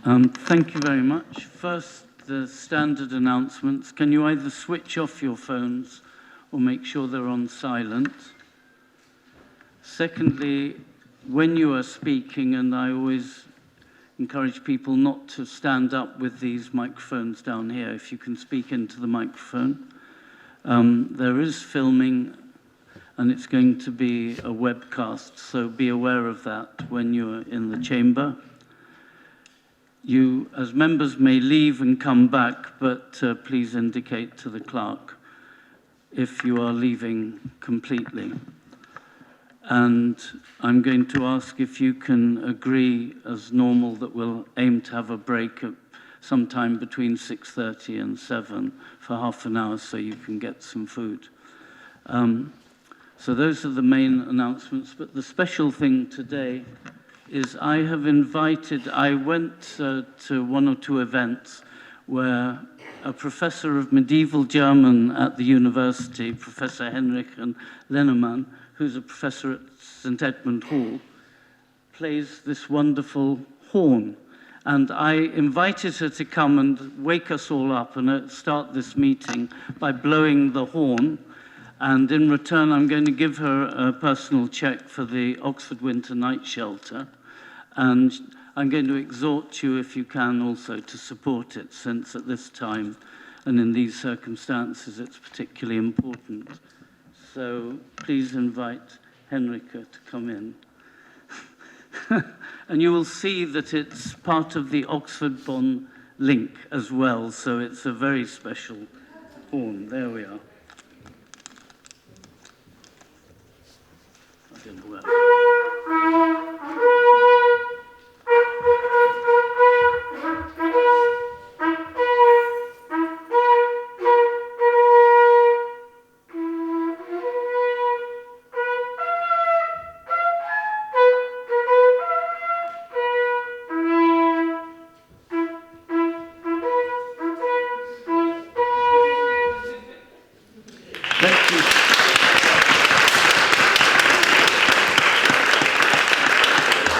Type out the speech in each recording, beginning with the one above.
Thank you very much. First, the standard announcements. Can you either switch off your phones or make sure they're on silent? Secondly, when you are speaking, and I always encourage people not to stand up with these microphones down here, if you can speak into the microphone. There is filming, and it's going to be a webcast, so be aware of that when you're in the chamber. You, as members, may leave and come back, but please indicate to the clerk if you are leaving completely. And I'm going to ask if you can agree, as normal, that we'll aim to have a break at sometime between 6:30 and 7 for half an hour so you can get some food. So those are the main announcements, but the special thing today is I went to one or two events where a professor of medieval German at the university, Professor Henrik Lennemann, who's a professor at St. Edmund Hall, plays this wonderful horn. And I invited her to come and wake us all up and start this meeting by blowing the horn. And in return, I'm going to give her a personal check for the Oxford Winter Night Shelter. And I'm going to exhort you, if you can, also to support it, since at this time and in these circumstances, it's particularly important. So please invite Henrika to come in. And you will see that it's part of the Oxford-Bonn link as well, so it's a very special horn. There we are. I don't know where.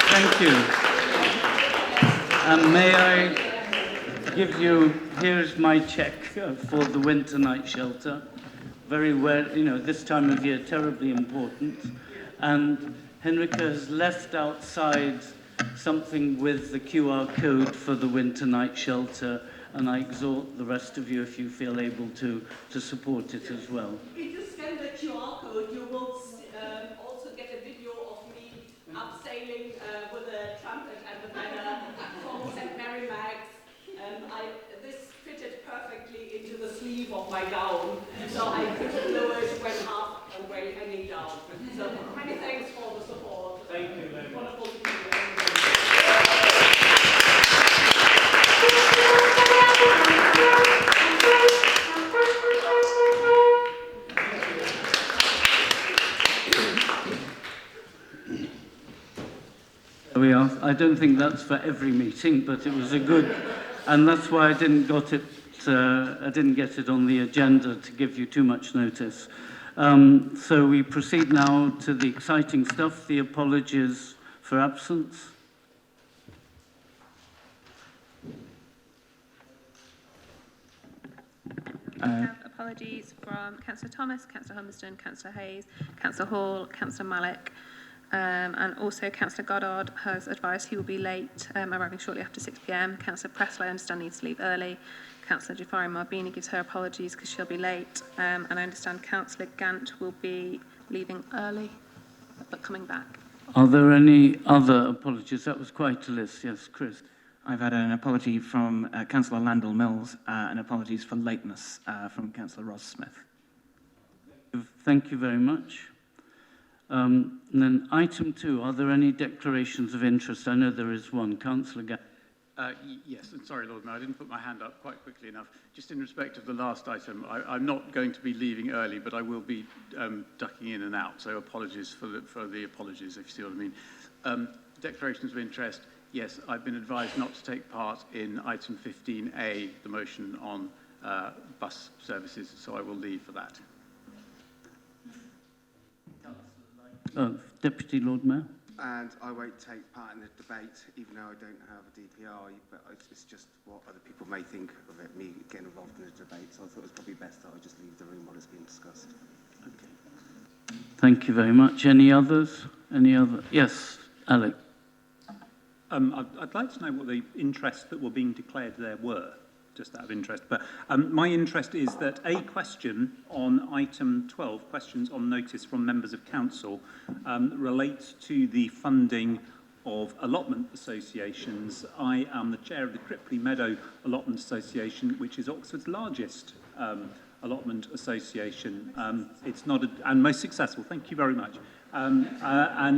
Thank you. And may I give you, here's my check for the Winter Night Shelter. Very well, this time of year, terribly important. And Henrika has left outside something with the QR code for the Winter Night Shelter, and I exhort the rest of you, if you feel able to support it as well. If you scan the QR code, you will also get a video of me abseiling with a trumpet and a banner from St. Mary Mag's. This fitted perfectly into the sleeve of my gown, so I couldn't blow it when half way hanging down. So many thanks for the support. Thank you very much. Wonderful to meet you. There we are. I don't think that's for every meeting, but it was a good, and that's why I didn't get it on the agenda to give you too much notice. So we proceed now to the exciting stuff, the apologies for absence. We have apologies from Councillor Thomas, Councillor Humberston, Councillor Hayes, Councillor Hall, Councillor Malik, and also Councillor Goddard has advised he will be late, arriving shortly after 6 p.m. Councillor Pressler, I understand, needs to leave early. Councillor Jafari Marbini gives her apologies because she'll be late. And I understand Councillor Gant will be leaving early, but coming back. Are there any other apologies? That was quite a list. Yes, Chris. I've had an apology from Councillor Landell Mills and apologies for lateness from Councillor Ross Smith. Thank you very much. And then item 2, are there any declarations of interest? I know there is one. Councillor Gant. Yes, and sorry, Lord Mayor, I didn't put my hand up quite quickly enough. Just in respect of the last item, I'm not going to be leaving early, but I will be ducking in and out, so apologies for the apologies, if you see what I mean. Declarations of interest, yes, I've been advised not to take part in item 15A, the motion on bus services, so I will leave for that. Deputy Lord Mayor. and I won't take part in the debate, even though I don't have a DPI, but it's just what other people may think of it, me getting involved in the debate, so I thought it was probably best that I just leave the room while it's being discussed. Okay. Thank you very much. Any others? Any other? Yes, Alec. I'd like to know what the interests that were being declared there were, just out of interest. But my interest is that a question on item 12, questions on notice from members of council, relates to the funding of allotment associations. I am the chair of the Cripley Meadow Allotment Association, which is Oxford's largest allotment association. It's not and most successful. Thank you very much. I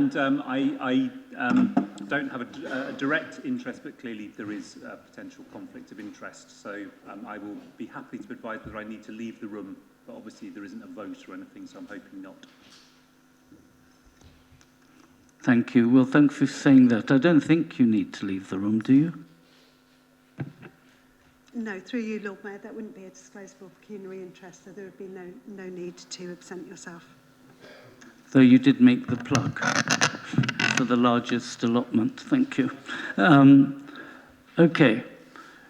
don't have a direct interest, but clearly there is a potential conflict of interest. So I will be happy to advise that I need to leave the room, but obviously there isn't a vote or anything, so I'm hoping not. Thank you. Well, thanks for saying that. I don't think you need to leave the room, do you? No, through you, Lord Mayor, that wouldn't be a disclosable pecuniary interest, so there would be no need to absent yourself. Though you did make the plug for the largest allotment. Thank you. Okay.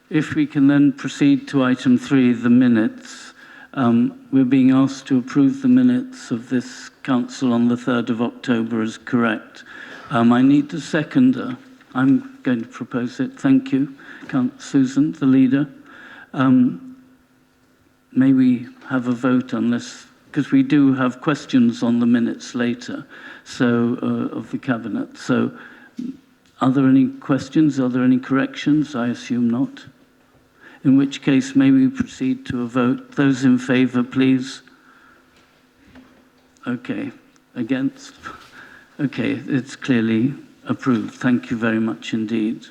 If we can then proceed to item 3, the minutes. We're being asked to approve the minutes of this council on the 3rd of October as correct. I need a seconder. I'm going to propose it. Thank you. Susan, the leader. May we have a vote unless, because we do have questions on the minutes later, so of the cabinet. So are there any questions? Are there any corrections? I assume not. In which case, may we proceed to a vote. Those in favour, please. Okay. Against? Okay, it's clearly approved. Thank you very much indeed.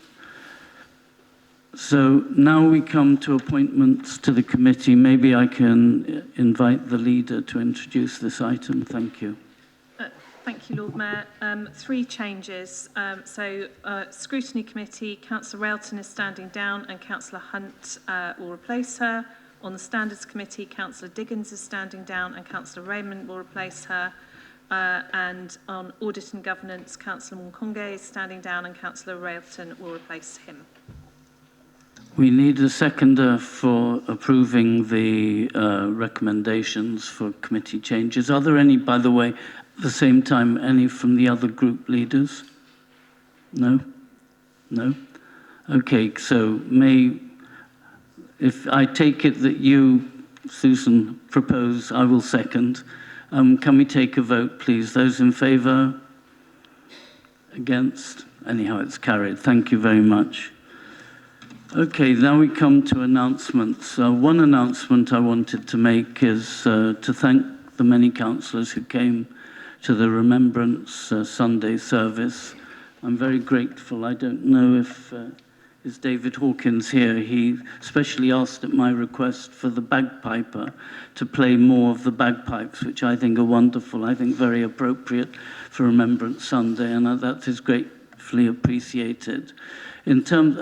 So now we come to appointments to the committee. Maybe I can invite the leader to introduce this item. Thank you. Thank you, Lord Mayor. 3 changes. Scrutiny Committee, Councillor Railton is standing down and Councillor Hunt will replace her. On the Standards Committee, Councillor Diggins is standing down and Councillor Raymond will replace her. And on Audit and Governance, Councillor Munkonge is standing down and Councillor Railton will replace him. We need a seconder for approving the recommendations for committee changes. Are there any, by the way, at the same time, any from the other group leaders? No? No? Okay, so if I take it that you, Susan, propose, I will second. Can we take a vote, please? Those in favour? Against? Anyhow, it's carried. Thank you very much. Okay, now we come to announcements. One announcement I wanted to make is to thank the many councillors who came to the Remembrance Sunday service. I'm very grateful. I don't know if is David Hawkins here. He especially asked at my request for the bagpiper to play more of the bagpipes, which I think are wonderful. I think very appropriate for Remembrance Sunday, and that is gratefully appreciated. In terms,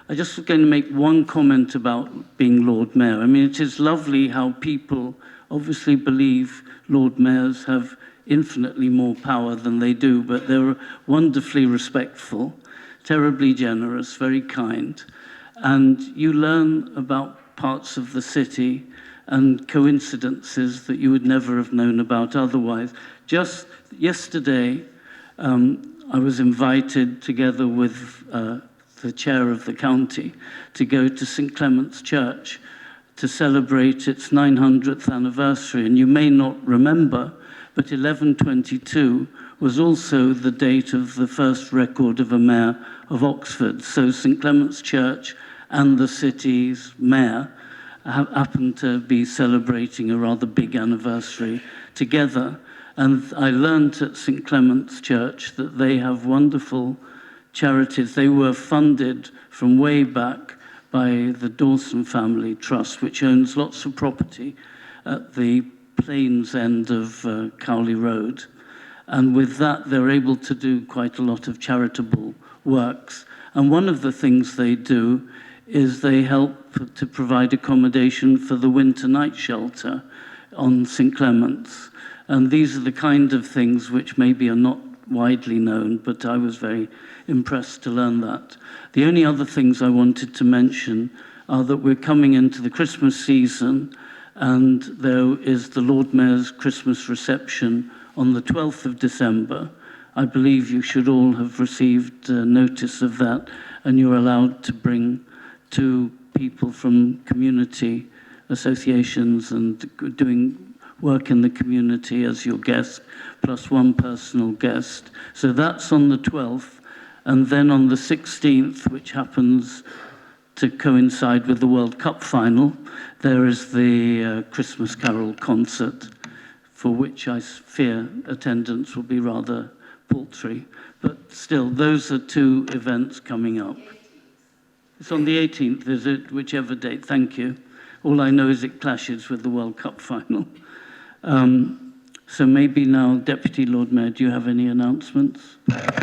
I just was going to make one comment about being Lord Mayor. It is lovely how people obviously believe Lord Mayors have infinitely more power than they do, but they're wonderfully respectful, terribly generous, very kind. And you learn about parts of the city and coincidences that you would never have known about otherwise. Just yesterday, I was invited together with the chair of the county to go to St. Clement's Church to celebrate its 900th anniversary. And you may not remember, but 1122 was also the date of the first record of a mayor of Oxford. So St. Clement's Church and the city's mayor happened to be celebrating a rather big anniversary together. And I learned at St. Clement's Church that they have wonderful charities. They were funded from way back by the Dawson Family Trust, which owns lots of property at the Plains end of Cowley Road. And with that, they're able to do quite a lot of charitable works. And one of the things they do is they help to provide accommodation for the winter night shelter on St. Clement's. And these are the kind of things which maybe are not widely known, but I was very impressed to learn that. The only other things I wanted to mention are that we're coming into the Christmas season, and there is the Lord Mayor's Christmas reception on the 12th of December. I believe you should all have received notice of that, and you're allowed to bring 2 people from community associations and doing work in the community as your guest, plus 1 personal guest. So that's on the 12th. And then on the 16th, which happens to coincide with the World Cup final, there is the Christmas Carol concert, for which I fear attendance will be rather paltry. But still, those are 2 events coming up. It's on the 18th, is it? Whichever date, thank you. All I know is it clashes with the World Cup final. So maybe now, Deputy Lord Mayor, do you have any announcements? Careful.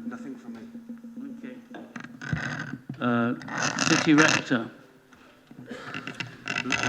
Nothing from me. Okay. City Rector.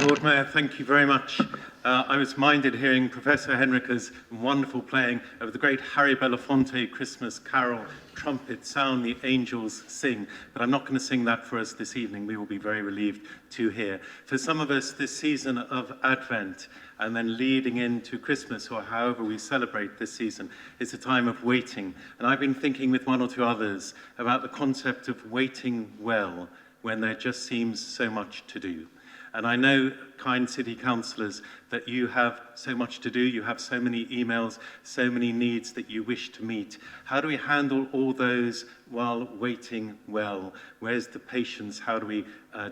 Lord Mayor, thank you very much. I was minded hearing Professor Henrika's wonderful playing of the great Harry Belafonte Christmas Carol, Trumpet Sound, the Angels Sing, but I'm not going to sing that for us this evening. We will be very relieved to hear. For some of us, this season of Advent and then leading into Christmas, or however we celebrate this season, is a time of waiting. And I've been thinking with 1 or 2 others about the concept of waiting well when there just seems so much to do. And I know, kind city councillors, that you have so much to do. You have so many emails, so many needs that you wish to meet. How do we handle all those while waiting well? Where's the patience? How do we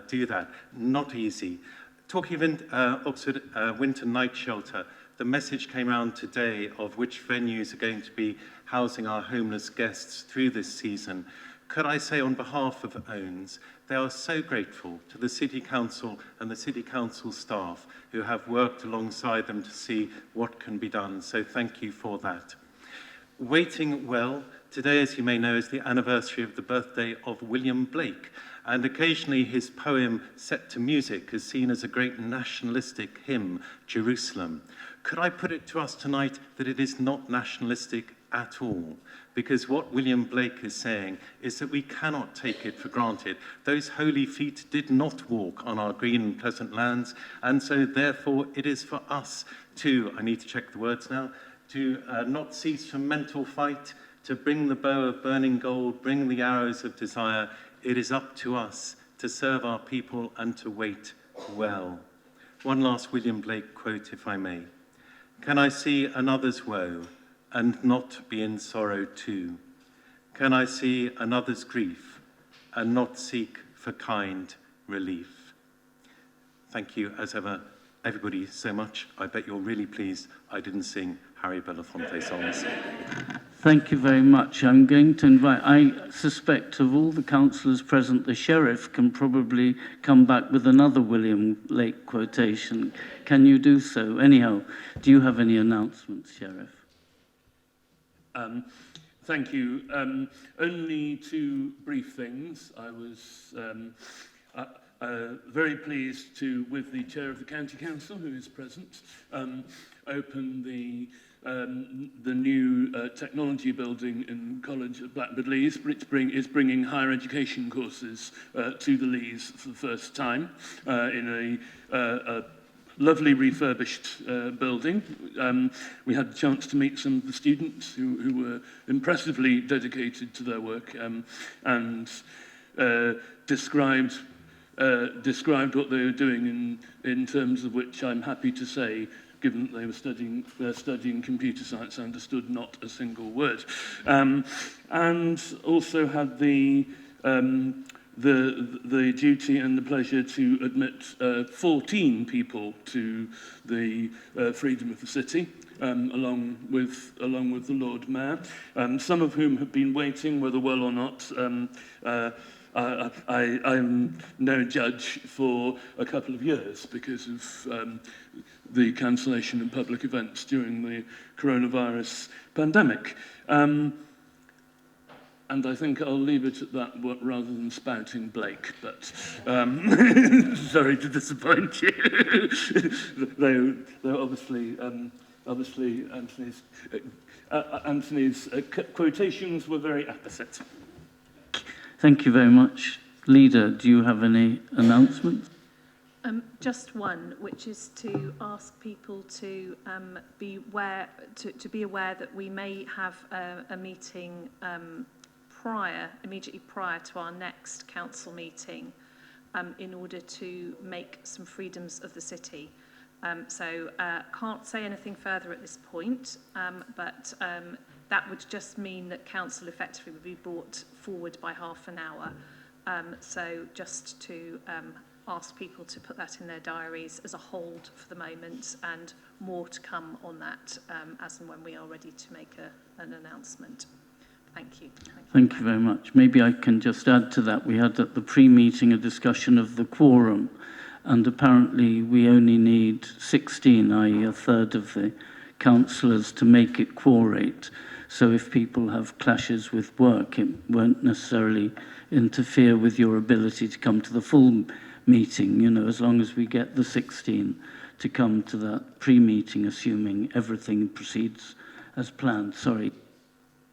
do that? Not easy. Talking of Oxford Winter Night Shelter, the message came around today of which venues are going to be housing our homeless guests through this season. Could I say on behalf of OWNS, they are so grateful to the City Council and the City Council staff who have worked alongside them to see what can be done. So thank you for that. Waiting well, today, as you may know, is the anniversary of the birthday of William Blake. And occasionally his poem set to music is seen as a great nationalistic hymn, Jerusalem. Could I put it to us tonight that it is not nationalistic at all? Because what William Blake is saying is that we cannot take it for granted. Those holy feet did not walk on our green and pleasant lands, and so therefore it is for us to, I need to check the words now, to not cease from mental fight, to bring the bow of burning gold, bring the arrows of desire. It is up to us to serve our people and to wait well. One last William Blake quote, if I may. Can I see another's woe and not be in sorrow too? Can I see another's grief and not seek for kind relief? Thank you, as ever, everybody, so much. I bet you're really pleased I didn't sing Harry Belafonte songs. Thank you very much. I'm going to invite, I suspect of all the councillors present, the Sheriff can probably come back with another William Blake quotation. Can you do so? Anyhow, do you have any announcements, Sheriff? Thank you. Only 2 brief things. I was very pleased to, with the Chair of the County Council, who is present, open the new technology building in College at Blackbird Leys, which is bringing higher education courses to the Leys for the first time in a lovely refurbished building. We had the chance to meet some of the students who were impressively dedicated to their work and described what they were doing in terms of which I'm happy to say, given that they were studying computer science, I understood not a single word. And also had the duty and the pleasure to admit 14 people to the freedom of the city, along with the Lord Mayor, some of whom have been waiting, whether well or not. I'm no judge for a couple of years because of the cancellation of public events during the coronavirus pandemic. And I think I'll leave it at that rather than spouting Blake, but sorry to disappoint you. though obviously Anthony's quotations were very apposite. Thank you very much. Leader, do you have any announcements? Just one, which is to ask people to be aware that we may have a meeting immediately prior to our next council meeting, in order to make some freedoms of the city. So can't say anything further at this point, but that would just mean that council effectively would be brought forward by half an hour. So just to ask people to put that in their diaries as a hold for the moment, and more to come on that as and when we are ready to make an announcement. Thank you. Thank you very much. Maybe I can just add to that. We had at the pre-meeting a discussion of the quorum, and apparently we only need 16, i.e. a third of the councillors to make it quorate. So if people have clashes with work, it won't necessarily interfere with your ability to come to the full meeting, you know, as long as we get the 16 to come to that pre-meeting, assuming everything proceeds as planned. Sorry.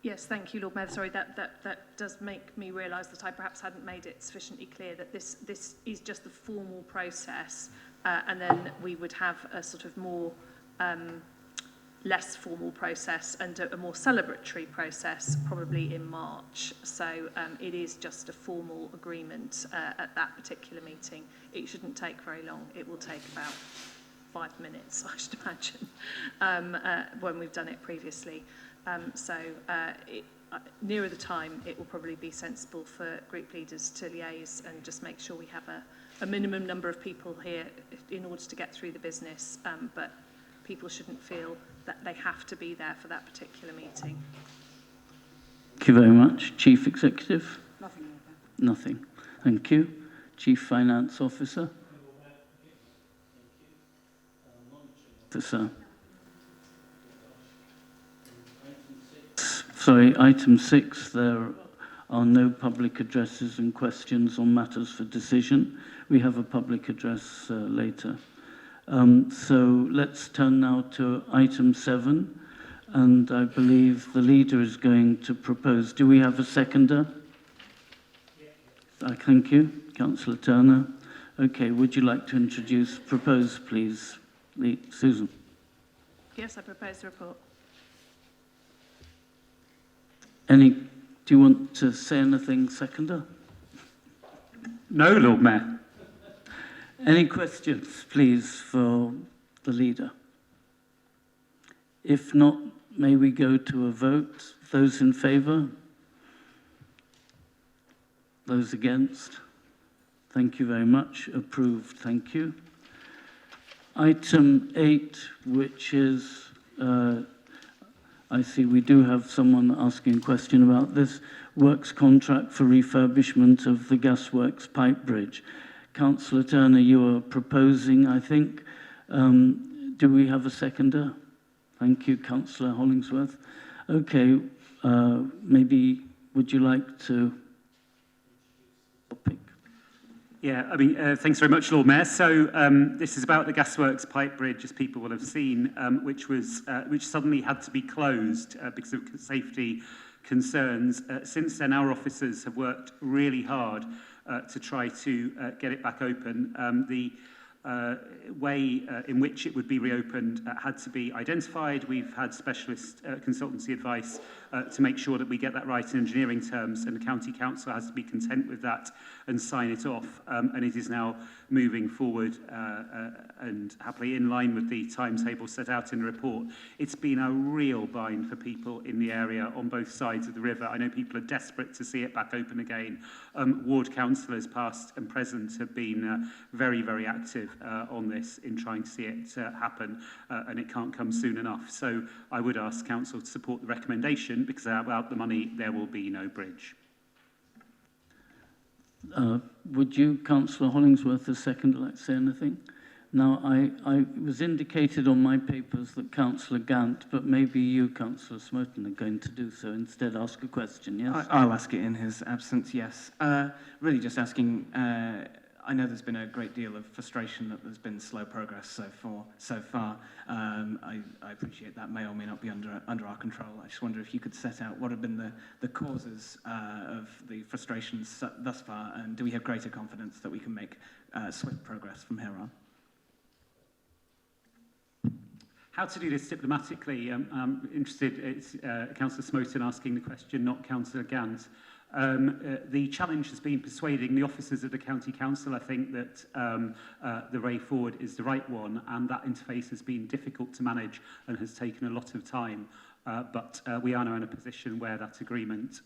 Yes, thank you, Lord Mayor. Sorry, that does make me realise that I perhaps hadn't made it sufficiently clear that this is just the formal process, and then we would have a sort of more less formal process and a more celebratory process probably in March. So it is just a formal agreement at that particular meeting. It shouldn't take very long. It will take about 5 minutes, I should imagine, when we've done it previously. Nearer the time, it will probably be sensible for group leaders to liaise and just make sure we have a minimum number of people here in order to get through the business, but people shouldn't feel that they have to be there for that particular meeting. Thank you very much. Chief Executive? Nothing. Nothing. Thank you. Chief Finance Officer? Officer. Sorry, item 6, there are no public addresses and questions on matters for decision. We have a public address later. So let's turn now to item 7, and I believe the leader is going to propose. Do we have a seconder? Thank you, Councillor Turner. Okay, would you like to propose, please, Susan? Yes, I propose the report. Do you want to say anything, seconder? No, Lord Mayor. Any questions, please, for the leader? If not, may we go to a vote? Those in favour? Those against? Thank you very much. Approved. Thank you. Item 8, which is... I see we do have someone asking a question about this. Works contract for refurbishment of the Gasworks pipe bridge. Councillor Turner, you are proposing, I think. Do we have a seconder? Thank you, Councillor Hollingsworth. Okay, maybe would you like to pick? Yeah, I mean, thanks very much, Lord Mayor. So this is about the Gasworks pipe bridge, as people will have seen, which suddenly had to be closed because of safety concerns. Since then, our officers have worked really hard to try to get it back open. The way in which it would be reopened had to be identified. We've had specialist consultancy advice to make sure that we get that right in engineering terms, and the County Council has to be content with that and sign it off, and it is now moving forward and happily in line with the timetable set out in the report. It's been a real bind for people in the area on both sides of the river. I know people are desperate to see it back open again. Ward councillors past and present have been very, very active on this in trying to see it happen, and it can't come soon enough. So I would ask Council to support the recommendation, because without the money there will be no bridge. Would you, Councillor Hollingsworth, the second, like to say anything? Now, I was indicated on my papers that Councillor Gant, but maybe you, Councillor Smoten, are going to do so. Instead, ask a question, yes? I'll ask it in his absence, yes. Really just asking, I know there's been a great deal of frustration that there's been slow progress so far. I appreciate that may or may not be under our control. I just wonder if you could set out what have been the causes of the frustrations thus far, and do we have greater confidence that we can make swift progress from here on? How to do this diplomatically? I'm interested, it's Councillor Smoten asking the question, not Councillor Gant. The challenge has been persuading the officers of the County Council. I think that the way forward is the right one, and that interface has been difficult to manage and has taken a lot of time. But we are now in a position where that agreement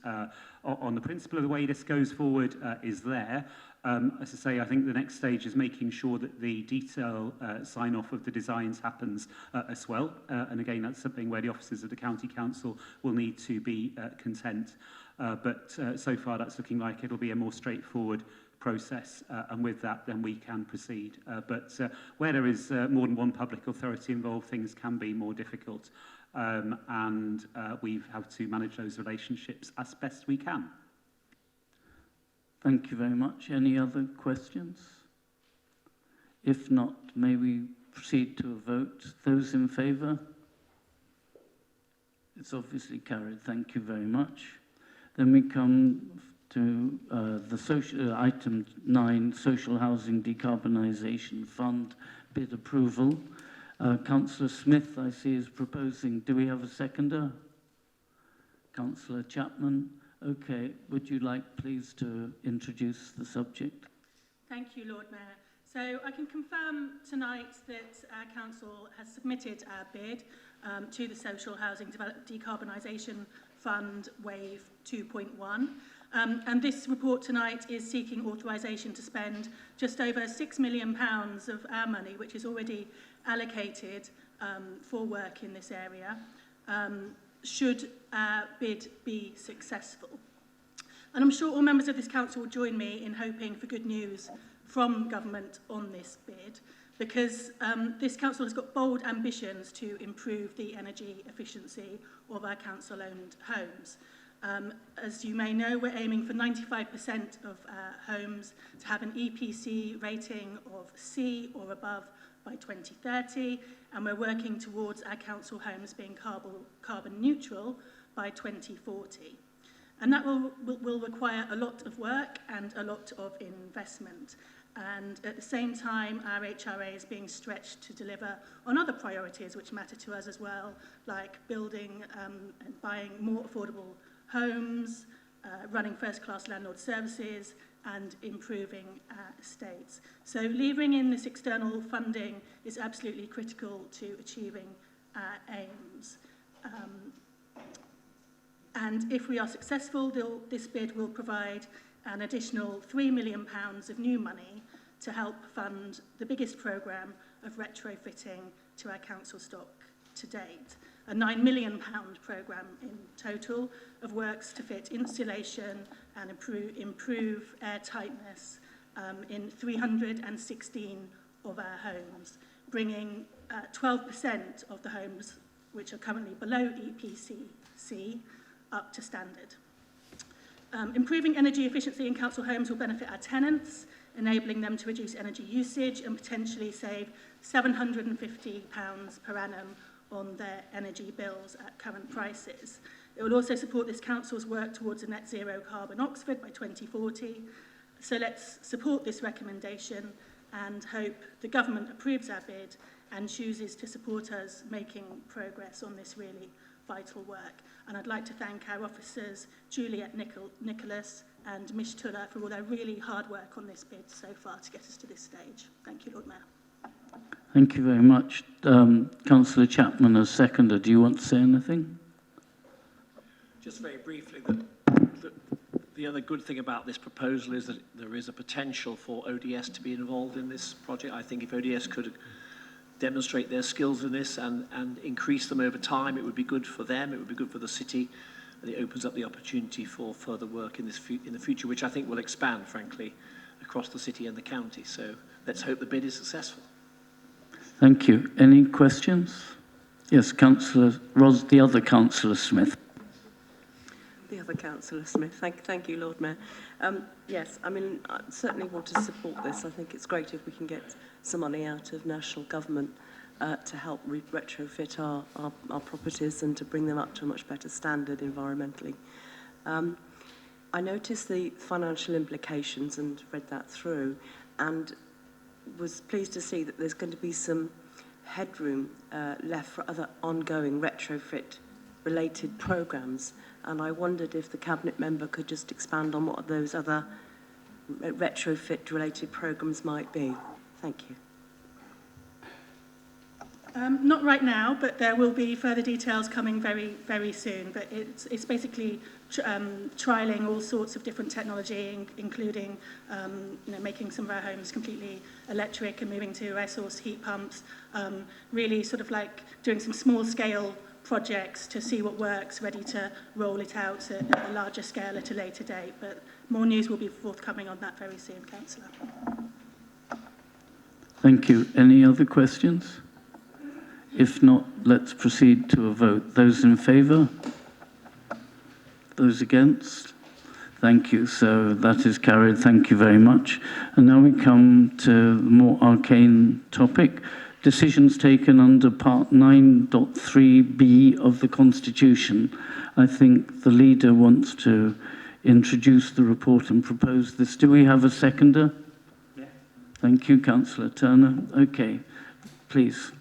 on the principle of the way this goes forward is there. As I say, I think the next stage is making sure that the detail sign-off of the designs happens as well. And again, that's something where the officers of the County Council will need to be content. But so far, that's looking like it'll be a more straightforward process, and with that, then we can proceed. But where there is more than one public authority involved, things can be more difficult. And we have to manage those relationships as best we can. Thank you very much. Any other questions? If not, may we proceed to a vote? Those in favour? It's obviously carried. Thank you very much. Then we come to the item 9, Social Housing Decarbonisation Fund bid approval. Councillor Smith, I see, is proposing. Do we have a seconder? Councillor Chapman. Okay, would you like, please, to introduce the subject? Thank you, Lord Mayor. So I can confirm tonight that our council has submitted our bid to the Social Housing Decarbonisation Fund Wave 2.1. And this report tonight is seeking authorisation to spend just over £6 million of our money, which is already allocated for work in this area, should our bid be successful. And I'm sure all members of this council will join me in hoping for good news from government on this bid, because this council has got bold ambitions to improve the energy efficiency of our council-owned homes. As you may know, we're aiming for 95% of our homes to have an EPC rating of C or above by 2030, and we're working towards our council homes being carbon neutral by 2040. And that will require a lot of work and a lot of investment. And at the same time, our HRA is being stretched to deliver on other priorities which matter to us as well, like building and buying more affordable homes, running first-class landlord services, and improving our estates. So levering in this external funding is absolutely critical to achieving our aims. And if we are successful, this bid will provide an additional £3 million of new money to help fund the biggest programme of retrofitting to our council stock to date. A £9 million programme in total of works to fit insulation and improve air tightness in 316 of our homes, bringing 12% of the homes which are currently below EPC up to standard. Improving energy efficiency in council homes will benefit our tenants, enabling them to reduce energy usage and potentially save £750 per annum on their energy bills at current prices. It will also support this council's work towards a net zero carbon Oxford by 2040. So let's support this recommendation and hope the government approves our bid and chooses to support us making progress on this really vital work. And I'd like to thank our officers, Juliet Nicholas and Mish Tuller, for all their really hard work on this bid so far to get us to this stage. Thank you, Lord Mayor. Thank you very much. Councillor Chapman as seconder. Do you want to say anything? Just very briefly, the other good thing about this proposal is that there is a potential for ODS to be involved in this project. I think if ODS could demonstrate their skills in this and increase them over time, it would be good for them, it would be good for the city, and it opens up the opportunity for further work in the future, which I think will expand, frankly, across the city and the county. So let's hope the bid is successful. Thank you. Any questions? Yes, Councillor the other Councillor Smith. The other Councillor Smith. Thank you, Lord Mayor. Yes, I mean, I certainly want to support this. I think it's great if we can get some money out of national government to help retrofit our properties and to bring them up to a much better standard environmentally. I noticed the financial implications and read that through, and was pleased to see that there's going to be some headroom left for other ongoing retrofit-related programmes. And I wondered if the Cabinet member could just expand on what those other retrofit-related programmes might be. Thank you. Not right now, but there will be further details coming very, very soon. But it's basically trialling all sorts of different technology, including making some of our homes completely electric and moving to air source heat pumps. Really sort of like doing some small-scale projects to see what works, ready to roll it out at a larger scale at a later date. But more news will be forthcoming on that very soon, Councillor. Thank you. Any other questions? If not, let's proceed to a vote. Those in favour? Those against? Thank you. So that is carried. Thank you very much. And now we come to the more arcane topic. Decisions taken under Part 9.3b of the Constitution. I think the leader wants to introduce the report and propose this. Do we have a seconder? Yeah. Thank you, Councillor Turner. Okay, please.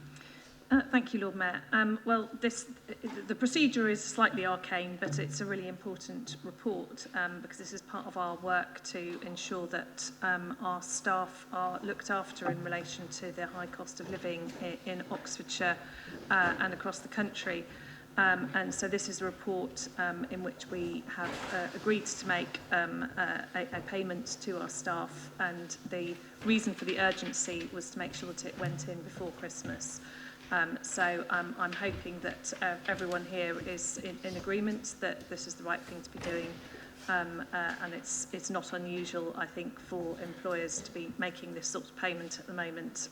Thank you, Lord Mayor. Well, the procedure is slightly arcane, but it's a really important report because this is part of our work to ensure that our staff are looked after in relation to the high cost of living in Oxfordshire and across the country. And so this is a report in which we have agreed to make a payment to our staff, and the reason for the urgency was to make sure that it went in before Christmas. So I'm hoping that everyone here is in agreement that this is the right thing to be doing, and it's not unusual, I think, for employers to be making this sort of payment at the moment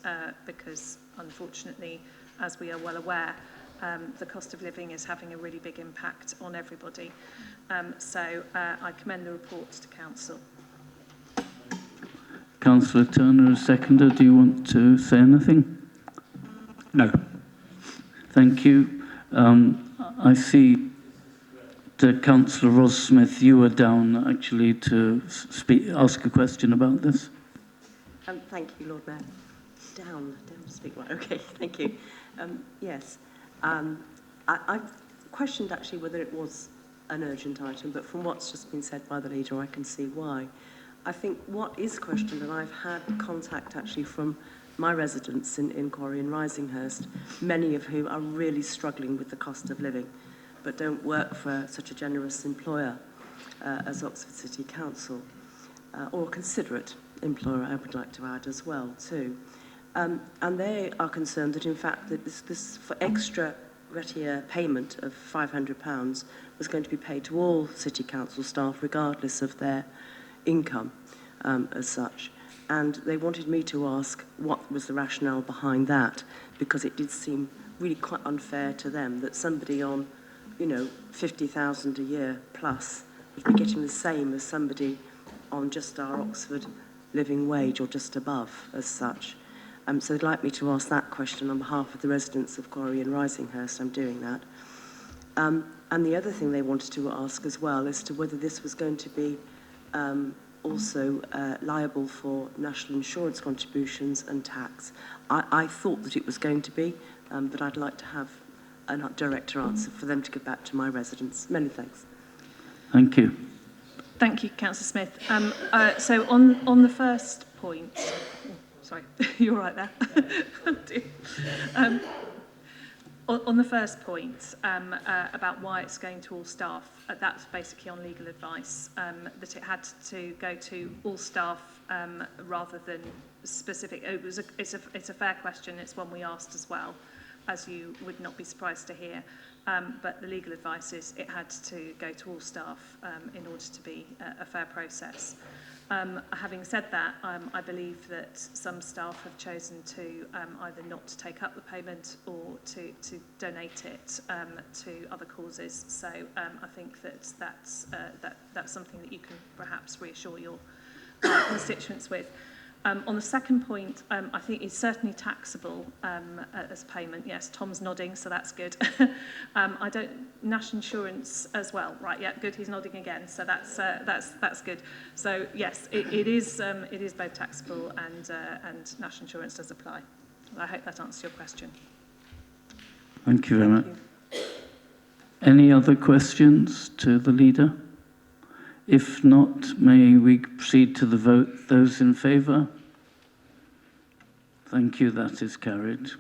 because, unfortunately, as we are well aware, the cost of living is having a really big impact on everybody. So I commend the report to Council. Councillor Turner, a seconder. Do you want to say anything? No. Thank you. I see that Councillor Ros Smith, you were down actually to ask a question about this. Thank you, Lord Mayor. Down to speak. Right, okay, thank you. Yes, I questioned actually whether it was an urgent item, but from what's just been said by the leader, I can see why. I think what is questioned, and I've had contact actually from my residents in Quarry and Risinghurst, many of whom are really struggling with the cost of living, but don't work for such a generous employer as Oxford City Council, or a considerate employer, I would like to add as well, too. And they are concerned that, in fact, that this for extra retier payment of £500 was going to be paid to all City Council staff, regardless of their income as such. And they wanted me to ask what was the rationale behind that, because it did seem really quite unfair to them that somebody on, 50,000 a year plus would be getting the same as somebody on just our Oxford living wage or just above as such. So they'd like me to ask that question on behalf of the residents of Quarry and Risinghurst. I'm doing that. And the other thing they wanted to ask as well as to whether this was going to be also liable for national insurance contributions and tax. I thought that it was going to be, but I'd like to have a director answer for them to give back to my residents. Many thanks. Thank you. Thank you, Councillor Smith. So on the first point, sorry, you're right there. On the first point about why it's going to all staff, that's basically on legal advice, that it had to go to all staff rather than specific. It's a fair question. It's one we asked as well, as you would not be surprised to hear. But the legal advice is it had to go to all staff in order to be a fair process. Having said that, I believe that some staff have chosen to either not to take up the payment or to donate it to other causes. So I think that's something that you can perhaps reassure your constituents with. On the second point, I think it's certainly taxable as payment. Yes, Tom's nodding, so that's good. National insurance as well, right? Yeah, good. He's nodding again, so that's good. So yes, it is both taxable and national insurance does apply. I hope that answers your question. Thank you very much. Any other questions to the leader? If not, may we proceed to the vote? Those in favour? Thank you, that is carried.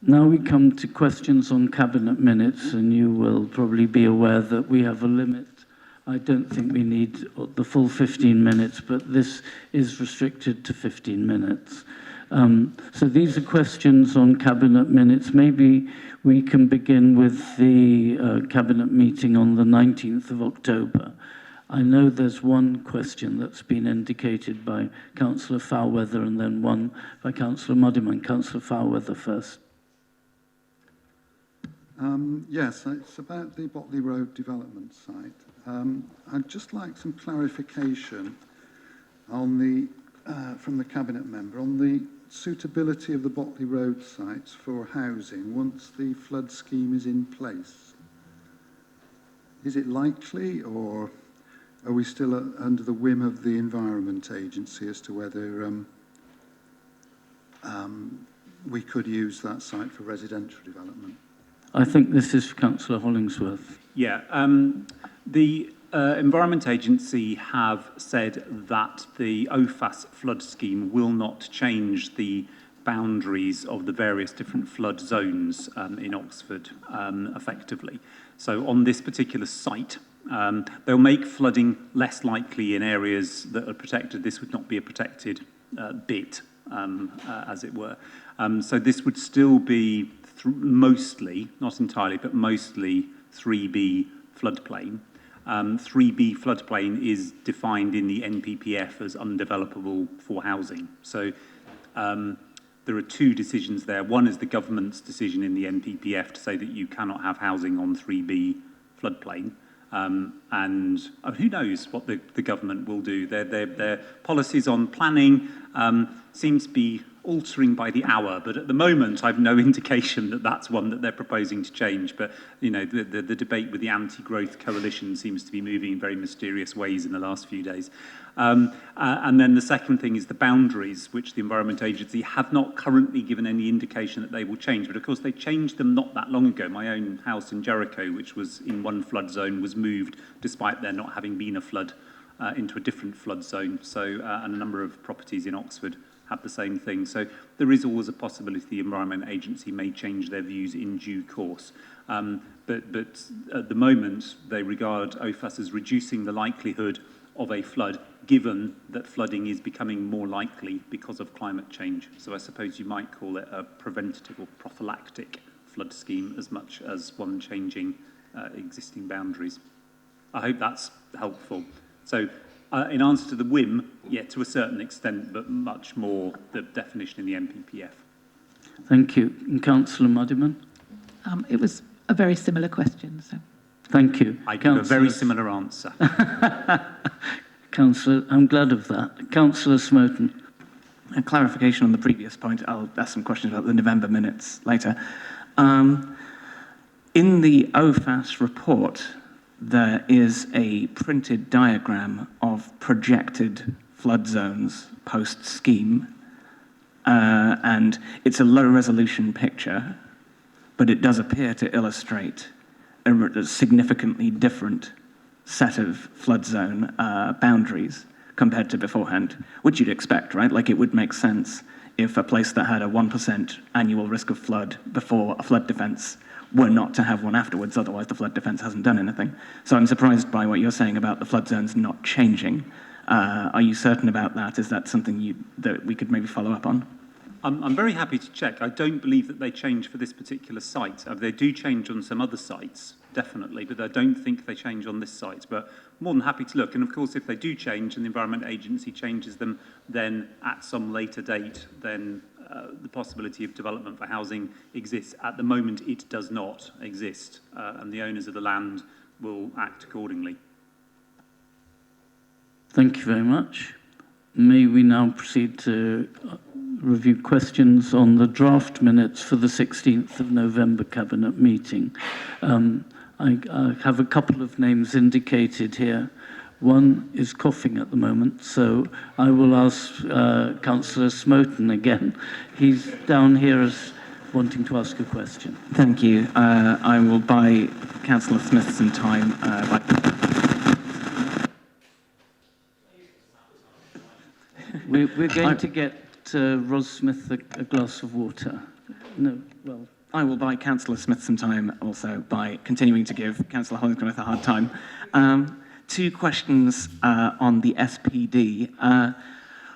Now we come to questions on Cabinet minutes, and you will probably be aware that we have a limit. I don't think we need the full 15 minutes, but this is restricted to 15 minutes. So these are questions on Cabinet minutes. Maybe we can begin with the Cabinet meeting on the 19th of October. I know there's one question that's been indicated by Councillor Foulweather and then one by Councillor Muddiman. Councillor Foulweather first. Yes, it's about the Botley Road development site. I'd just like some clarification on from the Cabinet member on the suitability of the Botley Road sites for housing once the flood scheme is in place. Is it likely, or are we still under the whim of the Environment Agency as to whether we could use that site for residential development? I think this is for Councillor Hollingsworth. Yeah, the Environment Agency have said that the OFAS flood scheme will not change the boundaries of the various different flood zones in Oxford effectively. So on this particular site, they'll make flooding less likely in areas that are protected. This would not be a protected bit, as it were. So this would still be mostly, not entirely, but mostly 3B floodplain. 3B floodplain is defined in the NPPF as undevelopable for housing. So there are two decisions there. One is the government's decision in the NPPF to say that you cannot have housing on 3B floodplain. And who knows what the government will do. Their policies on planning seem to be altering by the hour, but at the moment I've no indication that that's one that they're proposing to change. But you know, the debate with the anti-growth coalition seems to be moving in very mysterious ways in the last few days. And then the second thing is the boundaries, which the Environment Agency have not currently given any indication that they will change. But of course they changed them not that long ago. My own house in Jericho, which was in one flood zone, was moved despite there not having been a flood into a different flood zone. So and a number of properties in Oxford have the same thing. So there is always a possibility the Environment Agency may change their views in due course. But at the moment, they regard OFAS as reducing the likelihood of a flood, given that flooding is becoming more likely because of climate change. So I suppose you might call it a preventative or prophylactic flood scheme as much as one changing existing boundaries. I hope that's helpful. So in answer to the whim, yeah, to a certain extent, but much more the definition in the NPPF. Thank you. And Councillor Muddiman? It was a very similar question. So. Thank you. I give a very similar answer. Councillor, I'm glad of that. Councillor Smoten. A clarification on the previous point. I'll ask some questions about the November minutes later. In the OFAS report, there is a printed diagram of projected flood zones post-scheme, and it's a low-resolution picture, but it does appear to illustrate a significantly different set of flood zone boundaries compared to beforehand, which you'd expect, right? Like, it would make sense if a place that had a 1% annual risk of flood before a flood defence were not to have one afterwards, otherwise the flood defence hasn't done anything. So I'm surprised by what you're saying about the flood zones not changing. Are you certain about that? Is that something that we could maybe follow up on? I'm very happy to check. I don't believe that they change for this particular site. They do change on some other sites, definitely, but I don't think they change on this site. But more than happy to look. And of course, if they do change and the Environment Agency changes them, then at some later date, then the possibility of development for housing exists. At the moment, it does not exist, and the owners of the land will act accordingly. Thank you very much. May we now proceed to review questions on the draft minutes for the 16th of November Cabinet meeting. I have a couple of names indicated here. One is coughing at the moment, so I will ask Councillor Smoten again. He's down here as wanting to ask a question. Thank you. I will buy Councillor Smith some time. We're going to get Ros Smith a glass of water. No, well... I will buy Councillor Smith some time also by continuing to give Councillor Hollingsworth a hard time. Two questions on the SPD.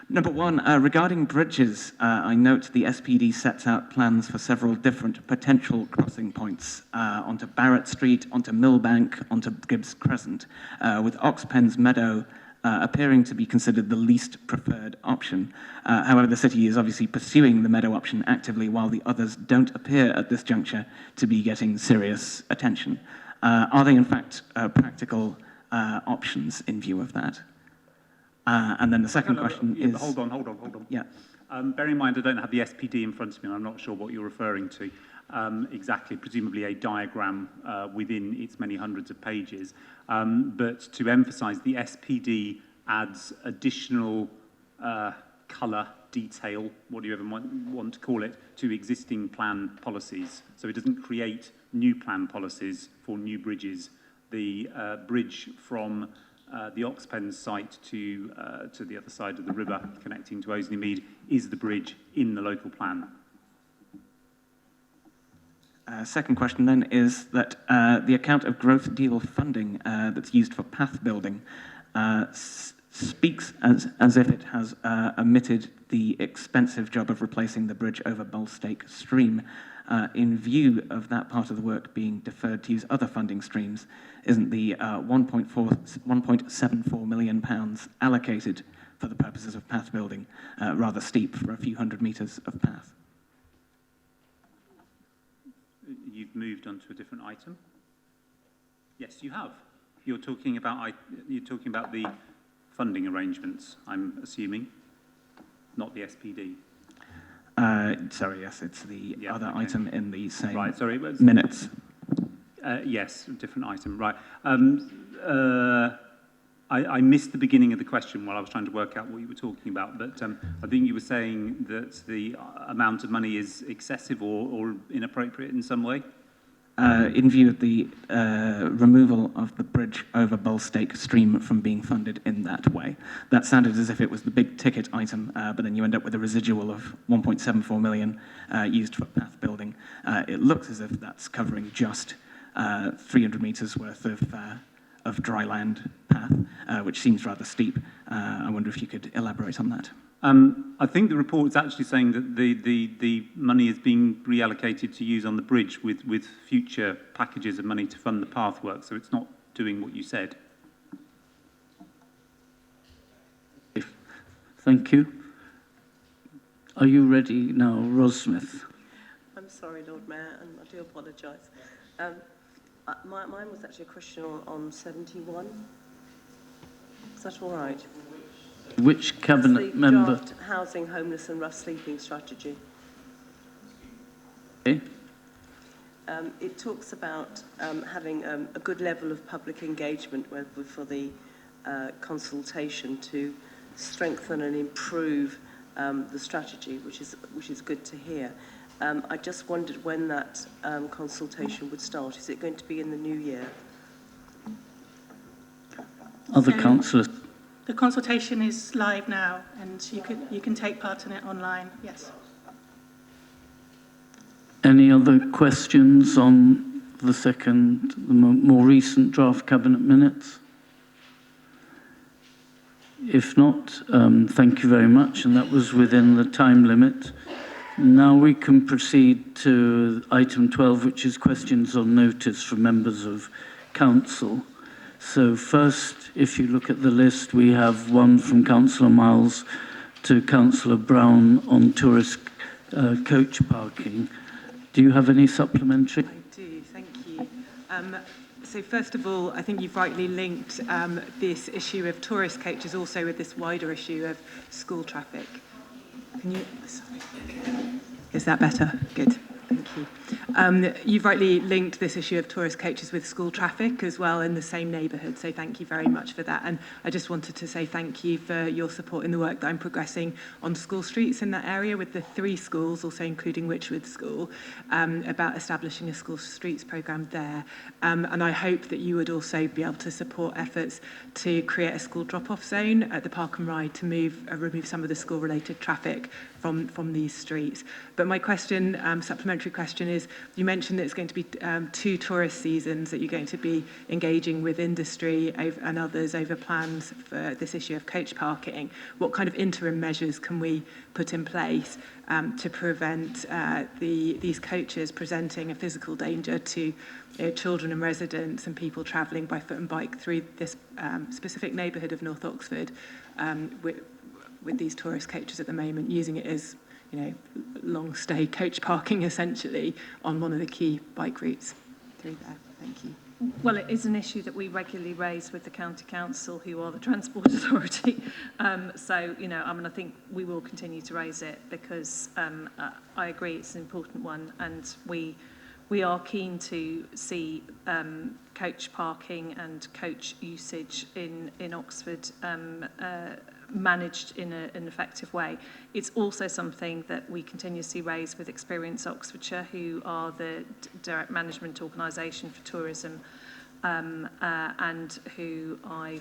Number one, regarding bridges, I note the SPD sets out plans for several different potential crossing points onto Barrett Street, onto Millbank, onto Gibbs Crescent, with Oxpen's Meadow appearing to be considered the least preferred option. However, the city is obviously pursuing the Meadow option actively, while the others don't appear at this juncture to be getting serious attention. Are they in fact practical options in view of that? And then the second question is... Hold on. Yeah. Bear in mind, I don't have the SPD in front of me, and I'm not sure what you're referring to exactly, presumably a diagram within its many hundreds of pages. But to emphasise, the SPD adds additional colour, detail, what do you ever want to call it, to existing plan policies. So it doesn't create new plan policies for new bridges. The bridge from the Oxpen site to the other side of the river connecting to Oasley Mead is the bridge in the local plan. Second question then is that the account of growth deal funding that's used for path building speaks as if it has omitted the expensive job of replacing the bridge over Bulstake Stream. In view of that part of the work being deferred to use other funding streams, isn't the £1.74 million allocated for the purposes of path building rather steep for a few hundred metres of path? You've moved on to a different item. Yes, you have. You're talking about the funding arrangements, I'm assuming, not the SPD. Sorry, yes, it's the other item in the same minutes. Yes, different item, right. I missed the beginning of the question while I was trying to work out what you were talking about, but I think you were saying that the amount of money is excessive or inappropriate in some way? In view of the removal of the bridge over Bulstake Stream from being funded in that way. That sounded as if it was the big ticket item, but then you end up with a residual of 1.74 million used for path building. It looks as if that's covering just 300 metres worth of dry land path, which seems rather steep. I wonder if you could elaborate on that. I think the report is actually saying that the money is being reallocated to use on the bridge with future packages of money to fund the path work, so it's not doing what you said. Thank you. Are you ready now, Ros Smith? I'm sorry, Lord Mayor, and I do apologise. Mine was actually a question on 71. Is that all right? Which cabinet member? Draft housing, homeless and rough sleeping strategy. Okay. It talks about having a good level of public engagement for the consultation to strengthen and improve the strategy, which is good to hear. I just wondered when that consultation would start. Is it going to be in the new year? Other councillors? The consultation is live now, and you can take part in it online, yes. Any other questions on the more recent draft cabinet minutes? If not, thank you very much, and that was within the time limit. Now we can proceed to item 12, which is questions on notice from members of council. So first, if you look at the list, we have one from Councillor Miles to Councillor Brown on tourist coach parking. Do you have any supplementary? I do, thank you. So first of all, I think you've rightly linked this issue of tourist coaches also with this wider issue of school traffic. Can you, sorry. Is that better? Good, thank you. You've rightly linked this issue of tourist coaches with school traffic as well in the same neighbourhood, so thank you very much for that. And I just wanted to say thank you for your support in the work that I'm progressing on school streets in that area with the 3 schools, also including Witchwood School, about establishing a school streets programme there. And I hope that you would also be able to support efforts to create a school drop-off zone at the Park and Ride to remove some of the school-related traffic from these streets. But my question, supplementary question is, you mentioned that it's going to be 2 tourist seasons that you're going to be engaging with industry and others over plans for this issue of coach parking. What kind of interim measures can we put in place to prevent these coaches presenting a physical danger to children and residents and people travelling by foot and bike through this specific neighbourhood of North Oxford with these tourist coaches at the moment, using it as long stay coach parking essentially on one of the key bike routes through there. Thank you. Well, it is an issue that we regularly raise with the County Council, who are the Transport Authority. So, I think we will continue to raise it because I agree it's an important one, and we are keen to see coach parking and coach usage in Oxford managed in an effective way. It's also something that we continuously raise with Experience Oxfordshire, who are the direct management organisation for tourism, and who I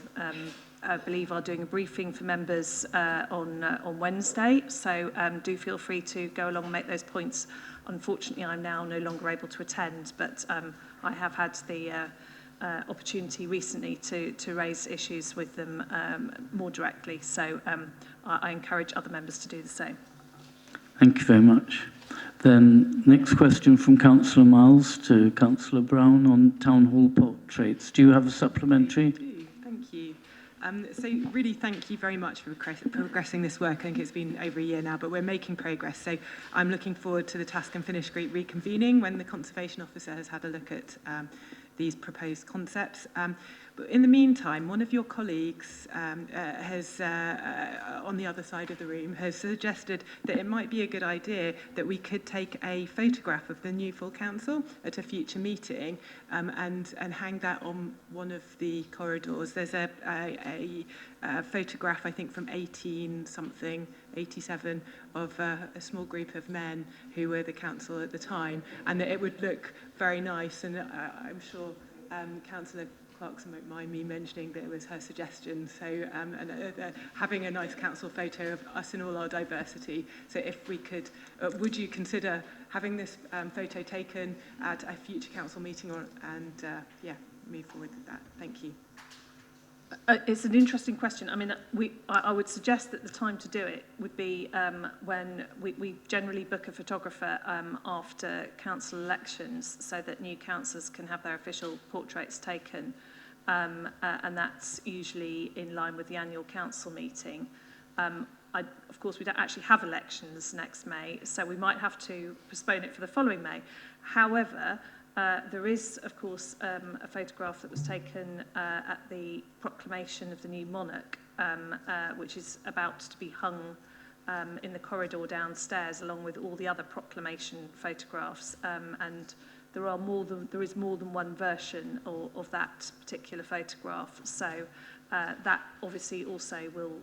believe are doing a briefing for members on Wednesday. So do feel free to go along and make those points. Unfortunately, I'm now no longer able to attend, but I have had the opportunity recently to raise issues with them more directly. So I encourage other members to do the same. Thank you very much. Then next question from Councillor Miles to Councillor Brown on Town Hall portraits. Do you have a supplementary? I do, thank you. So really thank you very much for progressing this work. I think it's been over a year now, but we're making progress. So I'm looking forward to the Task and Finish group reconvening when the Conservation Officer has had a look at these proposed concepts. But in the meantime, one of your colleagues has, on the other side of the room, has suggested that it might be a good idea that we could take a photograph of the new full council at a future meeting and hang that on one of the corridors. There's a photograph, I think, from 87, of a small group of men who were the council at the time, and that it would look very nice. And I'm sure Councillor Clarkson won't mind me mentioning that it was her suggestion. So having a nice council photo of us in all our diversity. So if we could, would you consider having this photo taken at a future council meeting and move forward with that? Thank you. It's an interesting question. I mean, I would suggest that the time to do it would be when we generally book a photographer after council elections so that new councillors can have their official portraits taken. And that's usually in line with the annual council meeting. Of course, we don't actually have elections next May, so we might have to postpone it for the following May. However, there is, of course, a photograph that was taken at the proclamation of the new monarch, which is about to be hung in the corridor downstairs, along with all the other proclamation photographs. And there is more than one version of that particular photograph. So that obviously also will,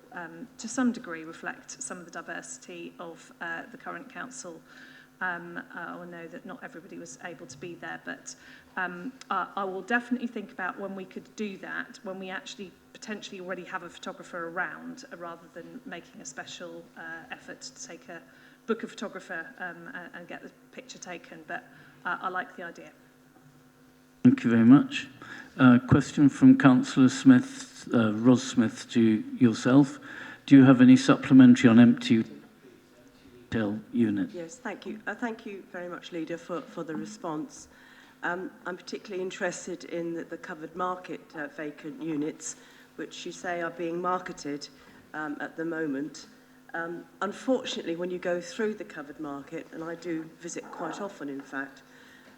to some degree, reflect some of the diversity of the current council. I know that not everybody was able to be there, but I will definitely think about when we could do that, when we actually potentially already have a photographer around, rather than making a special effort to book a photographer and get the picture taken. But I like the idea. Thank you very much. Question from Councillor Smith, Ros Smith, to yourself. Do you have any supplementary on empty? retail unit. Yes, thank you. Thank you very much, Leader, for the response. I'm particularly interested in the covered market vacant units, which you say are being marketed at the moment. Unfortunately, when you go through the covered market, and I do visit quite often, in fact,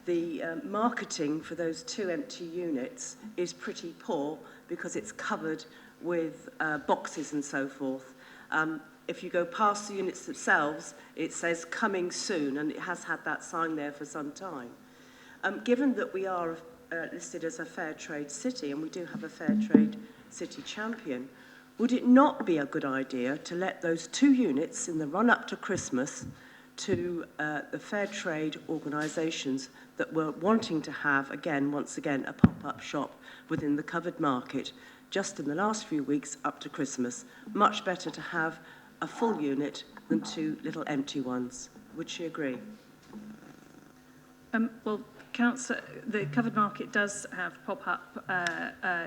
the marketing for those 2 empty units is pretty poor because it's covered with boxes and so forth. If you go past the units themselves, it says coming soon, and it has had that sign there for some time. Given that we are listed as a fair trade city, and we do have a fair trade city champion, would it not be a good idea to let those 2 units in the run-up to Christmas to the fair trade organisations that were wanting to have, once again, a pop-up shop within the covered market just in the last few weeks up to Christmas? Much better to have a full unit than 2 little empty ones. Would she agree? Well, Councillor, the covered market does have pop-up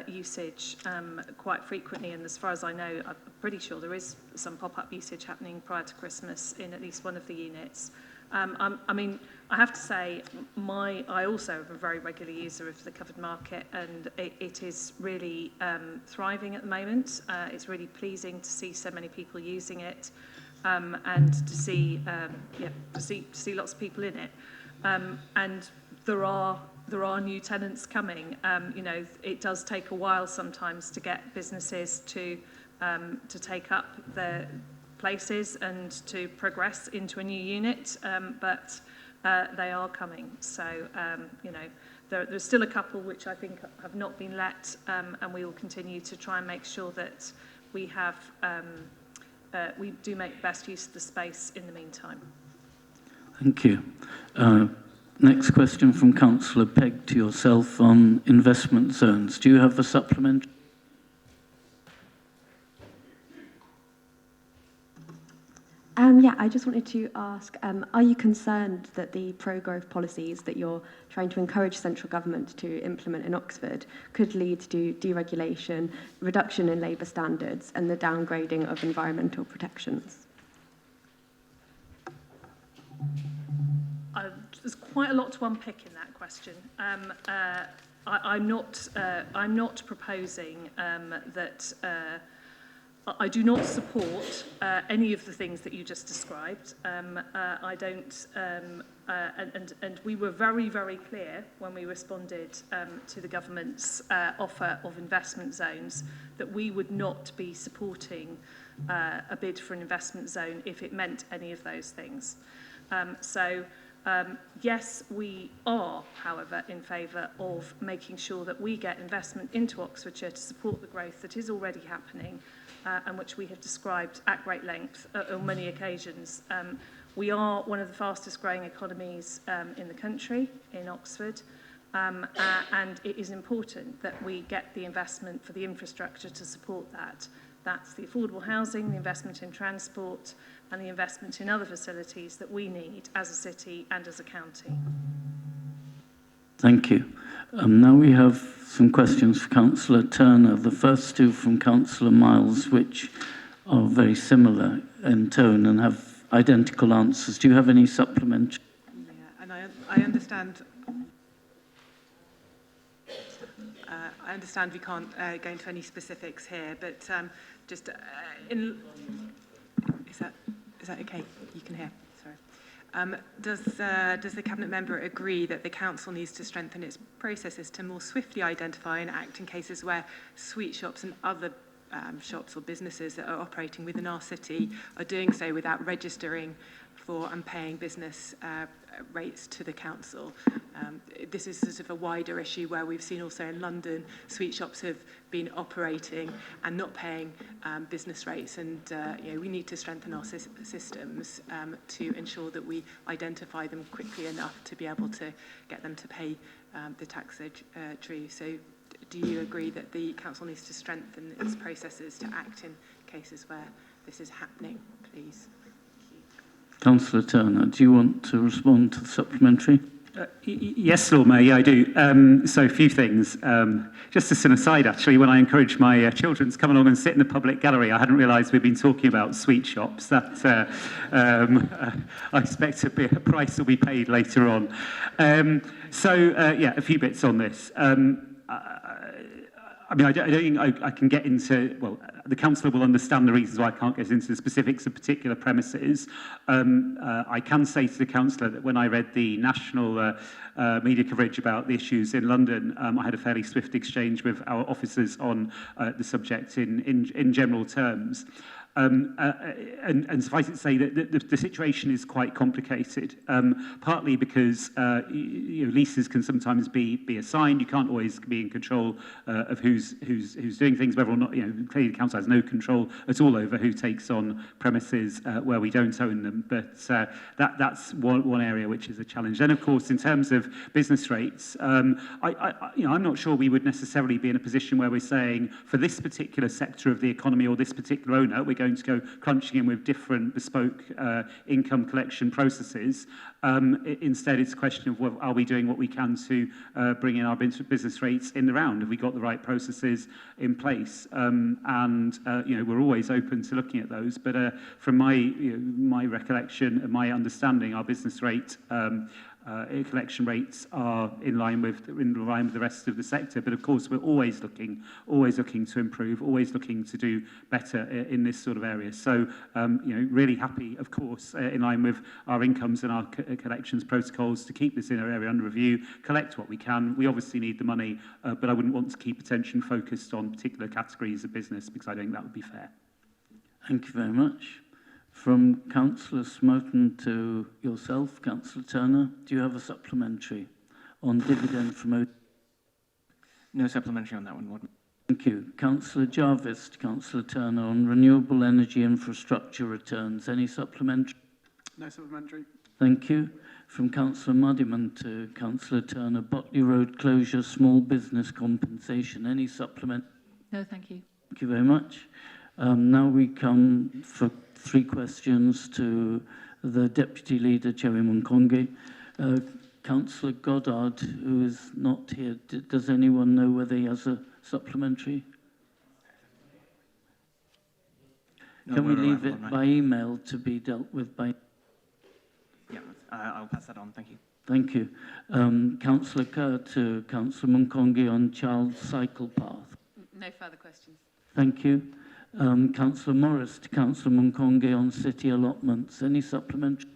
usage quite frequently, and as far as I know, I'm pretty sure there is some pop-up usage happening prior to Christmas in at least one of the units. I mean, I have to say, I also am a very regular user of the covered market, and it is really thriving at the moment. It's really pleasing to see so many people using it, and to see lots of people in it. And there are new tenants coming. You know, it does take a while sometimes to get businesses to take up their places and to progress into a new unit, but they are coming. So, you know, there's still a couple which I think have not been let, and we will continue to try and make sure that we have we do make best use of the space in the meantime. Thank you. Next question from Councillor Pegg to yourself on investment zones. Do you have a supplement? Yeah, I just wanted to ask, are you concerned that the pro-growth policies that you're trying to encourage central government to implement in Oxford could lead to deregulation, reduction in labour standards and the downgrading of environmental protections? There's quite a lot to unpick in that question. I'm not proposing that. I do not support any of the things that you just described. I don't, and we were very, very clear when we responded to the government's offer of investment zones that we would not be supporting a bid for an investment zone if it meant any of those things. Yes, we are, however, in favour of making sure that we get investment into Oxfordshire to support the growth that is already happening, and which we have described at great length on many occasions. We are one of the fastest growing economies in the country, in Oxford, and it is important that we get the investment for the infrastructure to support that. That's the affordable housing, the investment in transport, and the investment in other facilities that we need as a city and as a county. Thank you. Now we have some questions for Councillor Turner. The first 2 from Councillor Miles, which are very similar in tone and have identical answers. Do you have any supplementary? Yeah, and I understand. I understand we can't go into any specifics here, but just is that okay? You can hear. Sorry. Does the Cabinet member agree that the Council needs to strengthen its processes to more swiftly identify and act in cases where sweet shops and other shops or businesses that are operating within our city are doing so without registering for and paying business rates to the council? This is sort of a wider issue where we've seen also in London, sweet shops have been operating and not paying business rates, and you know, we need to strengthen our systems to ensure that we identify them quickly enough to be able to get them to pay the tax due. So do you agree that the council needs to strengthen its processes to act in cases where this is happening, please? Councillor Turner, do you want to respond to the supplementary? Yes, Lord Mayor, yeah, I do. So a few things. Just as an aside, actually, when I encouraged my children to come along and sit in the public gallery, I hadn't realised we'd been talking about sweet shops. That I expect a price will be paid later on. Yeah, a few bits on this. I mean, I don't think I can get into, well, the councillor will understand the reasons why I can't get into the specifics of particular premises. I can say to the councillor that when I read the national media coverage about the issues in London, I had a fairly swift exchange with our officers on the subject in general terms. And suffice it to say that the situation is quite complicated, partly because leases can sometimes be assigned. You can't always be in control of who's doing things, whether or not, clearly the council has no control at all over who takes on premises where we don't own them. But that's one area which is a challenge. Then, of course, in terms of business rates, I'm not sure we would necessarily be in a position where we're saying for this particular sector of the economy or this particular owner, we're going to go crunching in with different bespoke income collection processes. Instead, it's a question of, well, are we doing what we can to bring in our business rates in the round? Have we got the right processes in place? We're always open to looking at those. But from my recollection and my understanding, our business rate collection rates are in line with the rest of the sector. But of course, we're always looking to improve, always looking to do better in this sort of area. So, really happy, of course, in line with our incomes and our collections protocols to keep this area under review, collect what we can. We obviously need the money, but I wouldn't want to keep attention focused on particular categories of business because I don't think that would be fair. Thank you very much. From Councillor Smoten to yourself, Councillor Turner, do you have a supplementary on dividend from... No supplementary on that one, Warden. Thank you. Councillor Jarvis to Councillor Turner on renewable energy infrastructure returns. Any supplementary? No supplementary. Thank you. From Councillor Muddiman to Councillor Turner, Botley Road closure, small business compensation. Any supplement? No, thank you. Thank you very much. Now we come for 3 questions to the Deputy Leader, Cherry Munkongi. Councillor Goddard, who is not here, does anyone know whether he has a supplementary? Can we leave it by email to be dealt with by... Yeah, I'll pass that on, thank you. Thank you. Councillor Kerr to Councillor Munkongi on child cycle path. No further questions. Thank you. Councillor Morris to Councillor Munkongi on city allotments. Any supplementary?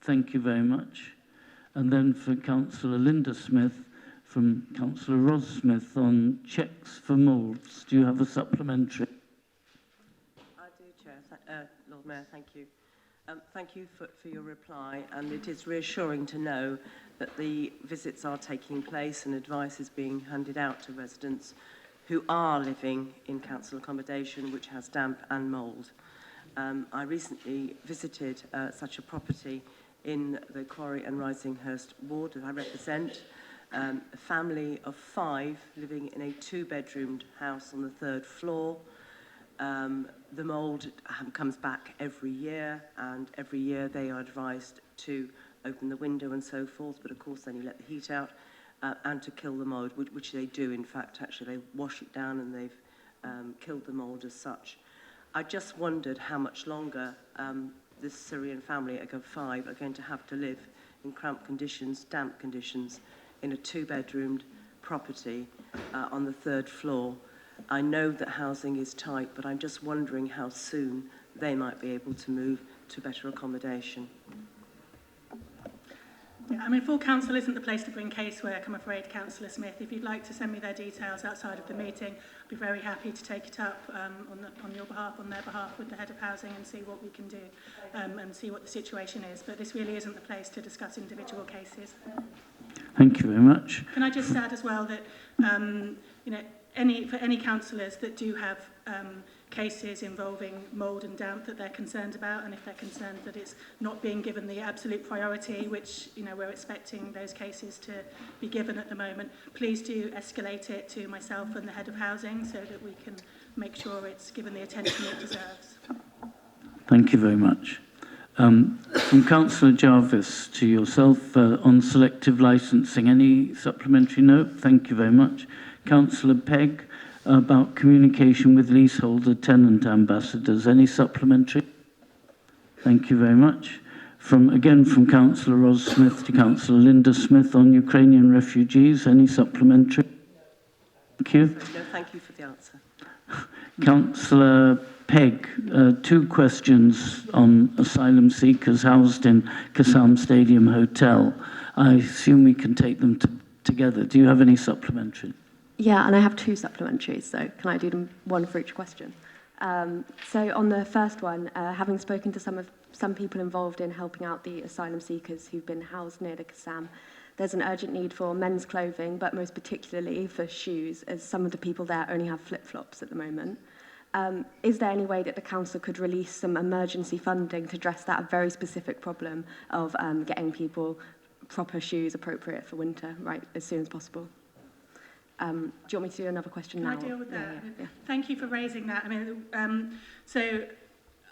Thank you very much. And then for Councillor Linda Smith from Councillor Ros Smith on checks for moulds. Do you have a supplementary? I do, Chair. Lord Mayor, thank you. Thank you for your reply, and it is reassuring to know that the visits are taking place and advice is being handed out to residents who are living in council accommodation which has damp and mould. I recently visited such a property in the Quarry and Risinghurst ward that I represent, a family of 5 living in a 2-bedroomed house on the 3rd floor. The mould comes back every year, and every year they are advised to open the window and so forth, but of course then you let the heat out. And to kill the mould, which they do, in fact, actually. They wash it down and they've killed the mould as such. I just wondered how much longer this Syrian family of 5 are going to have to live in cramped conditions, damp conditions, in a 2-bedroomed property on the 3rd floor. I know that housing is tight, but I'm just wondering how soon they might be able to move to better accommodation. Yeah, I mean, full council isn't the place to bring casework, I'm afraid, Councillor Smith. If you'd like to send me their details outside of the meeting, I'd be very happy to take it up on your behalf, on their behalf, with the head of housing and see what we can do and see what the situation is. But this really isn't the place to discuss individual cases. Thank you very much. Can I just add as well that, for any councillors that do have cases involving mould and damp that they're concerned about, and if they're concerned that it's not being given the absolute priority, which we're expecting those cases to be given at the moment, please do escalate it to myself and the head of housing so that we can make sure it's given the attention it deserves. Thank you very much. From Councillor Jarvis to yourself on selective licensing, any supplementary note? Thank you very much. Councillor Pegg, about communication with leaseholder tenant ambassadors, any supplementary? Thank you very much. Again from Councillor Ros Smith to Councillor Linda Smith on Ukrainian refugees, any supplementary? Thank you. No, thank you for the answer. Councillor Pegg, two questions on asylum seekers housed in Kassam Stadium Hotel. I assume we can take them together. Do you have any supplementary? Yeah, and I have two supplementaries, so can I do them one for each question? So on the first one, having spoken to some people involved in helping out the asylum seekers who've been housed near the Kassam, there's an urgent need for men's clothing, but most particularly for shoes, as some of the people there only have flip-flops at the moment. Is there any way that the council could release some emergency funding to address that very specific problem of getting people proper shoes appropriate for winter right as soon as possible? Do you want me to do another question now? Can I deal with that? Yeah. Thank you for raising that. I mean, so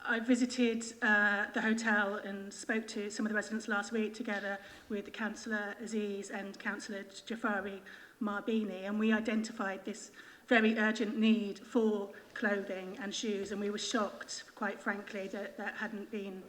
I visited the hotel and spoke to some of the residents last week together with Councillor Aziz and Councillor Jafari Marbini, and we identified this very urgent need for clothing and shoes, and we were shocked, quite frankly, that that hadn't been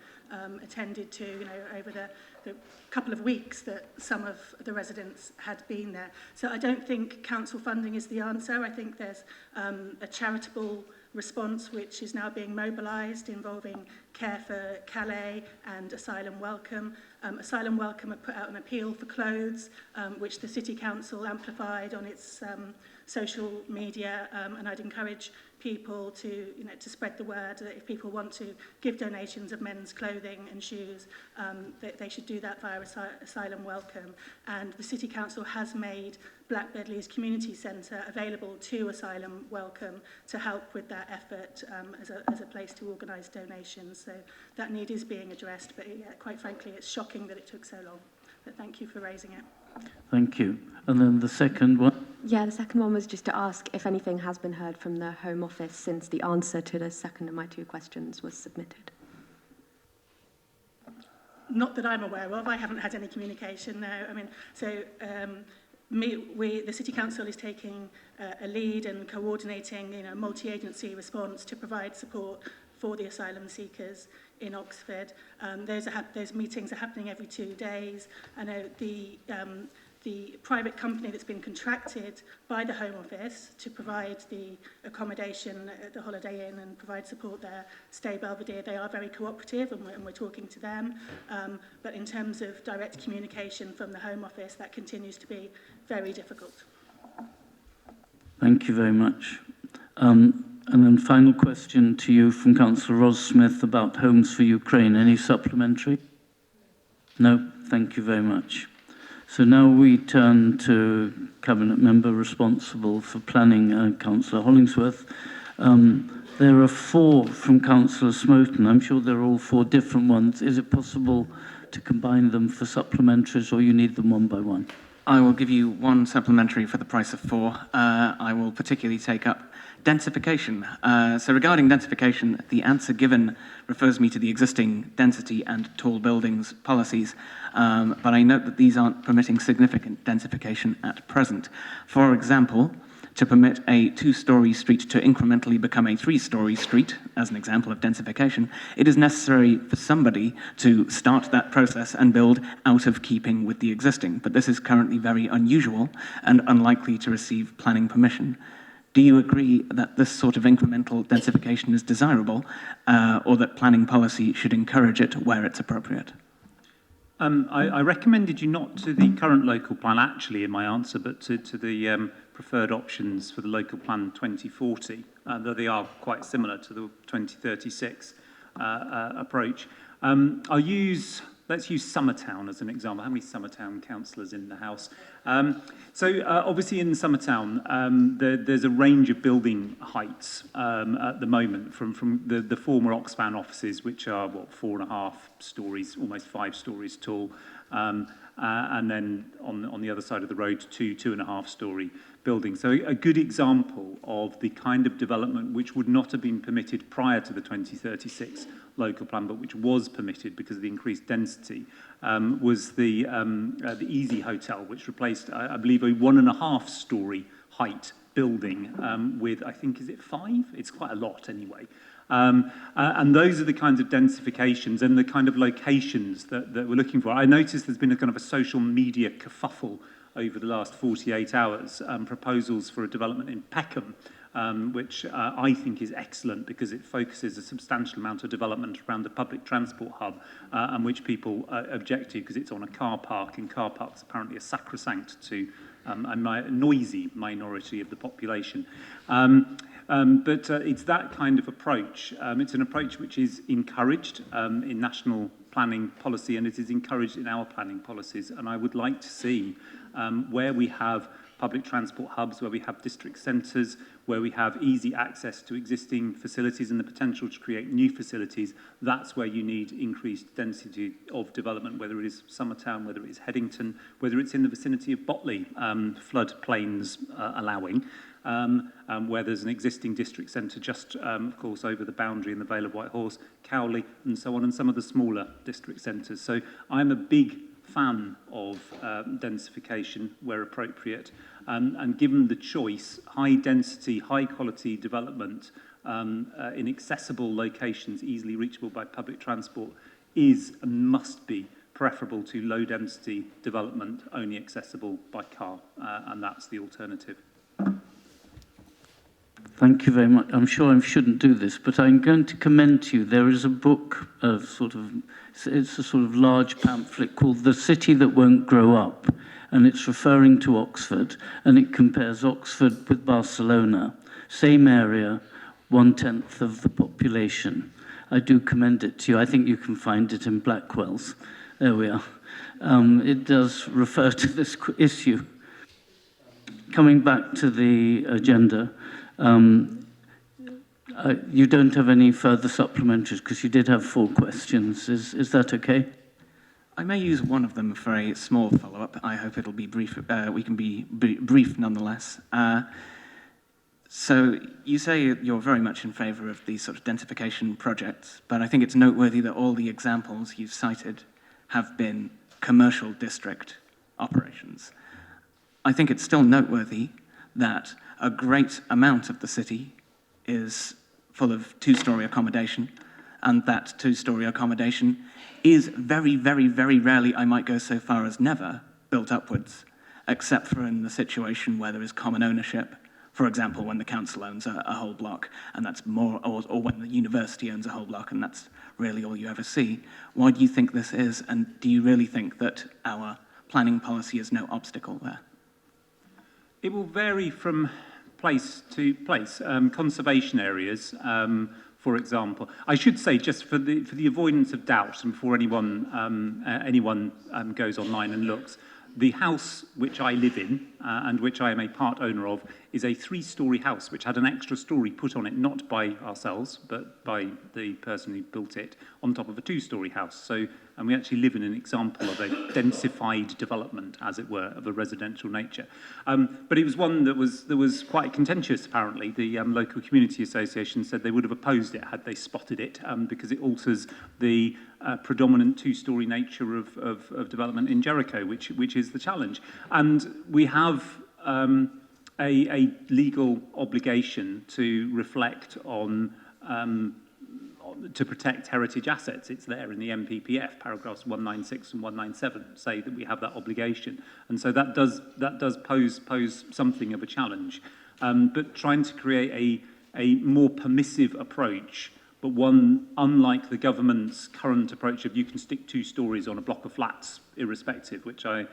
attended to, over the couple of weeks that some of the residents had been there. So I don't think council funding is the answer. I think there's a charitable response which is now being mobilised involving Care for Calais and Asylum Welcome. Asylum Welcome have put out an appeal for clothes, which the City Council amplified on its social media, and I'd encourage people to spread the word that if people want to give donations of men's clothing and shoes, that they should do that via Asylum Welcome. And the City Council has made Black Bedley's Community Centre available to Asylum Welcome to help with that effort as a place to organise donations. So that need is being addressed, but quite frankly, it's shocking that it took so long. But thank you for raising it. Thank you. And then the second one? Yeah, the second one was just to ask if anything has been heard from the Home Office since the answer to the second of my two questions was submitted. Not that I'm aware of. I haven't had any communication, no. I mean, so the City Council is taking a lead and coordinating a multi-agency response to provide support for the asylum seekers in Oxford. Those meetings are happening every 2 days. I know the private company that's been contracted by the Home Office to provide the accommodation at the Holiday Inn and provide support there, Stay Belvedere, they are very cooperative and we're talking to them. But in terms of direct communication from the Home Office, that continues to be very difficult. Thank you very much. And then final question to you from Councillor Ros Smith about Homes for Ukraine. Any supplementary? No, thank you very much. So now we turn to Cabinet Member responsible for planning, Councillor Hollingsworth. There are 4 from Councillor Smoten. I'm sure they're all 4 different ones. Is it possible to combine them for supplementaries, or you need them one by one? I will give you one supplementary for the price of 4. I will particularly take up densification. So regarding densification, the answer given refers me to the existing density and tall buildings policies, but I note that these aren't permitting significant densification at present. For example, to permit a 2-storey street to incrementally become a 3-storey street, as an example of densification, it is necessary for somebody to start that process and build out of keeping with the existing. But this is currently very unusual and unlikely to receive planning permission. Do you agree that this sort of incremental densification is desirable, or that planning policy should encourage it where it's appropriate? I recommended you not to the current local plan, actually, in my answer, but to the preferred options for the local plan 2040, though they are quite similar to the 2036 approach. Let's use Summertown as an example. How many Summertown councillors in the House? Obviously in Summertown, there's a range of building heights at the moment from the former Oxfam offices, which are, 4.5 stories, almost 5 stories tall, and then on the other side of the road, 2.5 storey building. So a good example of the kind of development which would not have been permitted prior to the 2036 local plan, but which was permitted because of the increased density, was the Easy Hotel, which replaced, I believe, a 1.5-storey height building with, I think, is it 5? It's quite a lot anyway. And those are the kinds of densifications and the kind of locations that we're looking for. I noticed there's been a kind of a social media kerfuffle over the last 48 hours, proposals for a development in Peckham, which I think is excellent because it focuses a substantial amount of development around the public transport hub, and which people object to because it's on a car park, and car parks apparently are sacrosanct to a noisy minority of the population. But it's that kind of approach. It's an approach which is encouraged in national planning policy, and it is encouraged in our planning policies. And I would like to see where we have public transport hubs, where we have district centres, where we have easy access to existing facilities and the potential to create new facilities, that's where you need increased density of development, whether it is Summertown, whether it is Headington, whether it's in the vicinity of Botley, floodplains allowing, where there's an existing district centre just, of course, over the boundary in the Vale of Whitehorse, Cowley, and so on, and some of the smaller district centres. So I'm a big fan of densification where appropriate, and given the choice, high density, high quality development in accessible locations, easily reachable by public transport, is and must be preferable to low density development only accessible by car, and that's the alternative. Thank you very much. I'm sure I shouldn't do this, but I'm going to commend to you. There is a book of it's a sort of large pamphlet called The City That Won't Grow Up, and it's referring to Oxford, and it compares Oxford with Barcelona, same area, 1/10 of the population. I do commend it to you. I think you can find it in Blackwell's. There we are. It does refer to this issue. Coming back to the agenda, you don't have any further supplementaries because you did have 4 questions. Is that okay? I may use one of them for a small follow-up. I hope it'll be brief. We can be brief nonetheless. So you say you're very much in favour of these sort of densification projects, but I think it's noteworthy that all the examples you've cited have been commercial district operations. I think it's still noteworthy that a great amount of the city is full of 2-storey accommodation, and that 2-storey accommodation is very, very, very rarely, I might go so far as never, built upwards, except for in the situation where there is common ownership. For example, when the council owns a whole block, and that's more, or when the university owns a whole block, and that's really all you ever see. Why do you think this is, and do you really think that our planning policy is no obstacle there? It will vary from place to place. Conservation areas, for example. I should say, just for the avoidance of doubt, and before anyone goes online and looks, the house which I live in and which I am a part owner of is a 3-storey house which had an extra storey put on it, not by ourselves, but by the person who built it, on top of a 2-storey house. So, and we actually live in an example of a densified development, as it were, of a residential nature. But it was one that was quite contentious, apparently. The local community association said they would have opposed it had they spotted it, because it alters the predominant 2-storey nature of development in Jericho, which is the challenge. And we have a legal obligation to reflect on to protect heritage assets. It's there in the MPPF, paragraphs 196 and 197 say that we have that obligation. And so that does pose something of a challenge. But trying to create a more permissive approach, but one unlike the government's current approach of you can stick 2 stories on a block of flats irrespective, which I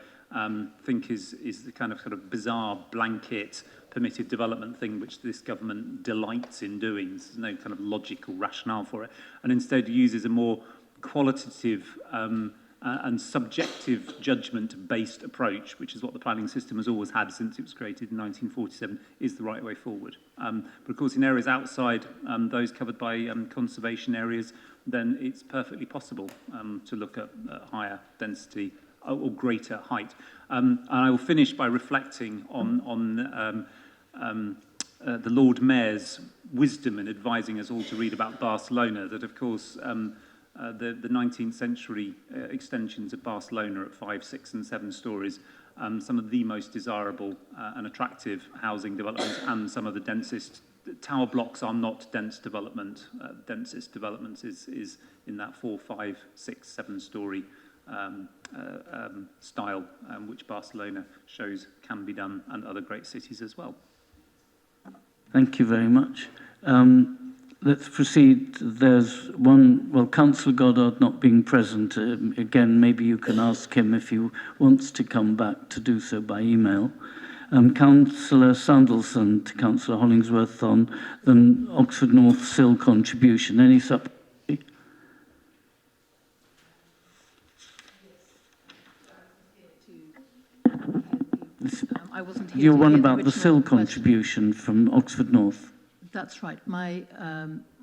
think is the kind of sort of bizarre blanket permitted development thing which this government delights in doing. There's no kind of logical rationale for it, and instead uses a more qualitative and subjective judgment-based approach, which is what the planning system has always had since it was created in 1947, is the right way forward. But of course, in areas outside those covered by conservation areas, then it's perfectly possible to look at higher density or greater height. And I will finish by reflecting on the Lord Mayor's wisdom in advising us all to read about Barcelona, that of course the 19th century extensions of Barcelona at 5, 6 and 7 stories, some of the most desirable and attractive housing developments and some of the densest. Tower blocks are not dense development. Densest developments is in that 4, 5, 6, 7 story style, which Barcelona shows can be done, and other great cities as well. Thank you very much. Let's proceed. There's one, well, Councillor Goddard not being present. Again, maybe you can ask him if he wants to come back to do so by email. Councillor Sanderson to Councillor Hollingsworth on the Oxford North Sill contribution. Any supplementary? I wasn't here. You're one about the Sill contribution from Oxford North. That's right. My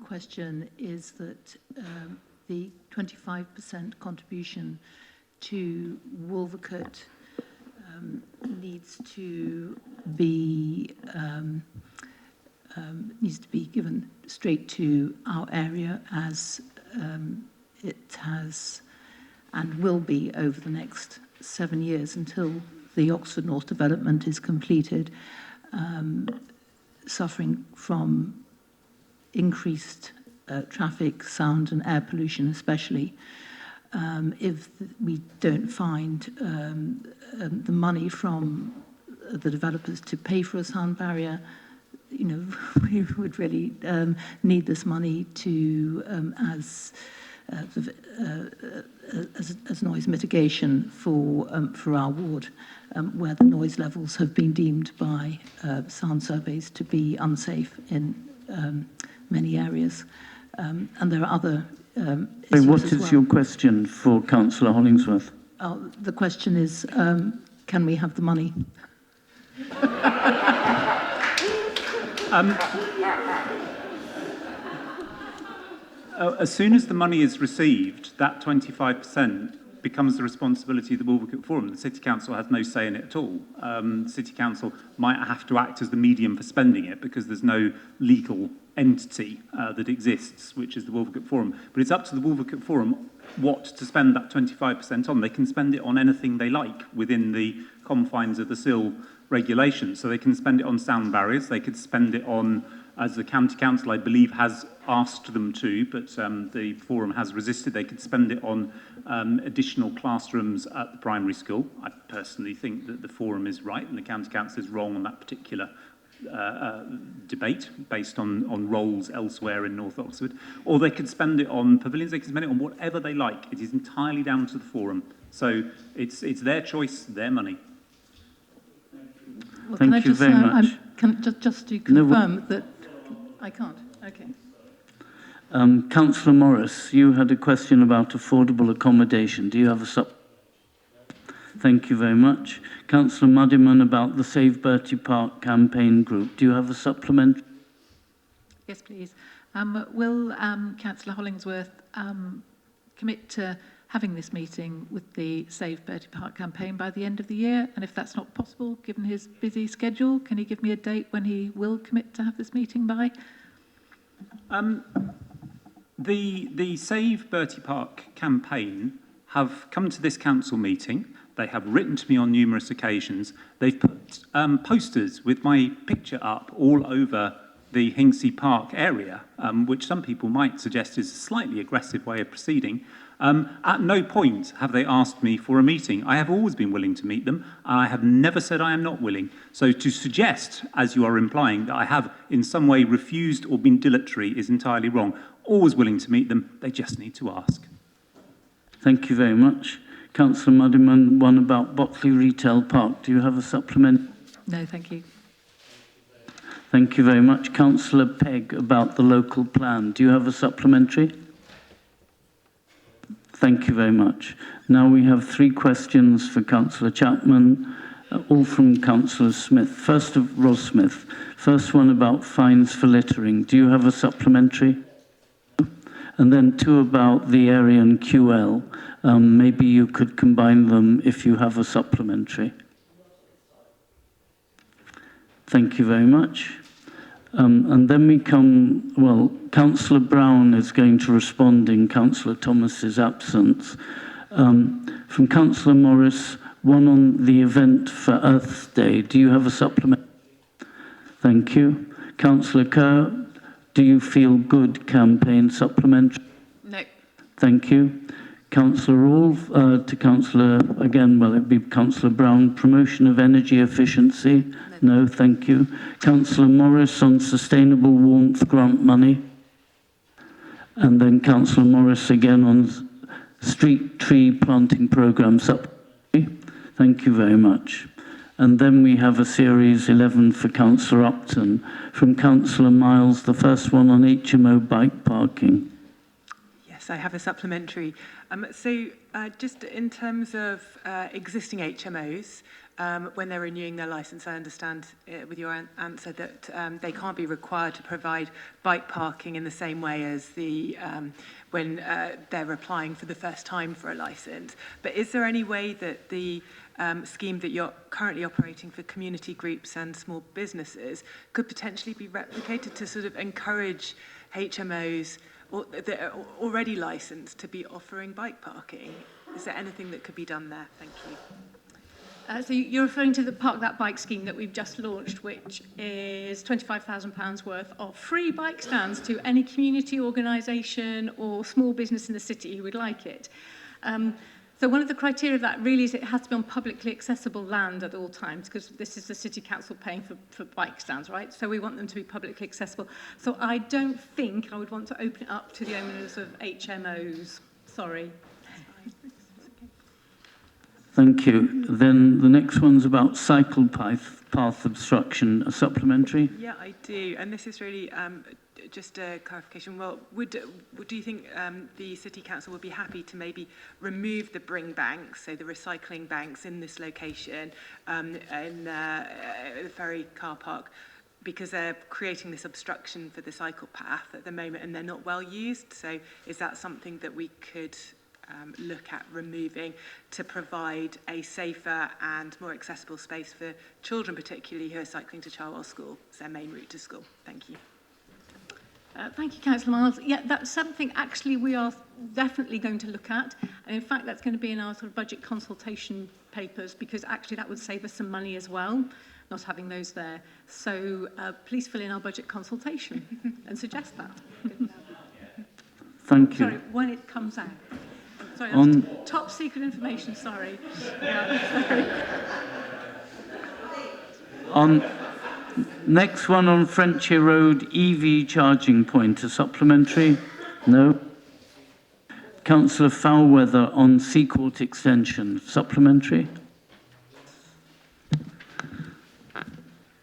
question is that the 25% contribution to Wolvercote needs to be given straight to our area, as it has and will be over the next 7 years until the Oxford North development is completed, suffering from increased traffic, sound and air pollution especially. If we don't find the money from the developers to pay for a sound barrier, you know, we would really need this money to as noise mitigation for our ward, where the noise levels have been deemed by sound surveys to be unsafe in many areas, and there are other issues What as is well. your question for Councillor Hollingsworth? The question is, can we have the money? As soon as the money is received, that 25% becomes the responsibility of the Wolvercote Forum. The City Council has no say in it at all. The City Council might have to act as the medium for spending it because there's no legal entity that exists, which is the Wolvercote Forum. But it's up to the Wolvercote Forum what to spend that 25% on. They can spend it on anything they like within the confines of the Sill regulations. So they can spend it on sound barriers, they could spend it on, as the County Council, I believe, has asked them to, but the Forum has resisted, they could spend it on additional classrooms at the primary school. I personally think that the Forum is right and the County Council is wrong on that particular debate based on roles elsewhere in North Oxford. Or they could spend it on pavilions, they could spend it on whatever they like. It is entirely down to the Forum. So it's their choice, their money. Well, Thank you very much. Just to confirm that I can't. Okay. Councillor Morris, you had a question about affordable accommodation. Do you have a Thank you very much. Councillor Muddiman about the Save Bertie Park campaign group. Do you have a supplement? Yes, please. Will Councillor Hollingsworth commit to having this meeting with the Save Bertie Park campaign by the end of the year? And if that's not possible, given his busy schedule, can he give me a date when he will commit to have this meeting by? The Save Bertie Park campaign have come to this council meeting. They have written to me on numerous occasions. They've put posters with my picture up all over the Hinksey Park area, which some people might suggest is a slightly aggressive way of proceeding. At no point have they asked me for a meeting. I have always been willing to meet them, and I have never said I am not willing. So to suggest, as you are implying, that I have in some way refused or been dilatory is entirely wrong. Always willing to meet them, they just need to ask. Thank you very much. Councillor Muddiman, one about Botley Retail Park. Do you have a supplement? No, thank you. Thank you very much. Councillor Pegg about the local plan. Do you have a supplementary? Thank you very much. Now we have 3 questions for Councillor Chapman, all from Councillor Smith. First of Ros Smith. First one about fines for littering. Do you have a supplementary? and then 2 about the area and QL. Maybe you could combine them if you have a supplementary. Thank you very much. And then we come, well, Councillor Brown is going to respond in Councillor Thomas's absence. From Councillor Morris, one on the event for Earth Day. Do you have a supplement? Thank you. Councillor Kerr, do you feel good campaign supplementary? No. Thank you. Councillor Rolfe, to Councillor, again, well, it'd be Councillor Brown, promotion of energy efficiency. No, thank you. Councillor Morris on sustainable warmth grant money. And then Councillor Morris again on street tree planting programme supplementary. Thank you very much. And then we have a series 11 for Councillor Upton. From Councillor Miles, the first one on HMO bike parking. Yes, I have a supplementary. Just in terms of existing HMOs, when they're renewing their licence, I understand with your answer that they can't be required to provide bike parking in the same way as when they're applying for the first time for a licence. But is there any way that the scheme that you're currently operating for community groups and small businesses could potentially be replicated to sort of encourage HMOs that are already licensed to be offering bike parking? Is there anything that could be done there? Thank you. So you're referring to the Park That Bike scheme that we've just launched, which is £25,000 worth of free bike stands to any community organisation or small business in the city who would like it. So one of the criteria of that really is it has to be on publicly accessible land at all times, because this is the City Council paying for bike stands, right? So we want them to be publicly accessible. So I don't think I would want to open it up to the owners of HMOs. Sorry. Thank you. Then the next one's about cycle path obstruction, a supplementary. Yeah, I do. And this is really just a clarification. Well, do you think the City Council would be happy to maybe remove the bring banks, so the recycling banks in this location, in the ferry car park, because they're creating this obstruction for the cycle path at the moment and they're not well used? So is that something that we could look at removing to provide a safer and more accessible space for children, particularly who are cycling to Charwell School? It's their main route to school. Thank you. Thank you, Councillor Miles. Yeah, that's something actually we are definitely going to look at. And in fact, that's going to be in our sort of budget consultation papers, because actually that would save us some money as well, not having those there. So please fill in our budget consultation and suggest that. Thank you. Sorry, when it comes out. Sorry, that's top secret information, sorry. Yeah, sorry. Next one on Frenchy Road, EV charging point, a supplementary? No. Councillor Foulweather on Seacourt Extension, supplementary?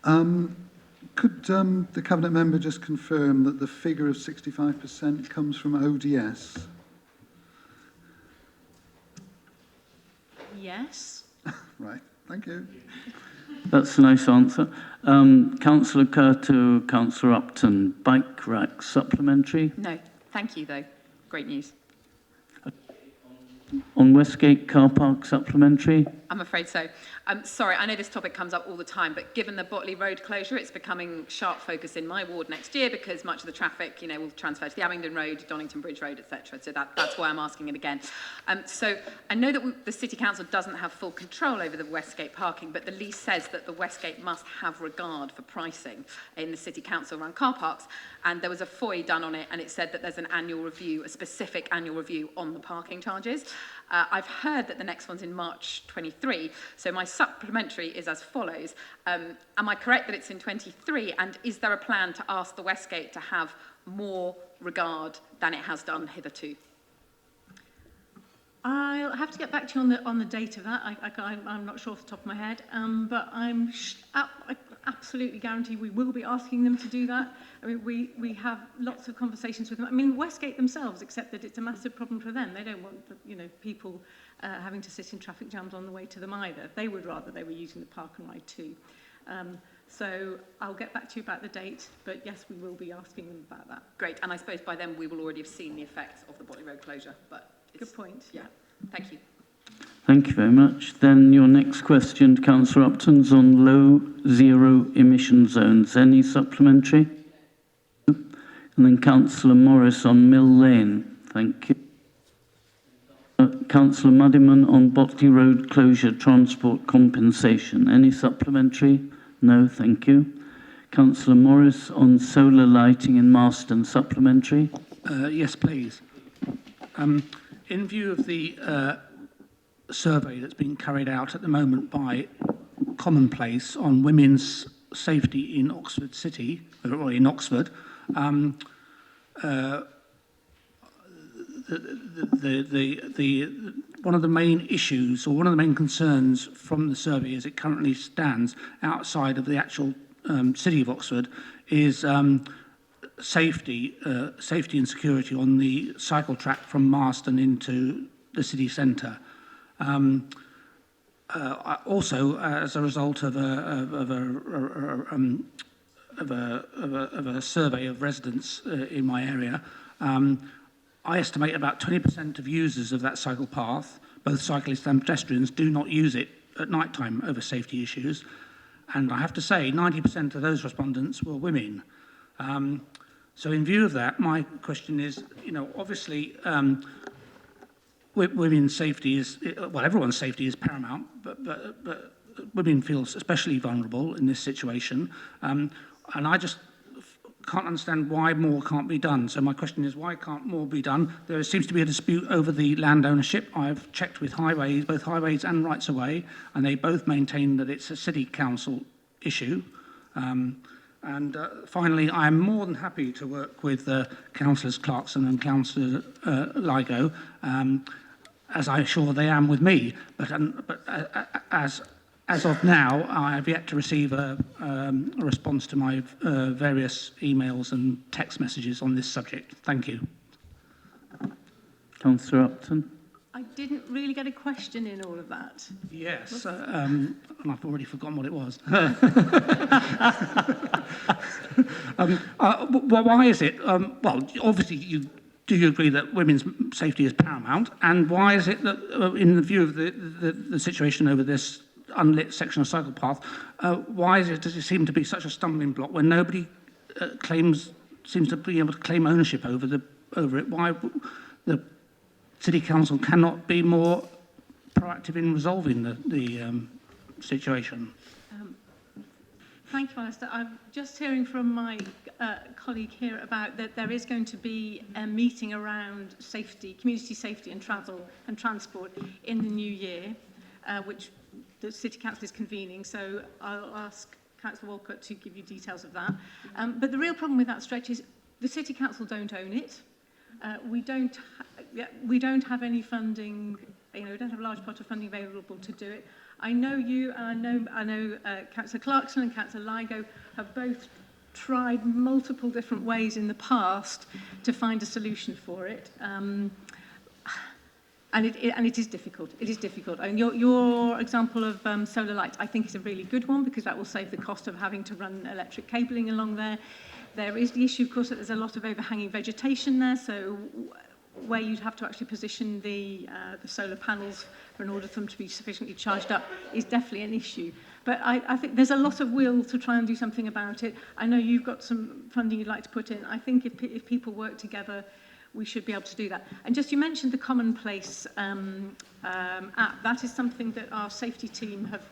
Could the Cabinet member just confirm that the figure of 65% comes from ODS? Yes. Right, thank you. That's a nice answer. Councillor Kerr to Councillor Upton, bike rack supplementary? No, thank you though. Great news. On Westgate car park supplementary? I'm afraid so. Sorry, I know this topic comes up all the time, but given the Botley Road closure, it's becoming sharp focus in my ward next year, because much of the traffic, will transfer to the Abingdon Road, Donington Bridge Road, etc. So that's why I'm asking it again. So I know that the City Council doesn't have full control over the Westgate parking, but the lease says that the Westgate must have regard for pricing in the City Council around car parks. And there was a FOI done on it, and it said that there's an annual review, a specific annual review on the parking charges. I've heard that the next one's in March 23, so my supplementary is as follows. Am I correct that it's in 23, and is there a plan to ask the Westgate to have more regard than it has done hitherto? I'll have to get back to you on the date of that. I'm not sure off the top of my head, but I absolutely guarantee we will be asking them to do that. I mean, we have lots of conversations with them. I mean, Westgate themselves accept that it's a massive problem for them. They don't want people having to sit in traffic jams on the way to them either. They would rather they were using the park and ride too. So I'll get back to you about the date, but yes, we will be asking them about that. Great, and I suppose by then we will already have seen the effects of the Botley Road closure, but Good point. Yeah, thank you. Thank you very much. Then your next question, Councillor Upton's on low zero emission zones. Any supplementary? And then Councillor Morris on Mill Lane. Thank you. Councillor Muddiman on Botley Road closure transport compensation. Any supplementary? No, thank you. Councillor Morris on solar lighting in Marston. Supplementary? Yes, please. In view of the survey that's being carried out at the moment by Commonplace on women's safety in Oxford City, or in Oxford, one of the main issues, or one of the main concerns from the survey as it currently stands outside of the actual city of Oxford is safety and security on the cycle track from Marston into the city centre. Also, as a result of a survey of residents in my area, I estimate about 20% of users of that cycle path, both cyclists and pedestrians, do not use it at night time over safety issues. And I have to say, 90% of those respondents were women. So in view of that, my question is, obviously, women's safety is, well, everyone's safety is paramount, but women feel especially vulnerable in this situation. And I just can't understand why more can't be done. So my question is, why can't more be done? There seems to be a dispute over the land ownership. I've checked with highways, both highways and rights of way, and they both maintain that it's a city council issue. Finally, I'm more than happy to work with Councillors Clarkson and Councillor Ligo, as I'm sure they am with me. But as of now, I have yet to receive a response to my various emails and text messages on this subject. Thank you. Councillor Upton. I didn't really get a question in all of that. Yes, and I've already forgotten what it was. Why is it? Well, obviously, do you agree that women's safety is paramount? And why is it that, in the view of the situation over this unlit section of cycle path, does it seem to be such a stumbling block when nobody seems to be able to claim ownership over it? Why the City Council cannot be more proactive in resolving the situation? Thank you, Alistair. I'm just hearing from my colleague here about that there is going to be a meeting around safety, community safety and travel and transport in the new year, which the City Council is convening. So I'll ask Councillor Walcott to give you details of that. But the real problem with that stretch is the City Council don't own it. We don't have any funding, we don't have a large pot of funding available to do it. I know you, and I know Councillor Clarkson and Councillor Ligo have both tried multiple different ways in the past to find a solution for it. And it is difficult. It is difficult. And your example of solar lights, I think, is a really good one because that will save the cost of having to run electric cabling along there. There is the issue, of course, that there's a lot of overhanging vegetation there, so where you'd have to actually position the solar panels in order for them to be sufficiently charged up is definitely an issue. But I think there's a lot of will to try and do something about it. I know you've got some funding you'd like to put in. I think if people work together, we should be able to do that. And just you mentioned the Commonplace app. That is something that our safety team have,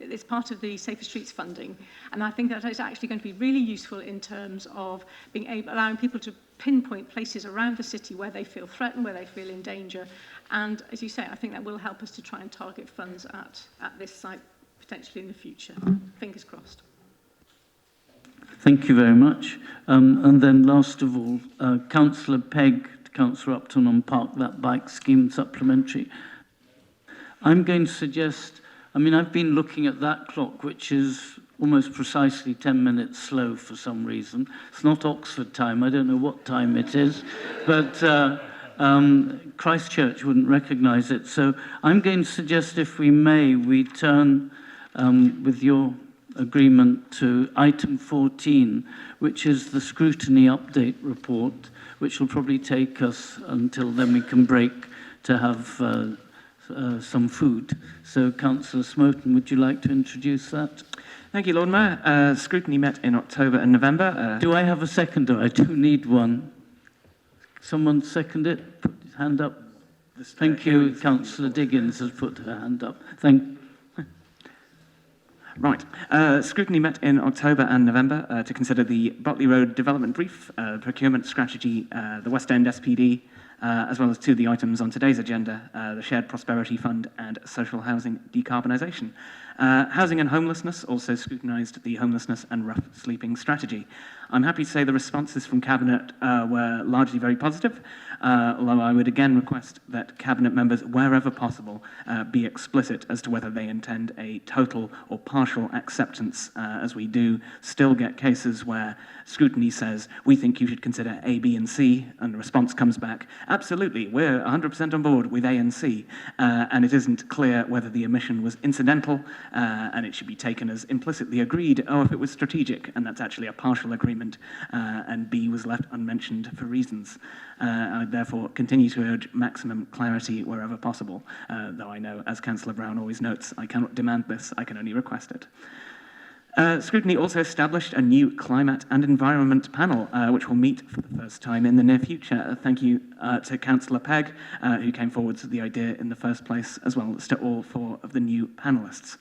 it's part of the Safer Streets funding. And I think that is actually going to be really useful in terms of allowing people to pinpoint places around the city where they feel threatened, where they feel in danger. And as you say, I think that will help us to try and target funds at this site potentially in the future. Fingers crossed. Thank you very much. And then last of all, Councillor Pegg, Councillor Upton on Park That Bike Scheme supplementary. I'm going to suggest, I've been looking at that clock, which is almost precisely 10 minutes slow for some reason. It's not Oxford time. I don't know what time it is, but Christchurch wouldn't recognise it. So I'm going to suggest, if we may, we turn, with your agreement to item 14, which is the scrutiny update report, which will probably take us until then we can break to have some food. So, Councillor Smoten, would you like to introduce that? Thank you, Lord Mayor. Scrutiny met in October and November. Do I have a seconder? I do need one. Someone second it? Put his hand up. Thank you. Councillor Diggins has put her hand up. Right. Scrutiny met in October and November to consider the Botley Road development brief, procurement strategy, the West End SPD, as well as two of the items on today's agenda, the Shared Prosperity Fund and social housing decarbonisation. Housing and homelessness also scrutinised the homelessness and rough sleeping strategy. I'm happy to say the responses from Cabinet were largely very positive, although I would again request that Cabinet members, wherever possible, be explicit as to whether they intend a total or partial acceptance, as we do still get cases where scrutiny says, we think you should consider A, B, and C, and the response comes back, absolutely, we're 100% on board with A and C, and it isn't clear whether the omission was incidental, and it should be taken as implicitly agreed, or if it was strategic, and that's actually a partial agreement, and B was left unmentioned for reasons. I would therefore continue to urge maximum clarity wherever possible, though I know, as Councillor Brown always notes, I cannot demand this, I can only request it. Scrutiny also established a new climate and environment panel, which will meet for the first time in the near future. Thank you to Councillor Pegg, who came forward with the idea in the first place, as well as to all four of the new panellists.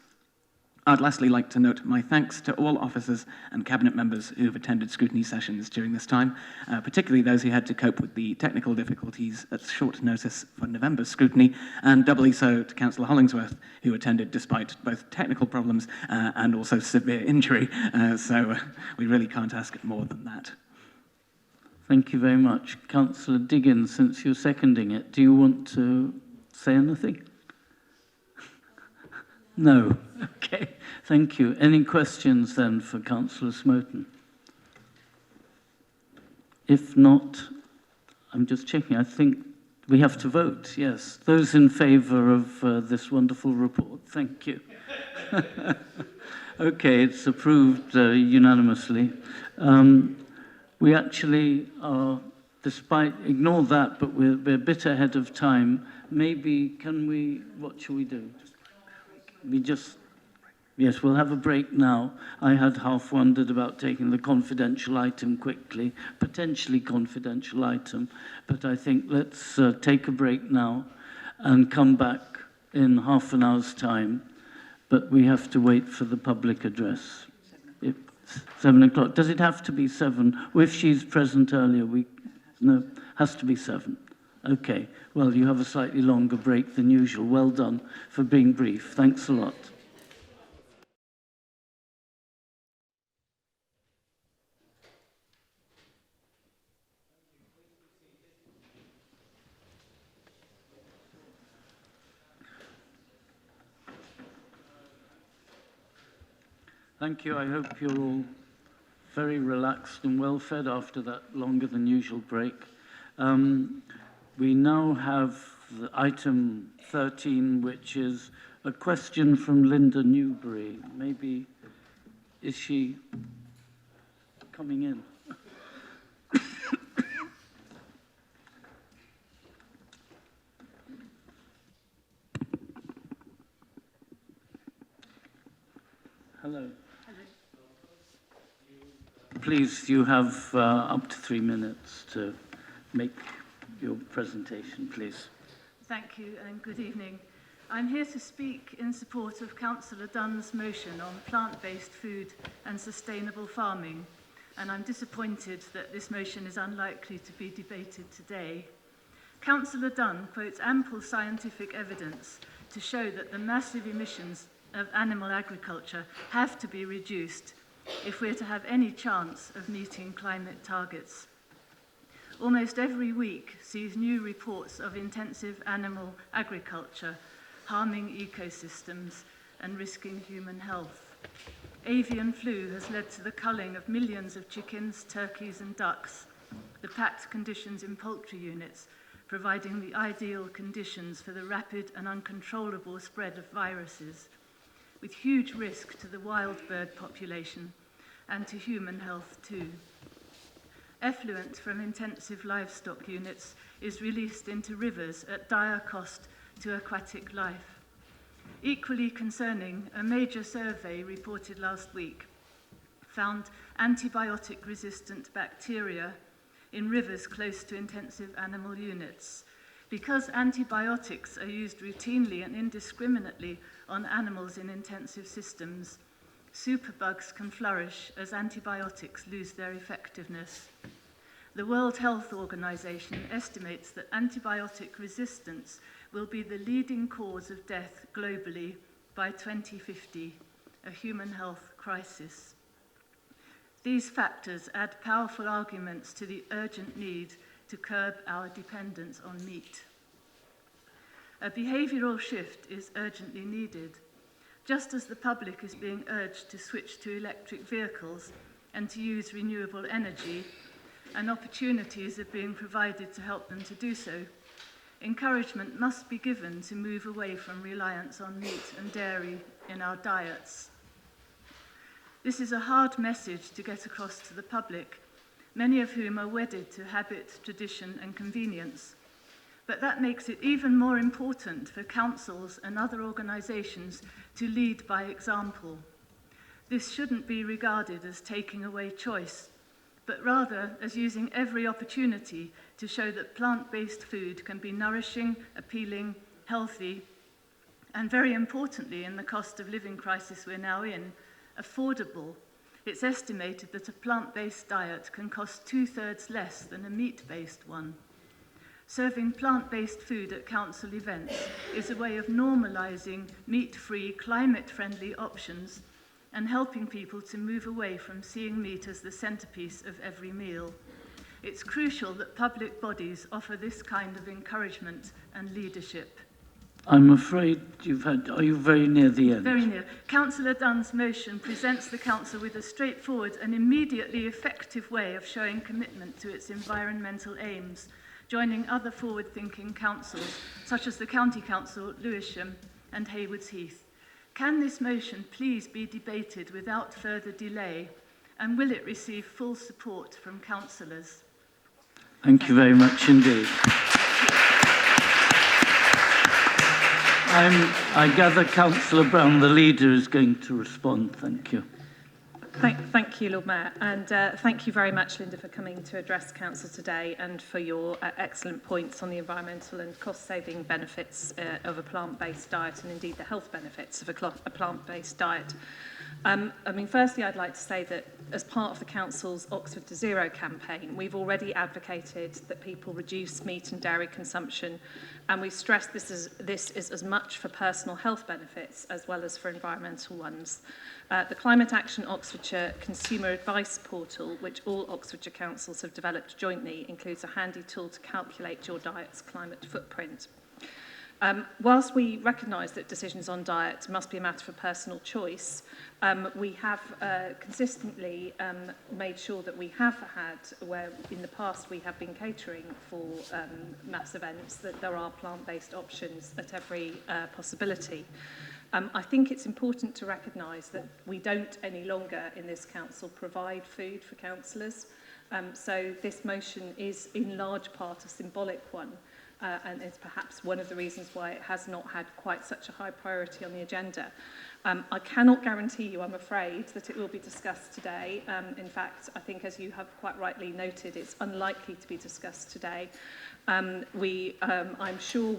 I'd lastly like to note my thanks to all officers and Cabinet members who have attended scrutiny sessions during this time, particularly those who had to cope with the technical difficulties at short notice for November's scrutiny, and doubly so to Councillor Hollingsworth, who attended despite both technical problems and also severe injury, so we really can't ask more than that. Thank you very much. Councillor Diggins, since you're seconding it, do you want to say anything? No. Okay. Thank you. Any questions then for Councillor Smoten? If not, I'm just checking. I think we have to vote, yes. Those in favour of this wonderful report, thank you. Okay, it's approved unanimously. We actually are, ignore that, but we're a bit ahead of time. Maybe, what shall we do? Yes, we'll have a break now. I had half wondered about taking the confidential item quickly, potentially confidential item, but I think let's take a break now and come back in half an hour's time, but we have to wait for the public address. 7 o'clock. Does it have to be 7? Well, if she's present earlier, no, has to be 7. Okay, well, you have a slightly longer break than usual. Well done for being brief. Thanks a lot. Thank you. I hope you're all very relaxed and well fed after that longer than usual break. We now have the item 13, which is a question from Linda Newbury. Maybe, is she coming in? Hello. Please, you have up to 3 minutes to make your presentation, please. Thank you and good evening. I'm here to speak in support of Councillor Dunn's motion on plant-based food and sustainable farming, and I'm disappointed that this motion is unlikely to be debated today. Councillor Dunn quotes ample scientific evidence to show that the massive emissions of animal agriculture have to be reduced if we're to have any chance of meeting climate targets. Almost every week sees new reports of intensive animal agriculture harming ecosystems and risking human health. Avian flu has led to the culling of millions of chickens, turkeys and ducks, the packed conditions in poultry units providing the ideal conditions for the rapid and uncontrollable spread of viruses. with huge risk to the wild bird population and to human health too. Effluent from intensive livestock units is released into rivers at dire cost to aquatic life. Equally concerning, a major survey reported last week found antibiotic-resistant bacteria in rivers close to intensive animal units. Because antibiotics are used routinely and indiscriminately on animals in intensive systems, superbugs can flourish as antibiotics lose their effectiveness. The World Health Organization estimates that antibiotic resistance will be the leading cause of death globally by 2050, a human health crisis. These factors add powerful arguments to the urgent need to curb our dependence on meat. A behavioural shift is urgently needed. Just as the public is being urged to switch to electric vehicles and to use renewable energy, and opportunities are being provided to help them to do so, encouragement must be given to move away from reliance on meat and dairy in our diets. This is a hard message to get across to the public, many of whom are wedded to habit, tradition, and convenience. But that makes it even more important for councils and other organisations to lead by example. This shouldn't be regarded as taking away choice, but rather as using every opportunity to show that plant-based food can be nourishing, appealing, healthy, and very importantly, in the cost of living crisis we're now in, affordable. It's estimated that a plant-based diet can cost 2/3 less than a meat-based one. Serving plant-based food at council events is a way of normalising meat-free, climate-friendly options and helping people to move away from seeing meat as the centrepiece of every meal. It's crucial that public bodies offer this kind of encouragement and leadership. I'm afraid are you very near the end? Very near. Councillor Dunn's motion presents the council with a straightforward and immediately effective way of showing commitment to its environmental aims, joining other forward-thinking councils, such as the County Council, Lewisham and Haywards Heath. Can this motion please be debated without further delay, and will it receive full support from councillors? Thank you very much indeed. I gather Councillor Brown, the leader, is going to respond. Thank you. Thank you, Lord Mayor, and thank you very much, Linda, for coming to address Council today and for your excellent points on the environmental and cost-saving benefits of a plant-based diet and indeed the health benefits of a plant-based diet. Firstly, I'd like to say that as part of the Council's Oxford to Zero campaign, we've already advocated that people reduce meat and dairy consumption, and we stress this is as much for personal health benefits as well as for environmental ones. The Climate Action Oxfordshire Consumer Advice Portal, which all Oxfordshire councils have developed jointly, includes a handy tool to calculate your diet's climate footprint. Whilst we recognise that decisions on diet must be a matter for personal choice, we have consistently made sure that we have had, where in the past we have been catering for mass events, that there are plant-based options at every possibility. I think it's important to recognise that we don't any longer in this council provide food for councillors, so this motion is in large part a symbolic one. And it's perhaps one of the reasons why it has not had quite such a high priority on the agenda. I cannot guarantee you, I'm afraid, that it will be discussed today. In fact, I think, as you have quite rightly noted, it's unlikely to be discussed today. I'm sure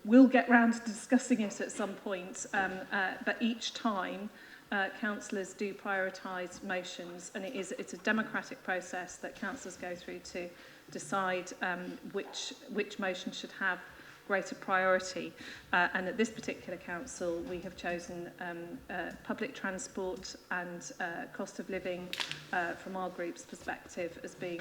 we'll get round to discussing it at some point, but each time councillors do prioritise motions, and it's a democratic process that councillors go through to decide which motion should have greater priority. And at this particular council, we have chosen public transport and cost of living from our group's perspective as being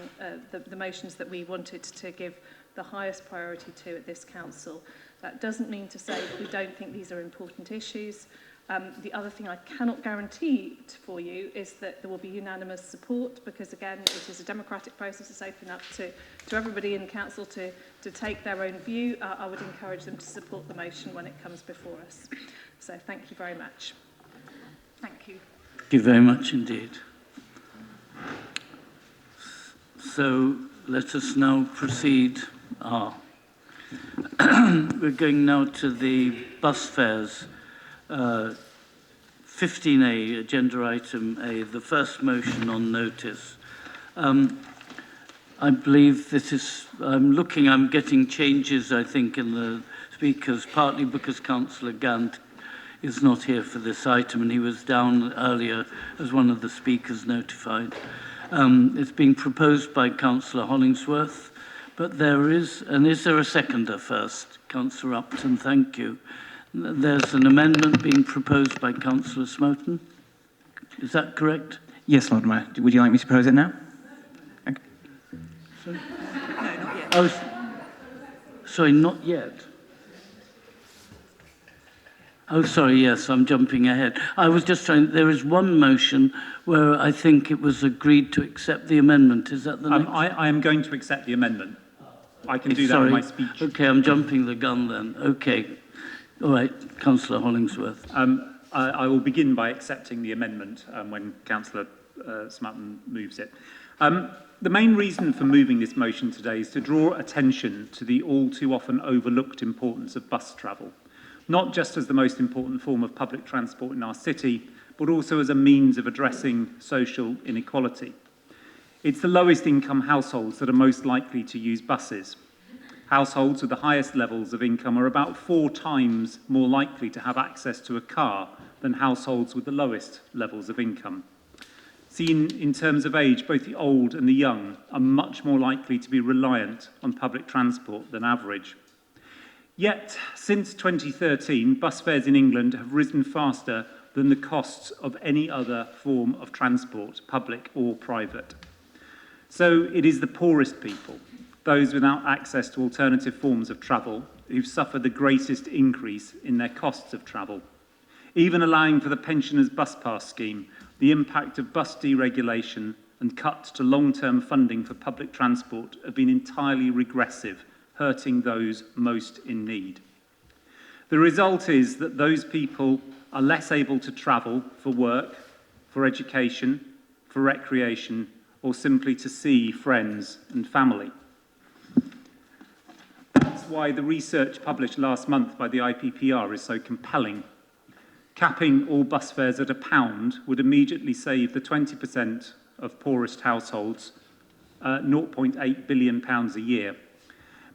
the motions that we wanted to give the highest priority to at this council. That doesn't mean to say that we don't think these are important issues. The other thing I cannot guarantee for you is that there will be unanimous support, because again, it is a democratic process. It's open up to everybody in council to take their own view. I would encourage them to support the motion when it comes before us. So thank you very much. Thank you. Thank you very much indeed. So let us now proceed. We're going now to the bus fares. 15A, agenda item A, the first motion on notice. I believe this is, I'm getting changes, I think, in the speakers, partly because Councillor Gant is not here for this item, and he was down earlier as one of the speakers notified. It's being proposed by Councillor Hollingsworth, but is there a seconder first? Councillor Upton, thank you. There's an amendment being proposed by Councillor Smoten. Is that correct? Yes, Lord Mayor. Would you like me to propose it now? Okay. No, not yet. Oh, sorry, not yet. Oh, sorry, yes, I'm jumping ahead. I was just trying, there is one motion where I think it was agreed to accept the amendment. Is that the next? I am going to accept the amendment. I can do that in my speech. Okay, I'm jumping the gun then. Okay. All right, Councillor Hollingsworth. I will begin by accepting the amendment when Councillor Smutton moves it. The main reason for moving this motion today is to draw attention to the all too often overlooked importance of bus travel, not just as the most important form of public transport in our city, but also as a means of addressing social inequality. It's the lowest income households that are most likely to use buses. Households with the highest levels of income are about 4 times more likely to have access to a car than households with the lowest levels of income. Seen in terms of age, both the old and the young are much more likely to be reliant on public transport than average. Yet, since 2013, bus fares in England have risen faster than the costs of any other form of transport, public or private. So it is the poorest people, those without access to alternative forms of travel, who've suffered the greatest increase in their costs of travel. Even allowing for the pensioners' bus pass scheme, the impact of bus deregulation and cuts to long-term funding for public transport have been entirely regressive, hurting those most in need. The result is that those people are less able to travel for work, for education, for recreation, or simply to see friends and family. That's why the research published last month by the IPPR is so compelling. Capping all bus fares at £1 would immediately save the 20% of poorest households £0.8 billion a year.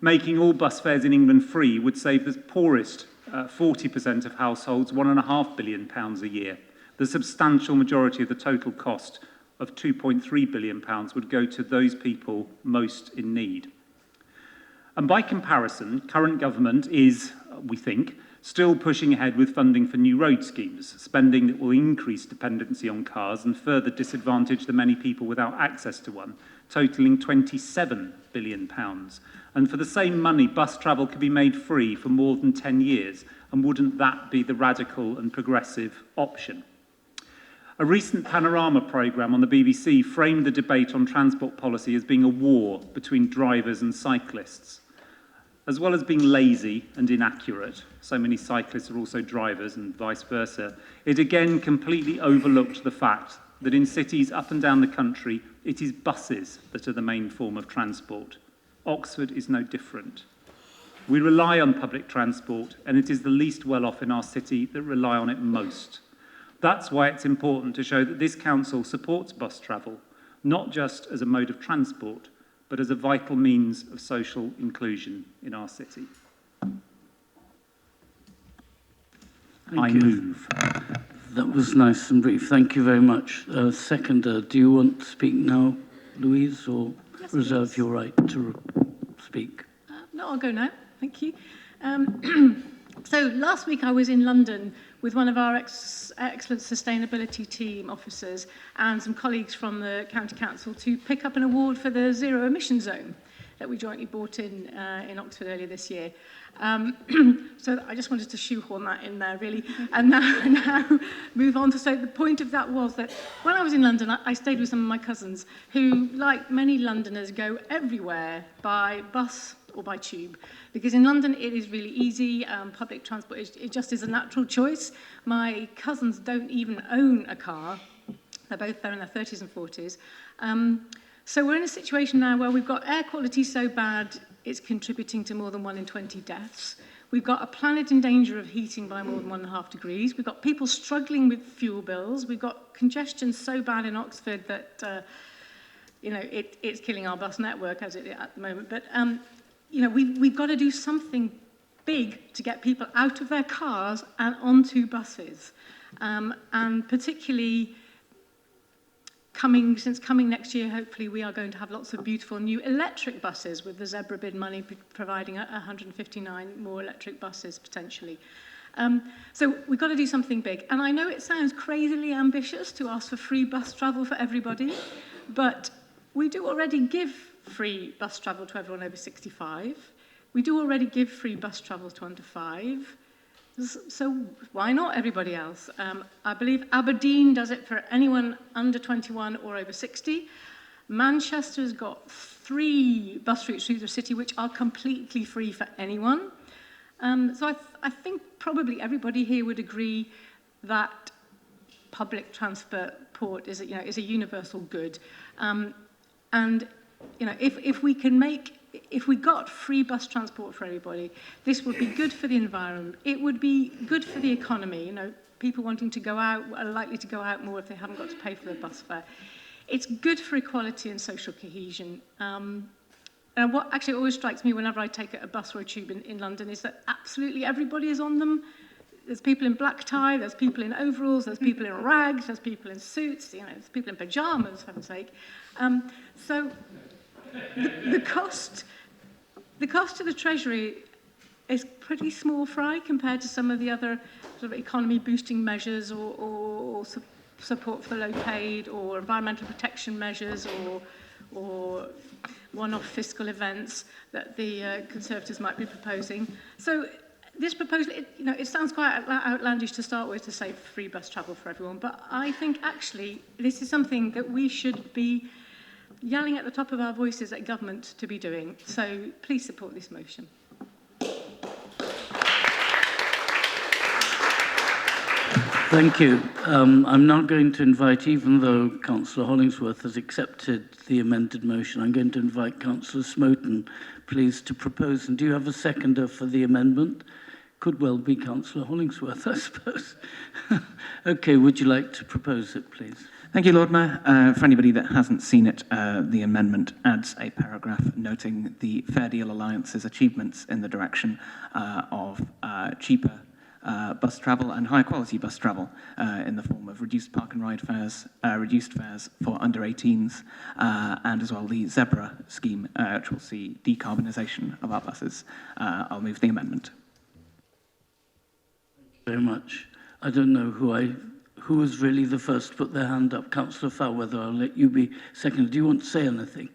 Making all bus fares in England free would save the poorest 40% of households £1.5 billion a year. The substantial majority of the total cost of £2.3 billion would go to those people most in need. And by comparison, current government is, we think, still pushing ahead with funding for new road schemes, spending that will increase dependency on cars and further disadvantage the many people without access to one, totalling £27 billion. And for the same money, bus travel could be made free for more than 10 years, and wouldn't that be the radical and progressive option? A recent Panorama programme on the BBC framed the debate on transport policy as being a war between drivers and cyclists. As well as being lazy and inaccurate, so many cyclists are also drivers and vice versa, it again completely overlooked the fact that in cities up and down the country, it is buses that are the main form of transport. Oxford is no different. We rely on public transport, and it is the least well-off in our city that rely on it most. That's why it's important to show that this council supports bus travel, not just as a mode of transport, but as a vital means of social inclusion in our city. I move. That was nice and brief. Thank you very much. Seconder, do you want to speak now, Louise, or reserve your right to speak? No, I'll go now. Thank you. So last week I was in London with one of our excellent sustainability team officers and some colleagues from the County Council to pick up an award for the Zero Emission Zone. that we jointly bought in Oxford earlier this year. So I just wanted to shoehorn that in there, really, and now move on to say the point of that was that when I was in London, I stayed with some of my cousins who, like many Londoners, go everywhere by bus or by tube, because in London it is really easy. Public transport it just is a natural choice. My cousins don't even own a car. They're both there in their 30s and 40s. So we're in a situation now where we've got air quality so bad it's contributing to more than 1 in 20 deaths. We've got a planet in danger of heating by more than 1.5 degrees. We've got people struggling with fuel bills. We've got congestion so bad in Oxford that it's killing our bus network as it at the moment. But we've got to do something big to get people out of their cars and onto buses, and particularly. Coming next year, hopefully, we are going to have lots of beautiful new electric buses with the Zebra bid money providing 159 more electric buses potentially. So we've got to do something big. And I know it sounds crazily ambitious to ask for free bus travel for everybody, but we do already give free bus travel to everyone over 65. We do already give free bus travel to under 5. So why not everybody else? I believe Aberdeen does it for anyone under 21 or over 60. Manchester's got 3 bus routes through the city which are completely free for anyone. So I think probably everybody here would agree that public transport is a universal good. And if we got free bus transport for everybody, this would be good for the environment. It would be good for the economy. People wanting to go out are likely to go out more if they haven't got to pay for their bus fare. It's good for equality and social cohesion. And what actually always strikes me whenever I take a bus or a tube in London is that absolutely everybody is on them. There's people in black tie, there's people in overalls, there's people in rags, there's people in suits, there's people in pajamas, for heaven's sake. So the cost to the Treasury is pretty small fry compared to some of the other sort of economy boosting measures or support for the low paid or environmental protection measures or one-off fiscal events that the Conservatives might be proposing. So this proposal, it sounds quite outlandish to start with to say free bus travel for everyone, but I think actually this is something that we should be yelling at the top of our voices at government to be doing. So please support this motion. Thank you. I'm now going to invite, even though Councillor Hollingsworth has accepted the amended motion, I'm going to invite Councillor Smoten, please, to propose. And do you have a seconder for the amendment? Could well be Councillor Hollingsworth, I suppose. Okay, would you like to propose it, please? Thank you, Lord Mayor. For anybody that hasn't seen it, the amendment adds a paragraph noting the Fair Deal Alliance's achievements in the direction of cheaper bus travel and high quality bus travel in the form of reduced park and ride fares, reduced fares for under 18s, and as well the Zebra scheme, which will see decarbonisation of our buses. I'll move the amendment. Thank you very much. I don't know who was really the first to put their hand up. Councillor Fowler, I'll let you be second. Do you want to say anything?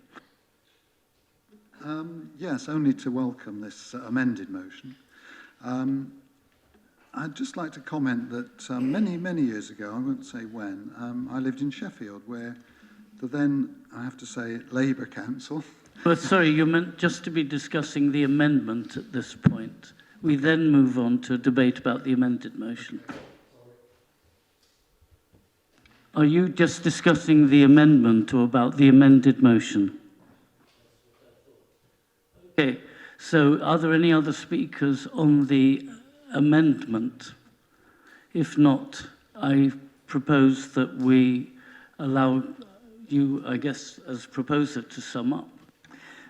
Yes, only to welcome this amended motion. I'd just like to comment that many, many years ago, I won't say when, I lived in Sheffield, where the then, I have to say, Labour Council... But sorry, you meant just to be discussing the amendment at this point. We then move on to a debate about the amended motion. Are you just discussing the amendment or about the amended motion? Okay, so are there any other speakers on the amendment? If not, I propose that we allow you, I guess, as proposer, to sum up.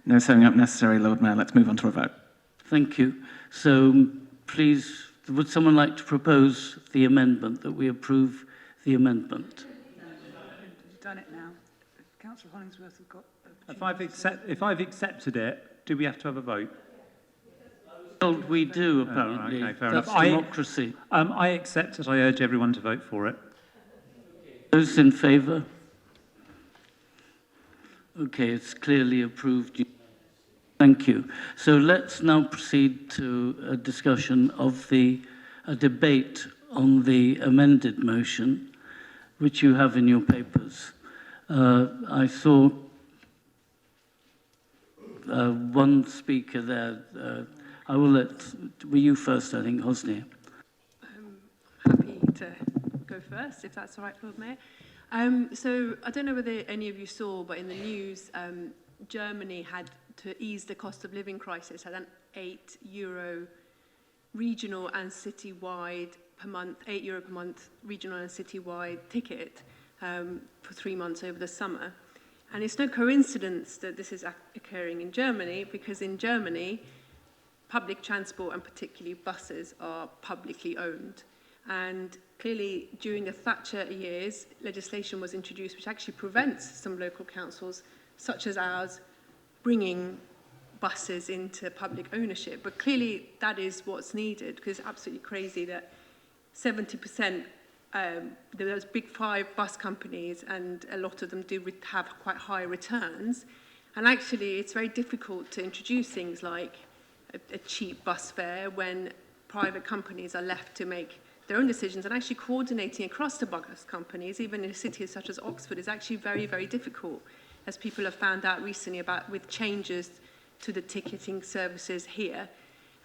No summing up necessary, Lord Mayor. Let's move on to a vote. Thank you. So please, would someone like to propose the amendment, that we approve the amendment? You've done it now. Councillor Hollingsworth has got... If I've accepted it, do we have to have a vote? Well, we do, apparently. Okay, fair That's enough. democracy. I accept it. I urge everyone to vote for it. Those in favour? Okay, it's clearly approved. Thank you. So let's now proceed to a discussion of a debate on the amended motion, which you have in your papers. I saw one speaker there. I will were you first, I think, Hosni? Happy to go first, if that's all right, Lord Mayor. So I don't know whether any of you saw, but in the news, Germany had, to ease the cost of living crisis, had an €8 regional and citywide per month, €8 per month regional and citywide ticket for 3 months over the summer. And it's no coincidence that this is occurring in Germany, because in Germany, public transport and particularly buses are publicly owned. And clearly, during the Thatcher years, legislation was introduced which actually prevents some local councils, such as ours, bringing buses into public ownership. But clearly, that is what's needed, because it's absolutely crazy that 70%, those big 5 bus companies, and a lot of them do have quite high returns. And actually, it's very difficult to introduce things like a cheap bus fare when private companies are left to make their own decisions, and actually coordinating across the bus companies, even in cities such as Oxford, is actually very, very difficult, as people have found out recently with changes to the ticketing services here.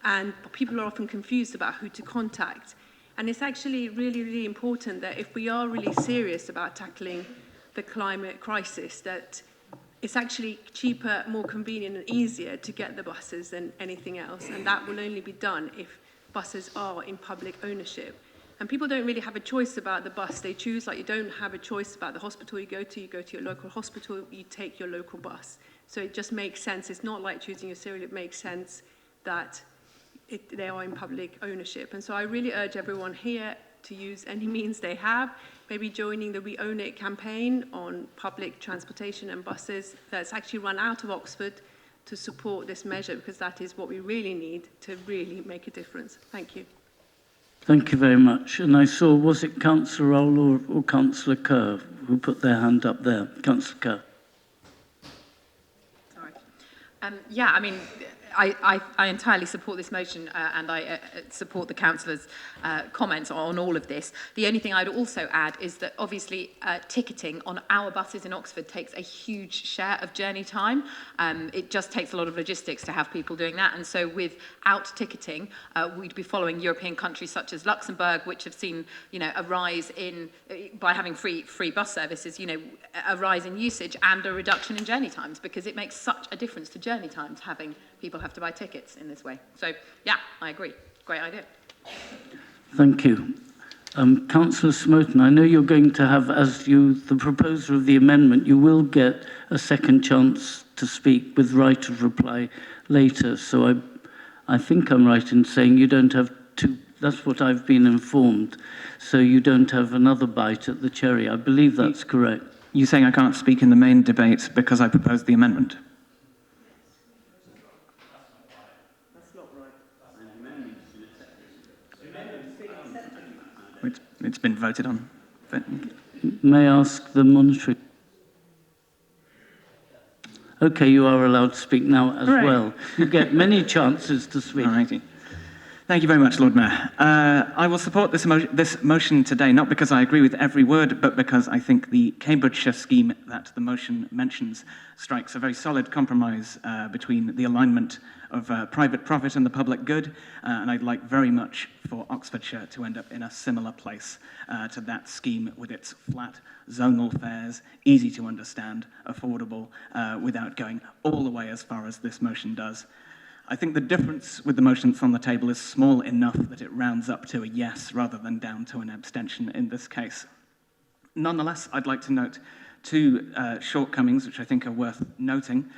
And people are often confused about who to contact. And it's actually really, really important that if we are really serious about tackling the climate crisis, that it's actually cheaper, more convenient and easier to get the buses than anything else. And that will only be done if buses are in public ownership. And people don't really have a choice about the bus they choose. Like, you don't have a choice about the hospital you go to your local hospital, you take your local bus. So it just makes sense. It's not like choosing your cereal. It makes sense that they are in public ownership. And so I really urge everyone here to use any means they have, maybe joining the We Own It campaign on public transportation and buses that's actually run out of Oxford to support this measure, because that is what we really need to really make a difference. Thank you. Thank you very much. And I saw, was it Councillor Roll or Councillor Kerr who put their hand up there? Councillor Kerr. Sorry. Yeah, I mean, I entirely support this motion and I support the councillors' comments on all of this. The only thing I'd also add is that obviously ticketing on our buses in Oxford takes a huge share of journey time. It just takes a lot of logistics to have people doing that. And so without ticketing, we'd be following European countries such as Luxembourg, which have seen, a rise in, by having free bus services, a rise in usage and a reduction in journey times, because it makes such a difference to journey times having people have to buy tickets in this way. So, yeah, I agree. Great idea. Thank you. Councillor Smoten, I know you're going to have, as the proposer of the amendment, you will get a second chance to speak with right of reply later. So I think I'm right in saying you don't have to, that's what I've been informed. So you don't have another bite at the cherry. I believe that's correct. You're saying I can't speak in the main debate because I proposed the amendment? It's been voted on. May I ask the monitoring? Okay, you are allowed to speak now as well. You get many chances to speak. Alrighty. Thank you very much, Lord Mayor. I will support this motion today, not because I agree with every word, but because I think the Cambridgeshire scheme that the motion mentions strikes a very solid compromise between the alignment of private profit and the public good, and I'd like very much for Oxfordshire to end up in a similar place to that scheme, with its flat zonal fares, easy to understand, affordable, without going all the way as far as this motion does. I think the difference with the motion that's on the table is small enough that it rounds up to a yes rather than down to an abstention in this case. Nonetheless, I'd like to note 2 shortcomings which I think are worth noting.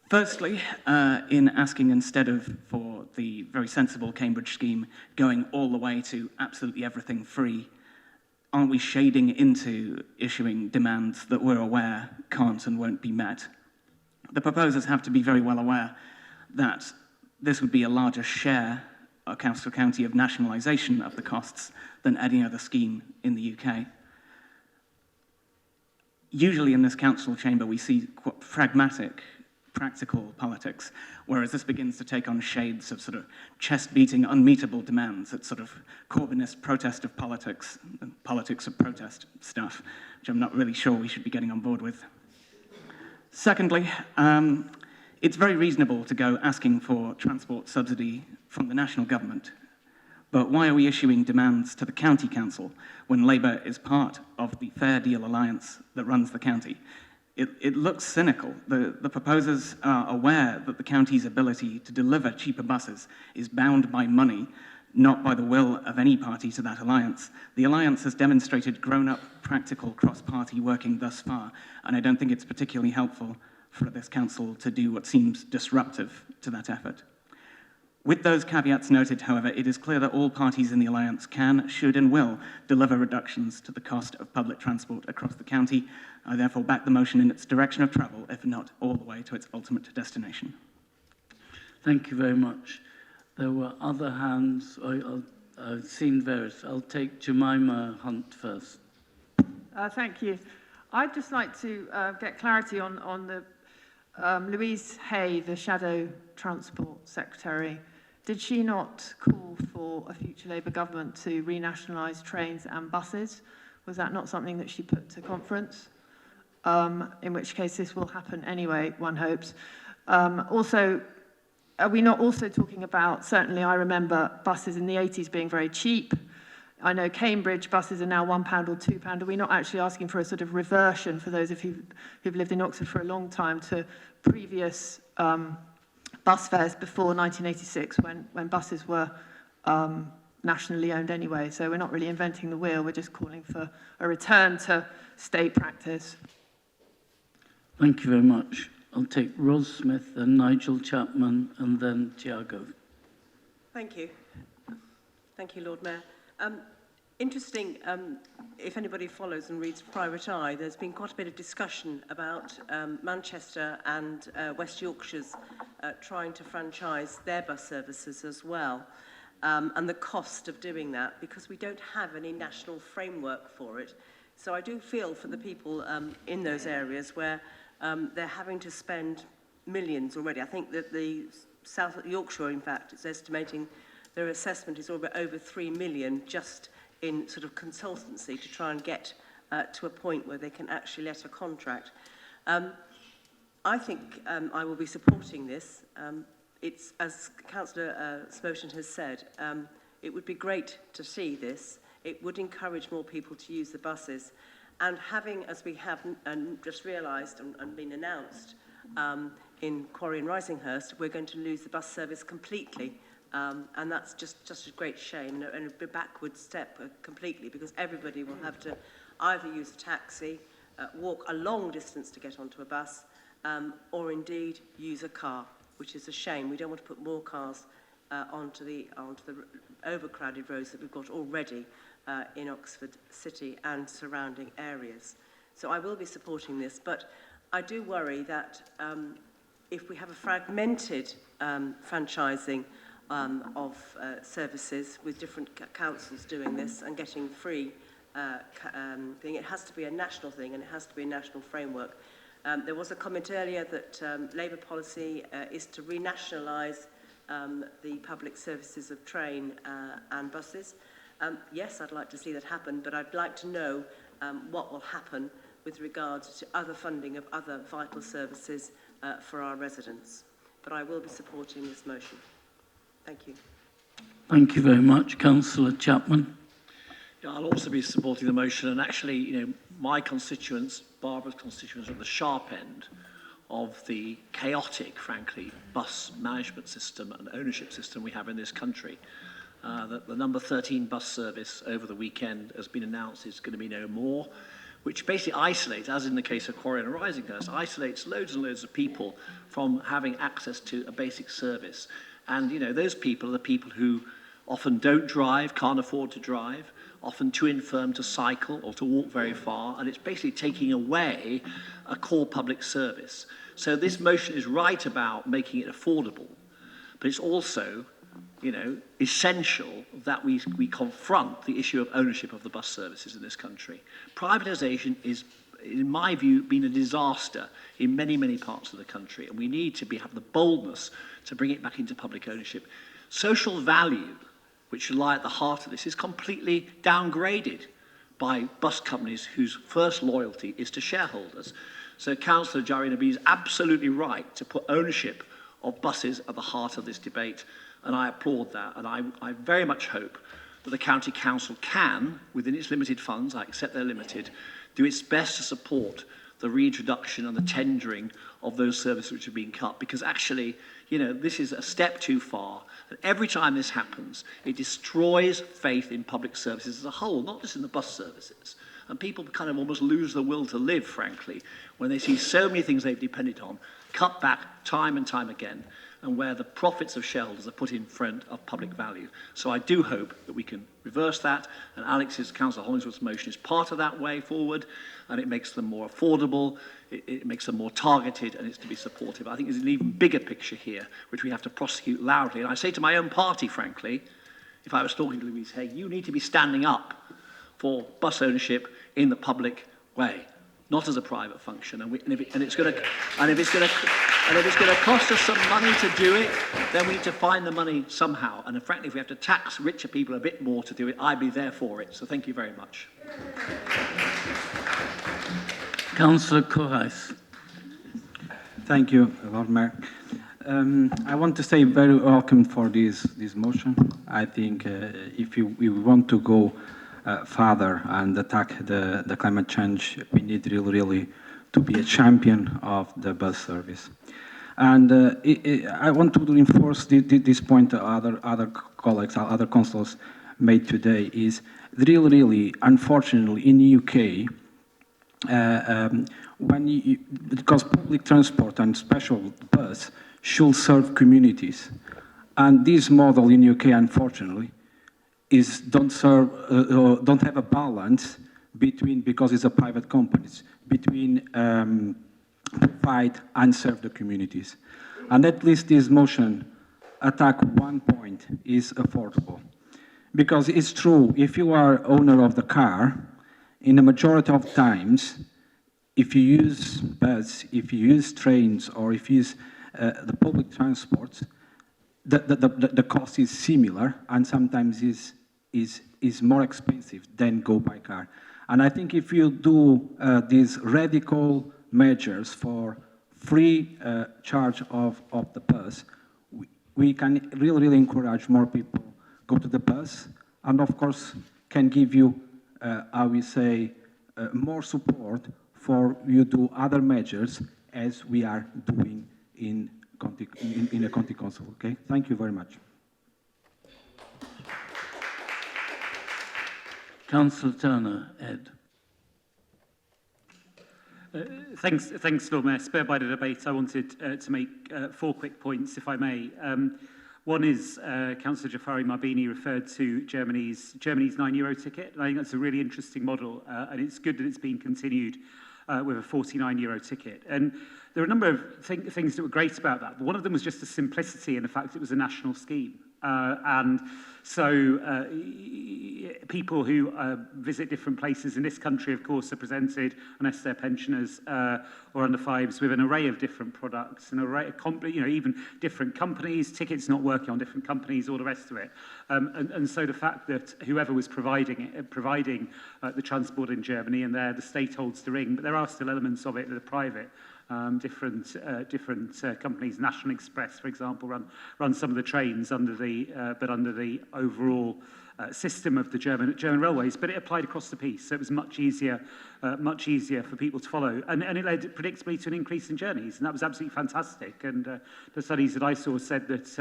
Firstly, in asking instead of for the very sensible Cambridge scheme going all the way to absolutely everything free, aren't we shading into issuing demands that we're aware can't and won't be met? The proposers have to be very well aware that this would be a larger share, Council County, of nationalisation of the costs than any other scheme in the UK. Usually in this council chamber we see quite pragmatic practical politics, whereas this begins to take on shades of sort of chest-beating, unmeetable demands. It's sort of Corbynist protest of politics, politics of protest stuff, which I'm not really sure we should be getting on board with. Secondly, it's very reasonable to go asking for transport subsidy from the national government. But why are we issuing demands to the county council when Labour is part of the Fair Deal alliance that runs the county? It looks cynical. The proposers are aware that the county's ability to deliver cheaper buses is bound by money, not by the will of any party to that alliance. The alliance has demonstrated grown-up, practical cross-party working thus far, and I don't think it's particularly helpful for this council to do what seems disruptive to that effort. With those caveats noted, however, it is clear that all parties in the alliance can, should, and will deliver reductions to the cost of public transport across the county. I therefore back the motion in its direction of travel, if not all the way to its ultimate destination. Thank you very much. There were other hands. I've seen various. I'll take Jemima Hunt first. Thank you. I'd just like to get clarity on the Louise Hay, the Shadow Transport Secretary. Did she not call for a future Labour government to renationalise trains and buses? Was that not something that she put to conference? In which case this will happen anyway, one hopes. Also, are we not also talking about, certainly I remember buses in the 80s being very cheap. I know Cambridge buses are now £1 or £2. Are we not actually asking for a sort of reversion for those of you who've lived in Oxford for a long time to previous bus fares before 1986 when buses were nationally owned anyway? So we're not really inventing the wheel, we're just calling for a return to state practice. Thank you very much. I'll take Ros Smith and Nigel Chapman and then Tiago. Thank you. Thank you, Lord Mayor. Interesting, if anybody follows and reads Private Eye, there's been quite a bit of discussion about Manchester and West Yorkshire's trying to franchise their bus services as well, and the cost of doing that, because we don't have any national framework for it. So I do feel for the people in those areas where they're having to spend millions already. I think that the South Yorkshire, in fact, is estimating their assessment is over 3 million just in sort of consultancy to try and get to a point where they can actually let a contract. I think I will be supporting this. It's, as Councillor Smotion has said, it would be great to see this. It would encourage more people to use the buses. And having, as we have just realised and been announced in Quarry and Risinghurst, we're going to lose the bus service completely. And that's just a great shame and a backward step completely, because everybody will have to either use a taxi, walk a long distance to get onto a bus, or indeed use a car, which is a shame. We don't want to put more cars onto the overcrowded roads that we've got already in Oxford City and surrounding areas. So I will be supporting this, but I do worry that if we have a fragmented franchising of services with different councils doing this and getting free thing, it has to be a national thing and it has to be a national framework. There was a comment earlier that Labour policy is to renationalise the public services of train and buses. Yes, I'd like to see that happen, but I'd like to know what will happen with regards to other funding of other vital services for our residents. But I will be supporting this motion. Thank you. Thank you very much. Councillor Chapman. Yeah, I'll also be supporting the motion, and actually, you know, my constituents, Barbara's constituents, are at the sharp end of the chaotic, frankly, bus management system and ownership system we have in this country. The number 13 bus service over the weekend has been announced is going to be no more, which basically isolates, as in the case of Quarry and Risinghurst, isolates loads and loads of people from having access to a basic service. And, you know, those people are the people who often don't drive, can't afford to drive, often too infirm to cycle or to walk very far, and it's basically taking away a core public service. So this motion is right about making it affordable, but it's also, you know, essential that we confront the issue of ownership of the bus services in this country. Privatisation is in my view, been a disaster in many, many parts of the country, and we need to have the boldness to bring it back into public ownership. Social value, which should lie at the heart of this, is completely downgraded by bus companies whose first loyalty is to shareholders. So Councillor Jari Nabi is absolutely right to put ownership of buses at the heart of this debate, and I applaud that, and I very much hope that the County Council can, within its limited funds, I accept they're limited, do its best to support the reintroduction and the tendering of those services which have been cut, because actually, you know, this is a step too far, and every time this happens, it destroys faith in public services as a whole, not just in the bus services. And people kind of almost lose the will to live, frankly, when they see so many things they've depended on cut back time and time again, and where the profits of shareholders are put in front of public value. So I do hope that we can reverse that, and Councillor Hollingsworth's motion is part of that way forward, and it makes them more affordable, it makes them more targeted, and it's to be supportive. I think there's an even bigger picture here, which we have to prosecute loudly. And I say to my own party, frankly, if I was talking to Louise Hay, you need to be standing up for bus ownership in the public way, not as a private function. And if it's going to cost us some money to do it, then we need to find the money somehow. And frankly, if we have to tax richer people a bit more to do it, I'd be there for it. So thank you very much. Councillor Corrais. Thank you, Lord Mayor. I want to say very welcome for this motion. I think if we want to go further and attack the climate change, we need really to be a champion of the bus service. And I want to reinforce this point other colleagues, other councillors made today, is really, unfortunately, in the UK, because public transport and special bus should serve communities. And this model in UK, unfortunately, don't have a balance between, because it's a private company, between provide and serve the communities. And at least this motion attack one point is affordable. Because it's true, if you are owner of the car, in the majority of times, if you use bus, if you use trains, or if you use the public transport, the cost is similar, and sometimes is more expensive than go by car. And I think if you do these radical measures for free charge of the bus, we can really encourage more people go to the bus, and of course can give you, I will say, more support for you do other measures as we are doing in the County Council. Okay, thank you very much. Councillor Turner, Ed. Thanks, Lord Mayor. Spurred by the debate, I wanted to make 4 quick points, if I may. One is Councillor Jafari Marbini referred to Germany's €9 ticket. And I think that's a really interesting model, and it's good that it's been continued with a €49 ticket. And there are a number of things that were great about that. But one of them was just the simplicity and the fact it was a national scheme. And so people who visit different places in this country, of course, are presented, unless they're pensioners or under fives, with an array of different products, an array of, even different companies, tickets not working on different companies, all the rest of it. And so the fact that whoever was providing the transport in Germany, and there the state holds the ring, but there are still elements of it that are private. Different companies, National Express, for example, run some of the trains under the overall system of the German railways, but it applied across the piece, so it was much easier for people to follow, and it led predictably to an increase in journeys, and that was absolutely fantastic. And the studies that I saw said that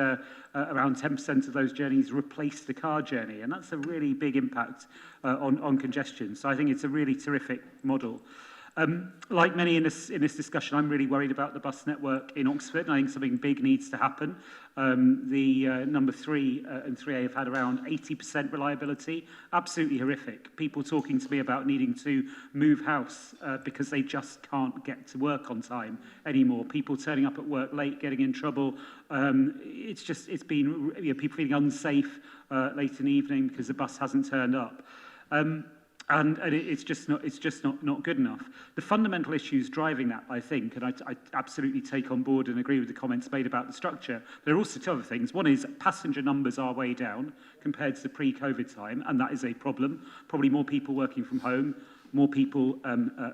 around 10% of those journeys replaced the car journey, and that's a really big impact on congestion. So I think it's a really terrific model. Like many in this discussion, I'm really worried about the bus network in Oxford, and I think something big needs to happen. The number 3 and 3A have had around 80% reliability, absolutely horrific. People talking to me about needing to move house because they just can't get to work on time anymore. People turning up at work late, getting in trouble. It's been people feeling unsafe late in the evening because the bus hasn't turned up. And it's just not good enough. The fundamental issues driving that, I think, and I absolutely take on board and agree with the comments made about the structure. There are also two other things. One is passenger numbers are way down compared to the pre-COVID time, and that is a problem. Probably more people working from home, more people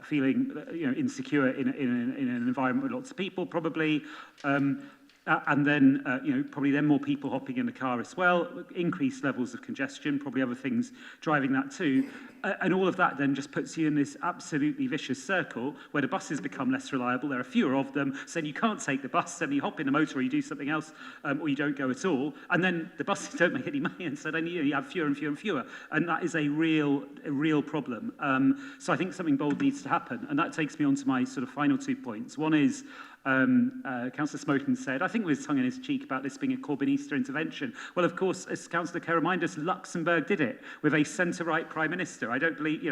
feeling insecure in an environment with lots of people, probably. And then, probably then more people hopping in the car as well, increased levels of congestion, probably other things driving that too. And all of that then just puts you in this absolutely vicious circle where the buses become less reliable, there are fewer of them, so then you can't take the bus, then you hop in the motor or you do something else, or you don't go at all. And then the buses don't make any money, and so then you have fewer and fewer and fewer. And that is a real problem. So I think something bold needs to happen. And that takes me on to my sort of final 2 points. One is, Councillor Smoten said, I think with his tongue in his cheek about this being a Corbynista intervention. Well, of course, as Councillor Kerr reminded us, Luxembourg did it with a centre-right Prime Minister. I don't believe,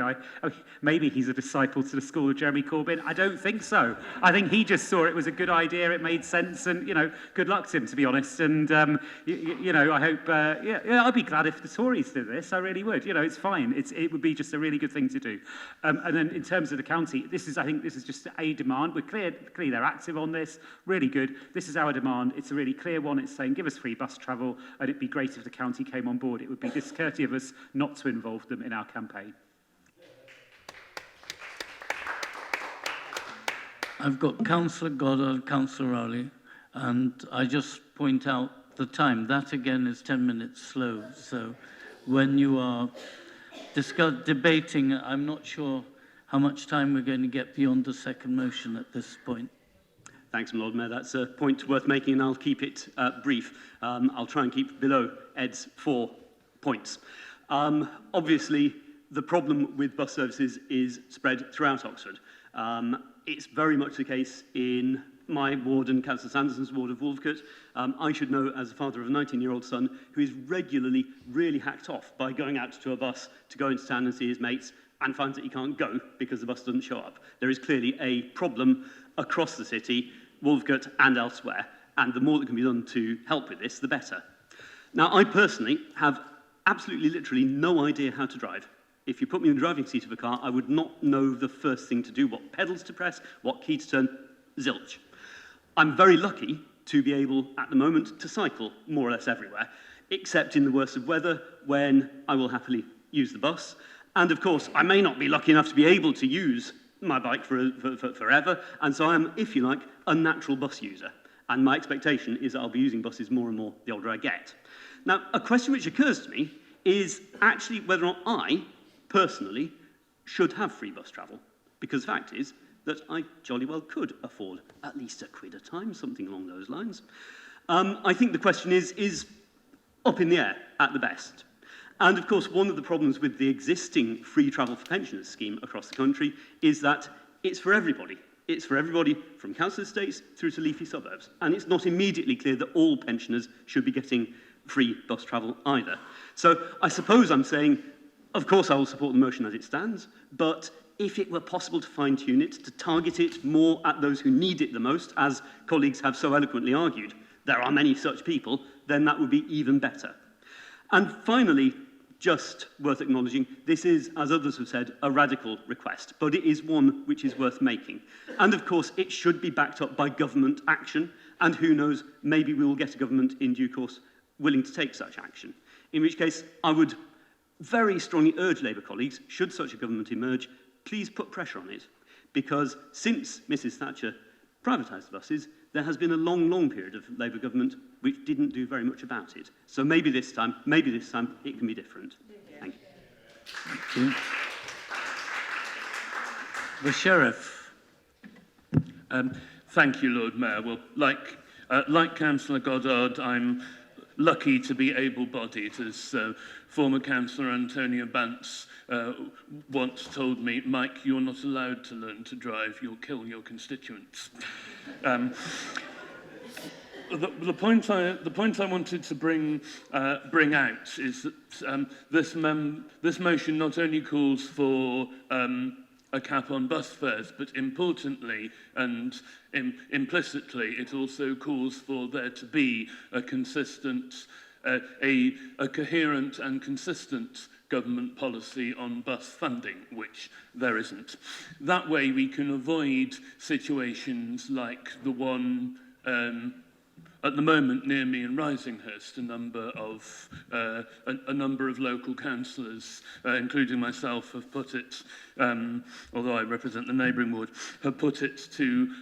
maybe he's a disciple to the school of Jeremy Corbyn. I don't think so. I think he just saw it was a good idea, it made sense, and, good luck to him, to be honest. And, I hope, I'd be glad if the Tories did this. I really would. It's fine. It would be just a really good thing to do. And then in terms of the county, I think this is just a demand. We're clear they're active on this, really good. This is our demand. It's a really clear one. It's saying give us free bus travel, and it'd be great if the county came on board. It would be discourteous of us not to involve them in our campaign. I've got Councillor Goddard, Councillor Rowley, and I just point out the time. That again is 10 minutes slow. So when you are debating, I'm not sure how much time we're going to get beyond the second motion at this point. Thanks, Lord Mayor. That's a point worth making, and I'll keep it brief. I'll try and keep below Ed's 4 points. Obviously, the problem with bus services is spread throughout Oxford. It's very much the case in my ward and Councillor Sanderson's ward of Wolfcote. I should know, as a father of a 19-year-old son, who is regularly really hacked off by going out to a bus to go into town and see his mates, and finds that he can't go because the bus doesn't show up. There is clearly a problem across the city, Wolfcote and elsewhere, and the more that can be done to help with this, the better. Now, I personally have absolutely literally no idea how to drive. If you put me in the driving seat of a car, I would not know the first thing to do, what pedals to press, what key to turn, zilch. I'm very lucky to be able, at the moment, to cycle more or less everywhere, except in the worst of weather, when I will happily use the bus. And of course, I may not be lucky enough to be able to use my bike forever, and so I am, if you like, a natural bus user. And my expectation is that I'll be using buses more and more the older I get. Now, a question which occurs to me is actually whether or not I, personally, should have free bus travel. Because the fact is that I jolly well could afford at least £1 a time, something along those lines. I think the question is up in the air at the best. And of course, one of the problems with the existing free travel for pensioners scheme across the country is that it's for everybody. It's for everybody from council estates through to leafy suburbs. And it's not immediately clear that all pensioners should be getting free bus travel either. So I suppose I'm saying, of course I will support the motion as it stands, but if it were possible to fine-tune it, to target it more at those who need it the most, as colleagues have so eloquently argued, there are many such people, then that would be even better. And finally, just worth acknowledging, this is, as others have said, a radical request, but it is one which is worth making. And of course, it should be backed up by government action, and who knows, maybe we will get a government in due course willing to take such action. In which case, I would very strongly urge Labour colleagues, should such a government emerge, please put pressure on it, because since Mrs Thatcher privatised the buses, there has been a long period of Labour government which didn't do very much about it. So maybe this time it can be different. Thank you. Thank you. The Sheriff. Thank you, Lord Mayor. Well, like Councillor Goddard, I'm lucky to be able-bodied, as former Councillor Antonia Bantz once told me, Mike, you're not allowed to learn to drive, you'll kill your constituents. The point I wanted to bring out is that this motion not only calls for a cap on bus fares, but importantly and implicitly, it also calls for there to be a consistent, a coherent and consistent government policy on bus funding, which there isn't. That way we can avoid situations like the one at the moment near me in Risinghurst. A number of local councillors, including myself, have put it, although I represent the neighbouring ward, have put it to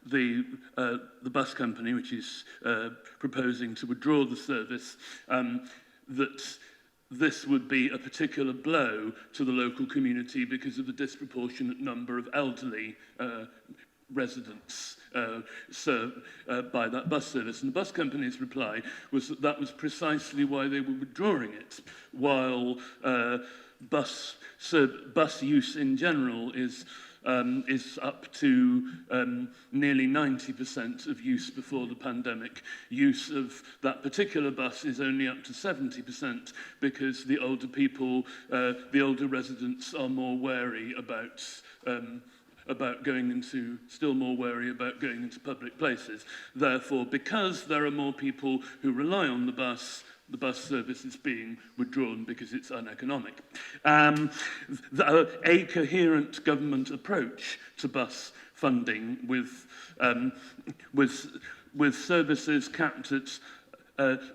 the bus company, which is proposing to withdraw the service, that this would be a particular blow to the local community because of the disproportionate number of elderly residents served by that bus service. And the bus company's reply was that that was precisely why they were withdrawing it, while bus use in general is up to nearly 90% of use before the pandemic. Use of that particular bus is only up to 70% because the older people, the older residents are more wary about going into, still more wary about going into public places. Therefore, because there are more people who rely on the bus service is being withdrawn because it's uneconomic. A coherent government approach to bus funding with services capped at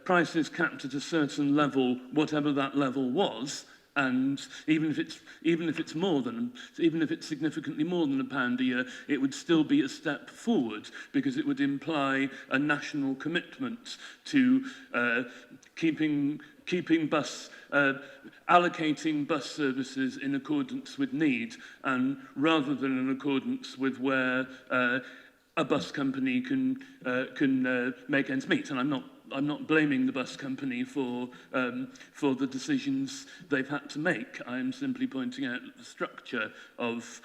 prices capped at a certain level, whatever that level was, and even if it's significantly more than £1 a year, it would still be a step forward because it would imply a national commitment to allocating bus services in accordance with need, and rather than in accordance with where a bus company can make ends meet. And I'm not blaming the bus company for the decisions they've had to make. I'm simply pointing out that the structure of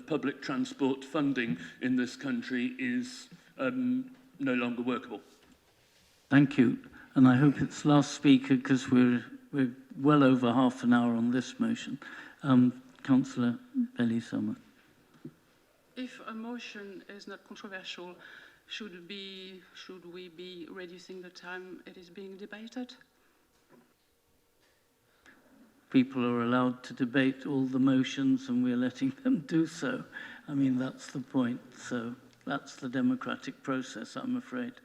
public transport funding in this country is no longer workable. Thank you. And I hope it's last speaker because we're well over half an hour on this motion. Councillor Belli-Summer. If a motion is not controversial, should we be reducing the time it is being debated? People are allowed to debate all the motions and we're letting them do so. I mean, that's the point. So that's the democratic process, I'm afraid.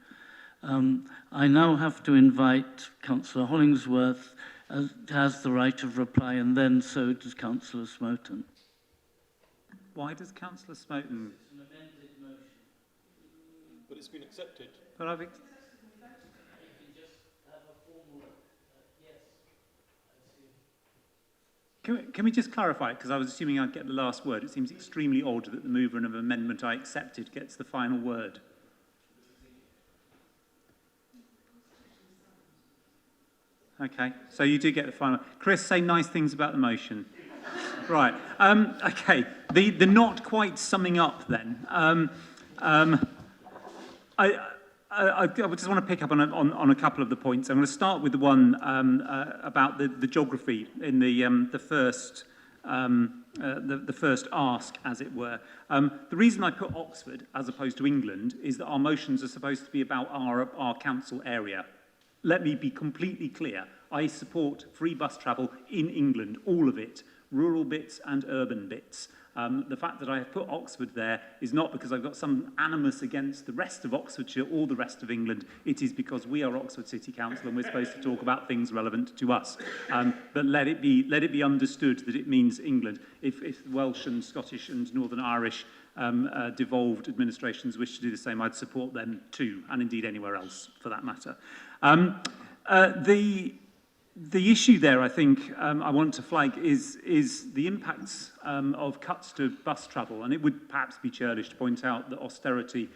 I now have to invite Councillor Hollingsworth, has the right of reply, and then so does Councillor Smoten. Why does Councillor Smoten? It's an amended motion. But it's been accepted. But I've... You can just have a formal yes. Can we just clarify it? Because I was assuming I'd get the last word. It seems extremely odd that the mover of an amendment I accepted gets the final word. Okay, so you do get the final. Chris, say nice things about the motion. Right. Okay. The not quite summing up then. I just want to pick up on a couple of the points. I'm going to start with the one about the geography in the first ask, as it were. The reason I put Oxford as opposed to England is that our motions are supposed to be about our council area. Let me be completely clear. I support free bus travel in England, all of it, rural bits and urban bits. The fact that I have put Oxford there is not because I've got some animus against the rest of Oxfordshire or the rest of England. It is because we are Oxford City Council and we're supposed to talk about things relevant to us. But let it be understood that it means England. If Welsh and Scottish and Northern Irish devolved administrations wish to do the same, I'd support them too, and indeed anywhere else for that matter. The issue there, I think, I want to flag is the impacts of cuts to bus travel. And it would perhaps be churlish to point out that austerity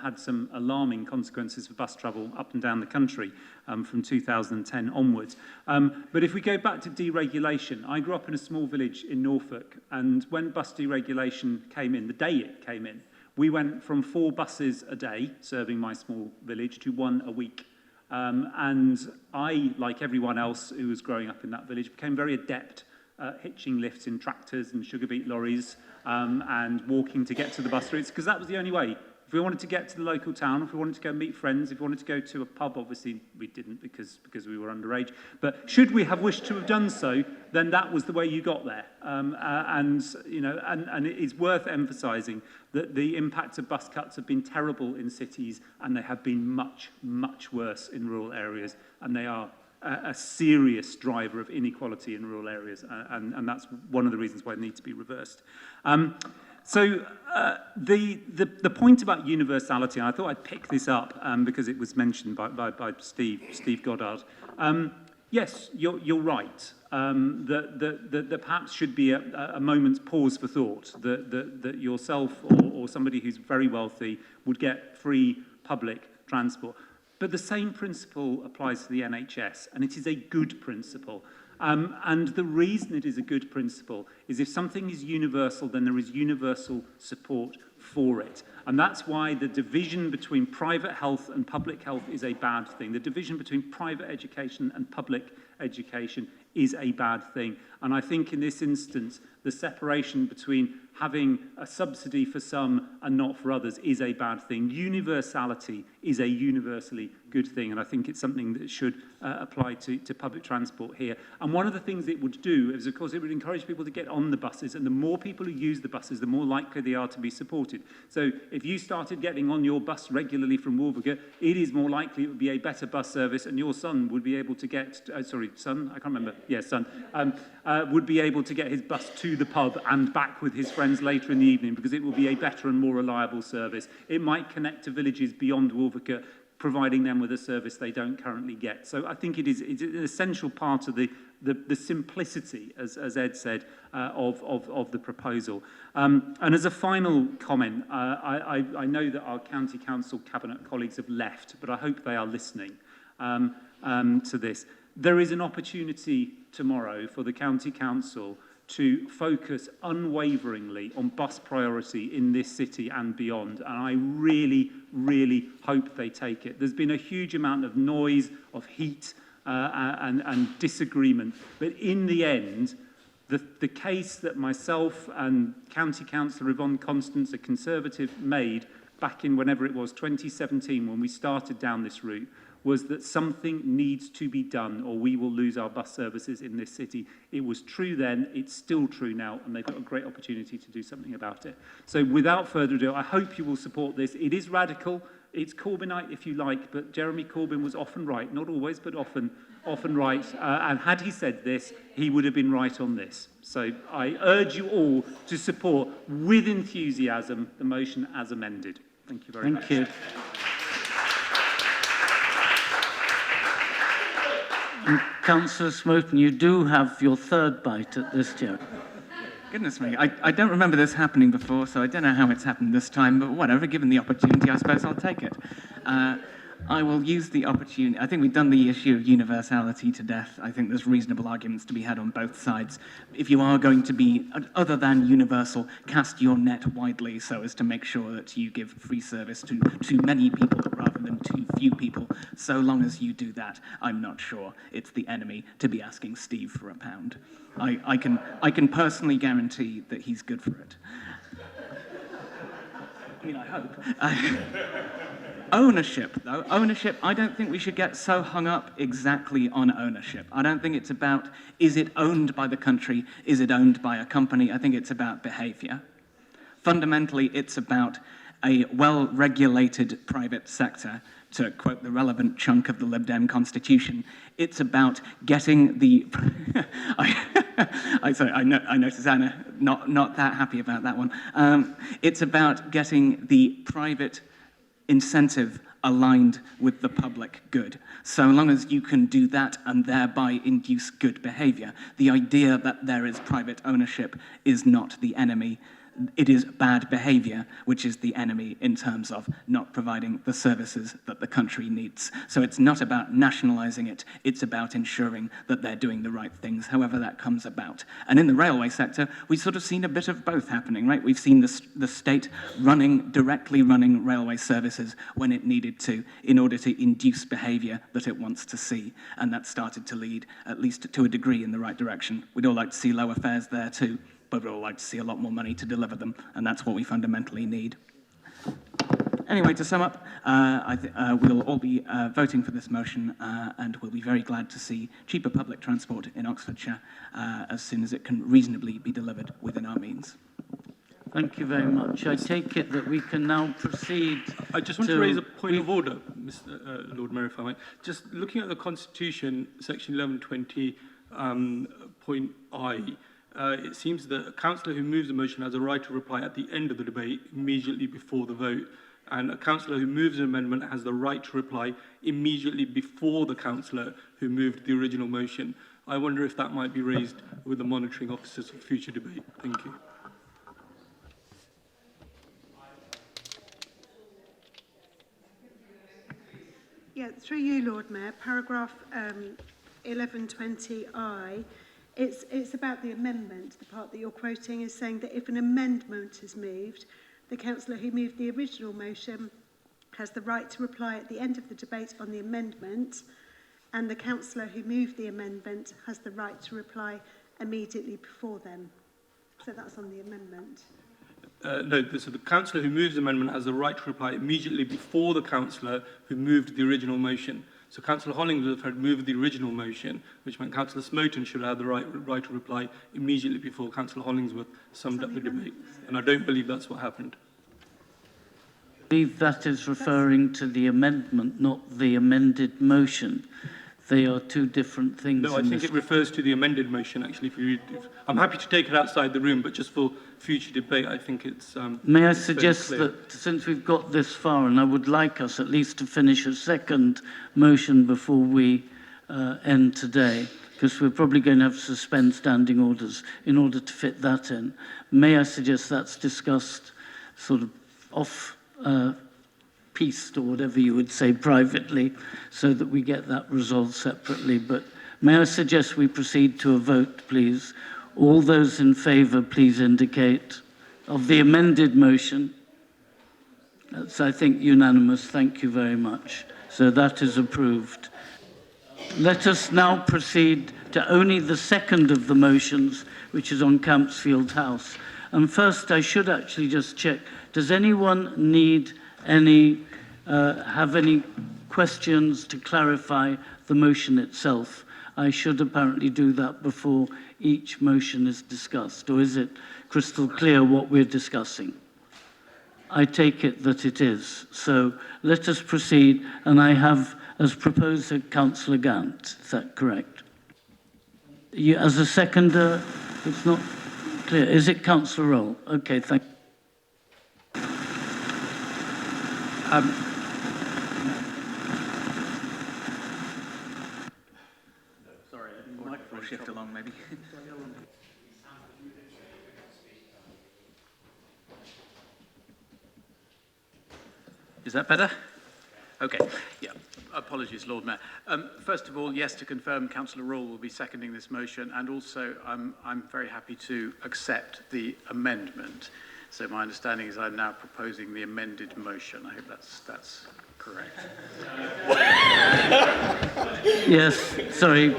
had some alarming consequences for bus travel up and down the country from 2010 onwards. But if we go back to deregulation, I grew up in a small village in Norfolk, and when bus deregulation came in, the day it came in, we went from 4 buses a day serving my small village to 1 a week. And I, like everyone else who was growing up in that village, became very adept at hitching lifts in tractors and sugar beet lorries and walking to get to the bus routes, because that was the only way. If If we wanted to get to the local town, if we wanted to go meet friends, if we wanted to go to a pub, obviously we didn't because we were underage. But should we have wished to have done so, then that was the way you got there. And it is worth emphasising that the impact of bus cuts have been terrible in cities, and they have been much, much worse in rural areas, and they are a serious driver of inequality in rural areas, and that's one of the reasons why they need to be reversed. So the point about universality, and I thought I'd pick this up because it was mentioned by Steve Goddard. Yes, you're right. That perhaps should be a moment's pause for thought. That yourself or somebody who's very wealthy would get free public transport. But the same principle applies to the NHS, and it is a good principle. And the reason it is a good principle is if something is universal, then there is universal support for it. And that's why the division between private health and public health is a bad thing. The division between private education and public education is a bad thing. And I think in this instance, the separation between having a subsidy for some and not for others is a bad thing. Universality is a universally good thing, and I think it's something that should apply to public transport here. And one of the things it would do is, of course, it would encourage people to get on the buses, and the more people who use the buses, the more likely they are to be supported. So if you started getting on your bus regularly from Wolvergate, it is more likely it would be a better bus service, and your son would be able to get, son, I can't remember, yes, son, would be able to get his bus to the pub and back with his friends later in the evening, because it will be a better and more reliable service. It might connect to villages beyond Wolvergate, providing them with a service they don't currently get. So I think it's an essential part of the simplicity, as Ed said, of the proposal. And as a final comment, I know that our County Council Cabinet colleagues have left, but I hope they are listening to this. There is an opportunity tomorrow for the County Council to focus unwaveringly on bus priority in this city and beyond. And I really, really hope they take it. There's been a huge amount of noise, of heat and disagreement. But in the end, the case that myself and County Councillor Yvonne Constance, a Conservative, made back in whenever it was, 2017, when we started down this route, was that something needs to be done or we will lose our bus services in this city. It was true then, it's still true now, and they've got a great opportunity to do something about it. So without further ado, I hope you will support this. It is radical, it's Corbynite if you like, but Jeremy Corbyn was often right, not always, but often right. And had he said this, he would have been right on this. So I urge you all to support with enthusiasm the motion as amended. Thank you very much. Thank you. Councillor Smoten, you do have your third bite at this, Joe. Goodness me, I don't remember this happening before, so I don't know how it's happened this time, but whatever, given the opportunity, I suppose I'll take it. I will use the opportunity. I think we've done the issue of universality to death. I think there's reasonable arguments to be had on both sides. If you are going to be, other than universal, cast your net widely so as to make sure that you give free service to too many people rather than too few people. So long as you do that, I'm not sure it's the enemy to be asking Steve for £1. I can personally guarantee that he's good for it. I mean, I hope. Ownership, though. Ownership, I don't think we should get so hung up exactly on ownership. I don't think it's about, is it owned by the country? Is it owned by a company? I think it's about behaviour. Fundamentally, it's about a well-regulated private sector, to quote the relevant chunk of the Lib Dem constitution. It's about getting the... I know Susanna, not that happy about that one. It's about getting the private incentive aligned with the public good. So long as you can do that and thereby induce good behaviour, the idea that there is private ownership is not the enemy. It is bad behaviour, which is the enemy in terms of not providing the services that the country needs. So it's not about nationalising it, it's about ensuring that they're doing the right things, however that comes about. And in the railway sector, we've sort of seen a bit of both happening, right? We've seen the state directly running railway services when it needed to, in order to induce behaviour that it wants to see. And that started to lead, at least to a degree, in the right direction. We'd all like to see lower fares there too, but we'd all like to see a lot more money to deliver them, and that's what we fundamentally need. Anyway, to sum up, we'll all be voting for this motion, and we'll be very glad to see cheaper public transport in Oxfordshire as soon as it can reasonably be delivered within our means. Thank you very much. I take it that we can now proceed. I just want to raise a point of order, Mr. Lord Mayor, if I might. Just looking at the Constitution, section 1120, point I, it seems that a councillor who moves a motion has a right to reply at the end of the debate, immediately before the vote. And a councillor who moves an amendment has the right to reply immediately before the councillor who moved the original motion. I wonder if that might be raised with the monitoring officers for future debate. Thank you. Yeah, through you, Lord Mayor, paragraph 1120I, it's about the amendment. The part that you're quoting is saying that if an amendment is moved, the councillor who moved the original motion has the right to reply at the end of the debate on the amendment, and the councillor who moved the amendment has the right to reply immediately before them. So that's on the amendment. No, so the councillor who moves the amendment has the right to reply immediately before the councillor who moved the original motion. So Councillor Hollingsworth had moved the original motion, which meant Councillor Smoten should have the right to reply immediately before Councillor Hollingsworth summed up the debate. And I don't believe that's what happened. I believe that is referring to the amendment, not the amended motion. They are two different things. No, I think it refers to the amended motion, actually. I'm happy to take it outside the room, but just for future debate, I think it's May I suggest that since we've got this far, and I would like us at least to finish a second motion before we end today, because we're probably going to have to suspend standing orders in order to fit that in. May I suggest that's discussed sort of off pieced or whatever you would say privately, so that we get that resolved separately. But may I suggest we proceed to a vote, please? All those in favour, please indicate. Of the amended motion. That's, I think, unanimous. Thank you very much. So that is approved. Let us now proceed to only the second of the motions, which is on Campsfield House. And first, I should actually just check, does anyone need have any questions to clarify the motion itself? I should apparently do that before each motion is discussed, or is it crystal clear what we're discussing? I take it that it is. So let us proceed, and I have as proposer Councillor Gant. Is that correct? You, as a seconder, it's not clear. Is it Councillor Roll? Okay, thank you. Sorry, microphone shift along maybe. Is that better? Okay, yeah. Apologies, Lord Mayor. First of all, yes, to confirm, Councillor Rawle will be seconding this motion, and also I'm very happy to accept the amendment. So my understanding is I'm now proposing the amended motion. I hope that's correct. Yes, sorry.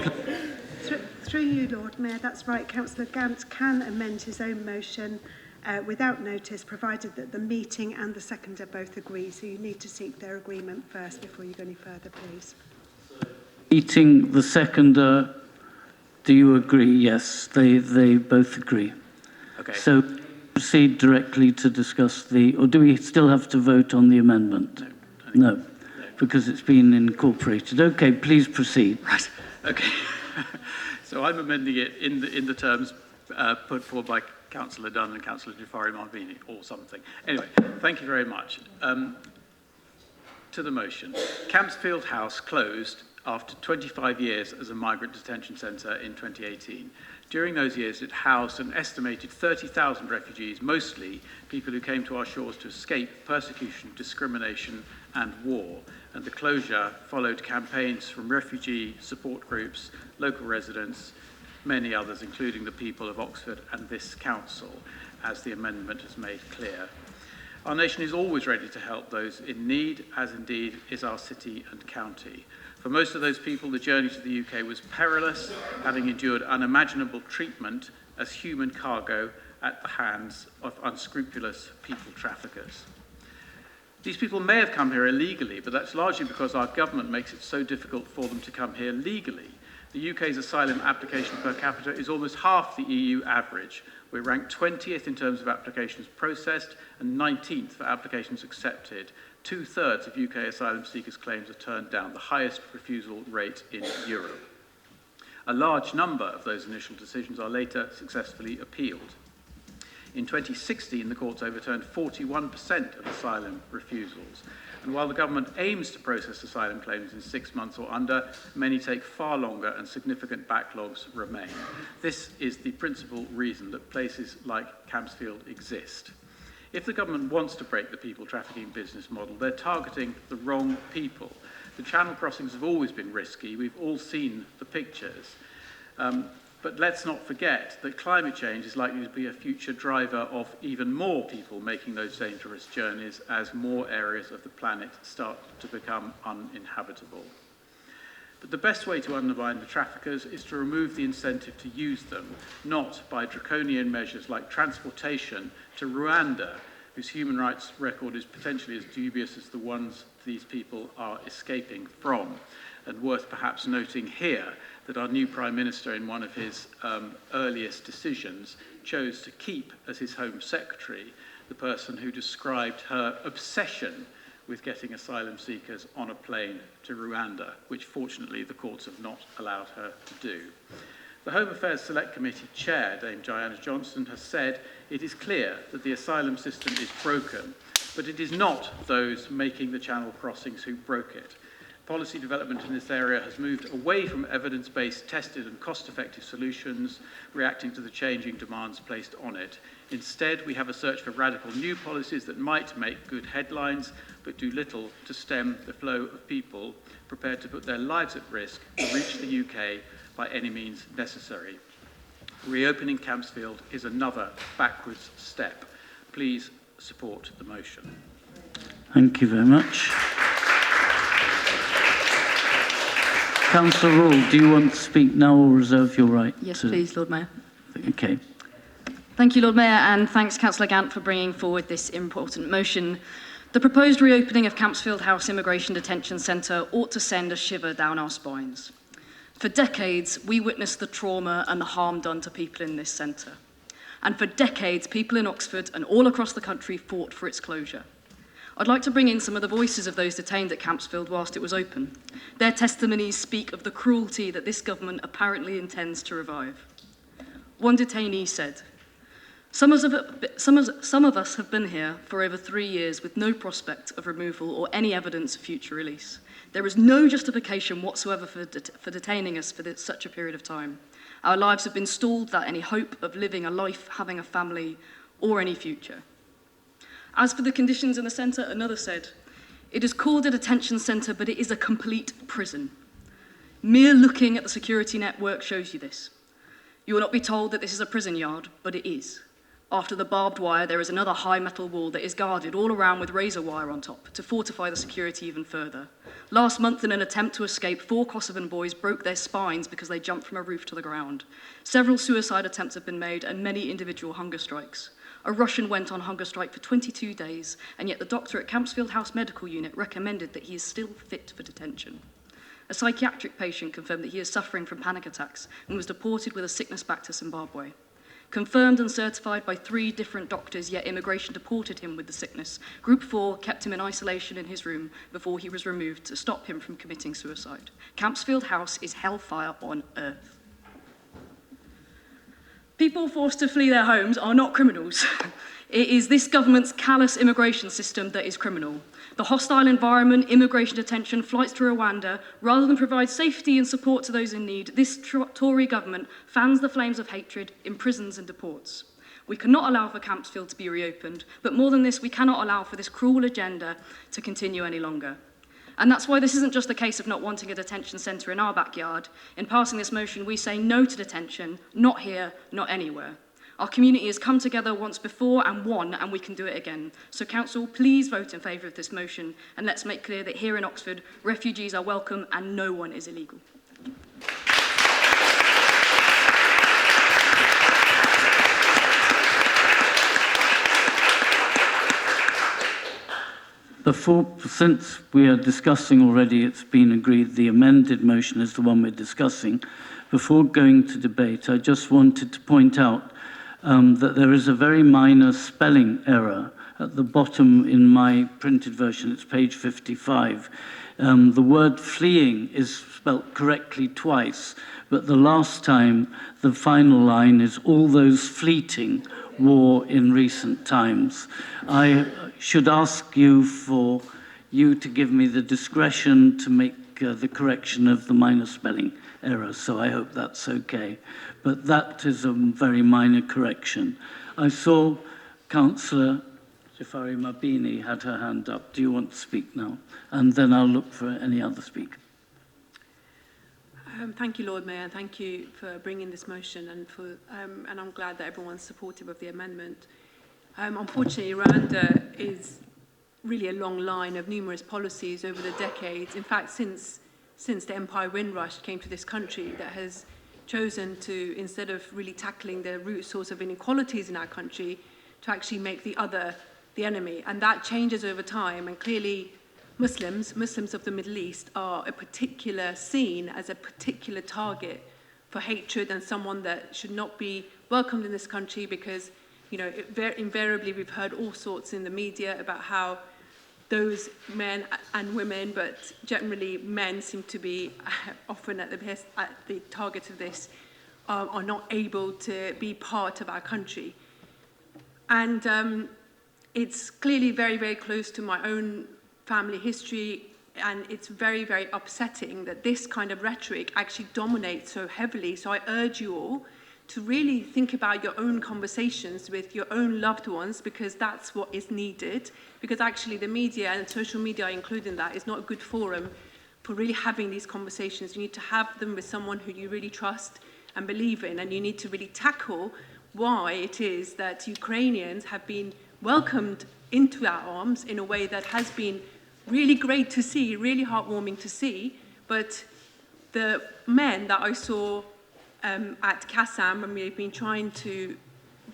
Through you, Lord Mayor, that's right. Councillor Gant can amend his own motion without notice, provided that the meeting and the seconder both agree. So you need to seek their agreement first before you go any further, please. Meeting the seconder, do you agree? Yes, they both agree. Okay. So proceed directly to discuss or do we still have to vote on the amendment? No, because it's been incorporated. Okay, please proceed. Right, okay. So I'm amending it in the terms put forward by Councillor Dunn and Councillor Jafari Marvini, or something. Anyway, thank you very much. To the motion. Campsfield House closed after 25 years as a migrant detention centre in 2018. During those years, it housed an estimated 30,000 refugees, mostly people who came to our shores to escape persecution, discrimination, and war. And the closure followed campaigns from refugee support groups, local residents, many others, including the people of Oxford and this council, as the amendment has made clear. Our nation is always ready to help those in need, as indeed is our city and county. For most of those people, the journey to the UK was perilous, having endured unimaginable treatment as human cargo at the hands of unscrupulous people traffickers. These people may have come here illegally, but that's largely because our government makes it so difficult for them to come here legally. The UK's asylum application per capita is almost half the EU average. We're ranked 20th in terms of applications processed and 19th for applications accepted. 2/3 of UK asylum seekers' claims are turned down, the highest refusal rate in Europe. A large number of those initial decisions are later successfully appealed. In 2016, the courts overturned 41% of asylum refusals. And while the government aims to process asylum claims in 6 months or under, many take far longer and significant backlogs remain. This is the principal reason that places like Campsfield exist. If the government wants to break the people trafficking business model, they're targeting the wrong people. The channel crossings have always been risky. We've all seen the pictures. But let's not forget that climate change is likely to be a future driver of even more people making those dangerous journeys as more areas of the planet start to become uninhabitable. But the best way to undermine the traffickers is to remove the incentive to use them, not by draconian measures like transportation to Rwanda, whose human rights record is potentially as dubious as the ones these people are escaping from. And worth perhaps noting here that our new Prime Minister, in one of his earliest decisions, chose to keep as his Home Secretary the person who described her obsession with getting asylum seekers on a plane to Rwanda, which fortunately the courts have not allowed her to do. The Home Affairs Select Committee Chair, Dame Diana Johnson, has said it is clear that the asylum system is broken, but it is not those making the channel crossings who broke it. Policy development in this area has moved away from evidence-based, tested and cost-effective solutions, reacting to the changing demands placed on it. Instead, we have a search for radical new policies that might make good headlines, but do little to stem the flow of people prepared to put their lives at risk to reach the UK by any means necessary. Reopening Campsfield is another backwards step. Please support the motion. Thank you very much. Councillor Rule, do you want to speak now or reserve your right? Yes, please, Lord Mayor. Okay. Thank you, Lord Mayor, and thanks, Councillor Gant, for bringing forward this important motion. The proposed reopening of Campsfield House Immigration Detention Centre ought to send a shiver down our spines. For decades, we witnessed the trauma and the harm done to people in this centre. And for decades, people in Oxford and all across the country fought for its closure. I'd like to bring in some of the voices of those detained at Campsfield whilst it was open. Their testimonies speak of the cruelty that this government apparently intends to revive. One detainee said, some of us have been here for over 3 years with no prospect of removal or any evidence of future release. There is no justification whatsoever for detaining us for such a period of time. Our lives have been stalled without any hope of living a life, having a family, or any future. As for the conditions in the centre, another said, it is called a detention centre, but it is a complete prison. Mere looking at the security network shows you this. You will not be told that this is a prison yard, but it is. After the barbed wire, there is another high metal wall that is guarded all around with razor wire on top to fortify the security even further. Last month, in an attempt to escape, 4 Kosovan boys broke their spines because they jumped from a roof to the ground. Several suicide attempts have been made and many individual hunger strikes. A Russian went on hunger strike for 22 days, and yet the doctor at Campsfield House Medical Unit recommended that he is still fit for detention. A psychiatric patient confirmed that he is suffering from panic attacks and was deported with a sickness back to Zimbabwe. Confirmed and certified by 3 different doctors, yet immigration deported him with the sickness. Group 4 kept him in isolation in his room before he was removed to stop him from committing suicide. Campsfield House is hellfire on earth. People forced to flee their homes are not criminals. It is this government's callous immigration system that is criminal. The hostile environment, immigration detention, flights to Rwanda, rather than provide safety and support to those in need, this Tory government fans the flames of hatred, imprisons and deports. We cannot allow for Campsfield to be reopened, but more than this, we cannot allow for this cruel agenda to continue any longer. And that's why this isn't just a case of not wanting a detention centre in our backyard. In passing this motion, we say no to detention, not here, not anywhere. Our community has come together once before and won, and we can do it again. So Council, please vote in favour of this motion, and let's make clear that here in Oxford, refugees are welcome and no one is illegal. since we are discussing already, it's been agreed the amended motion is the one we're discussing. Before going to debate, I just wanted to point out that there is a very minor spelling error at the bottom in my printed version. It's page 55. The word fleeing is spelt correctly twice, but the last time, the final line is all those fleeting war in recent times. I should ask you for you to give me the discretion to make the correction of the minor spelling error, so I hope that's okay. But that is a very minor correction. I saw Councillor Jafari Mabini had her hand up. Do you want to speak now? And then I'll look for any other speaker. Thank you, Lord Mayor. Thank you for bringing this motion, and I'm glad that everyone's supportive of the amendment. Unfortunately, Rwanda is really a long line of numerous policies over the decades. In fact, since the Empire Windrush came to this country, that has chosen to, instead of really tackling the root source of inequalities in our country, to actually make the other the enemy. And that changes over time, and clearly Muslims of the Middle East are seen as a particular target for hatred and someone that should not be welcomed in this country because, you know, invariably we've heard all sorts in the media about how those men and women, but generally men seem to be often at the target of this, are not able to be part of our country. And it's clearly very, very close to my own family history, and it's very, very upsetting that this kind of rhetoric actually dominates so heavily. So I urge you all to really think about your own conversations with your own loved ones, because that's what is needed. Because actually the media, and social media including that, is not a good forum for really having these conversations. You need to have them with someone who you really trust and believe in, and you need to really tackle why it is that Ukrainians have been welcomed into our arms in a way that has been really great to see, really heartwarming to see. But the men that I saw at Kassam, when we've been trying to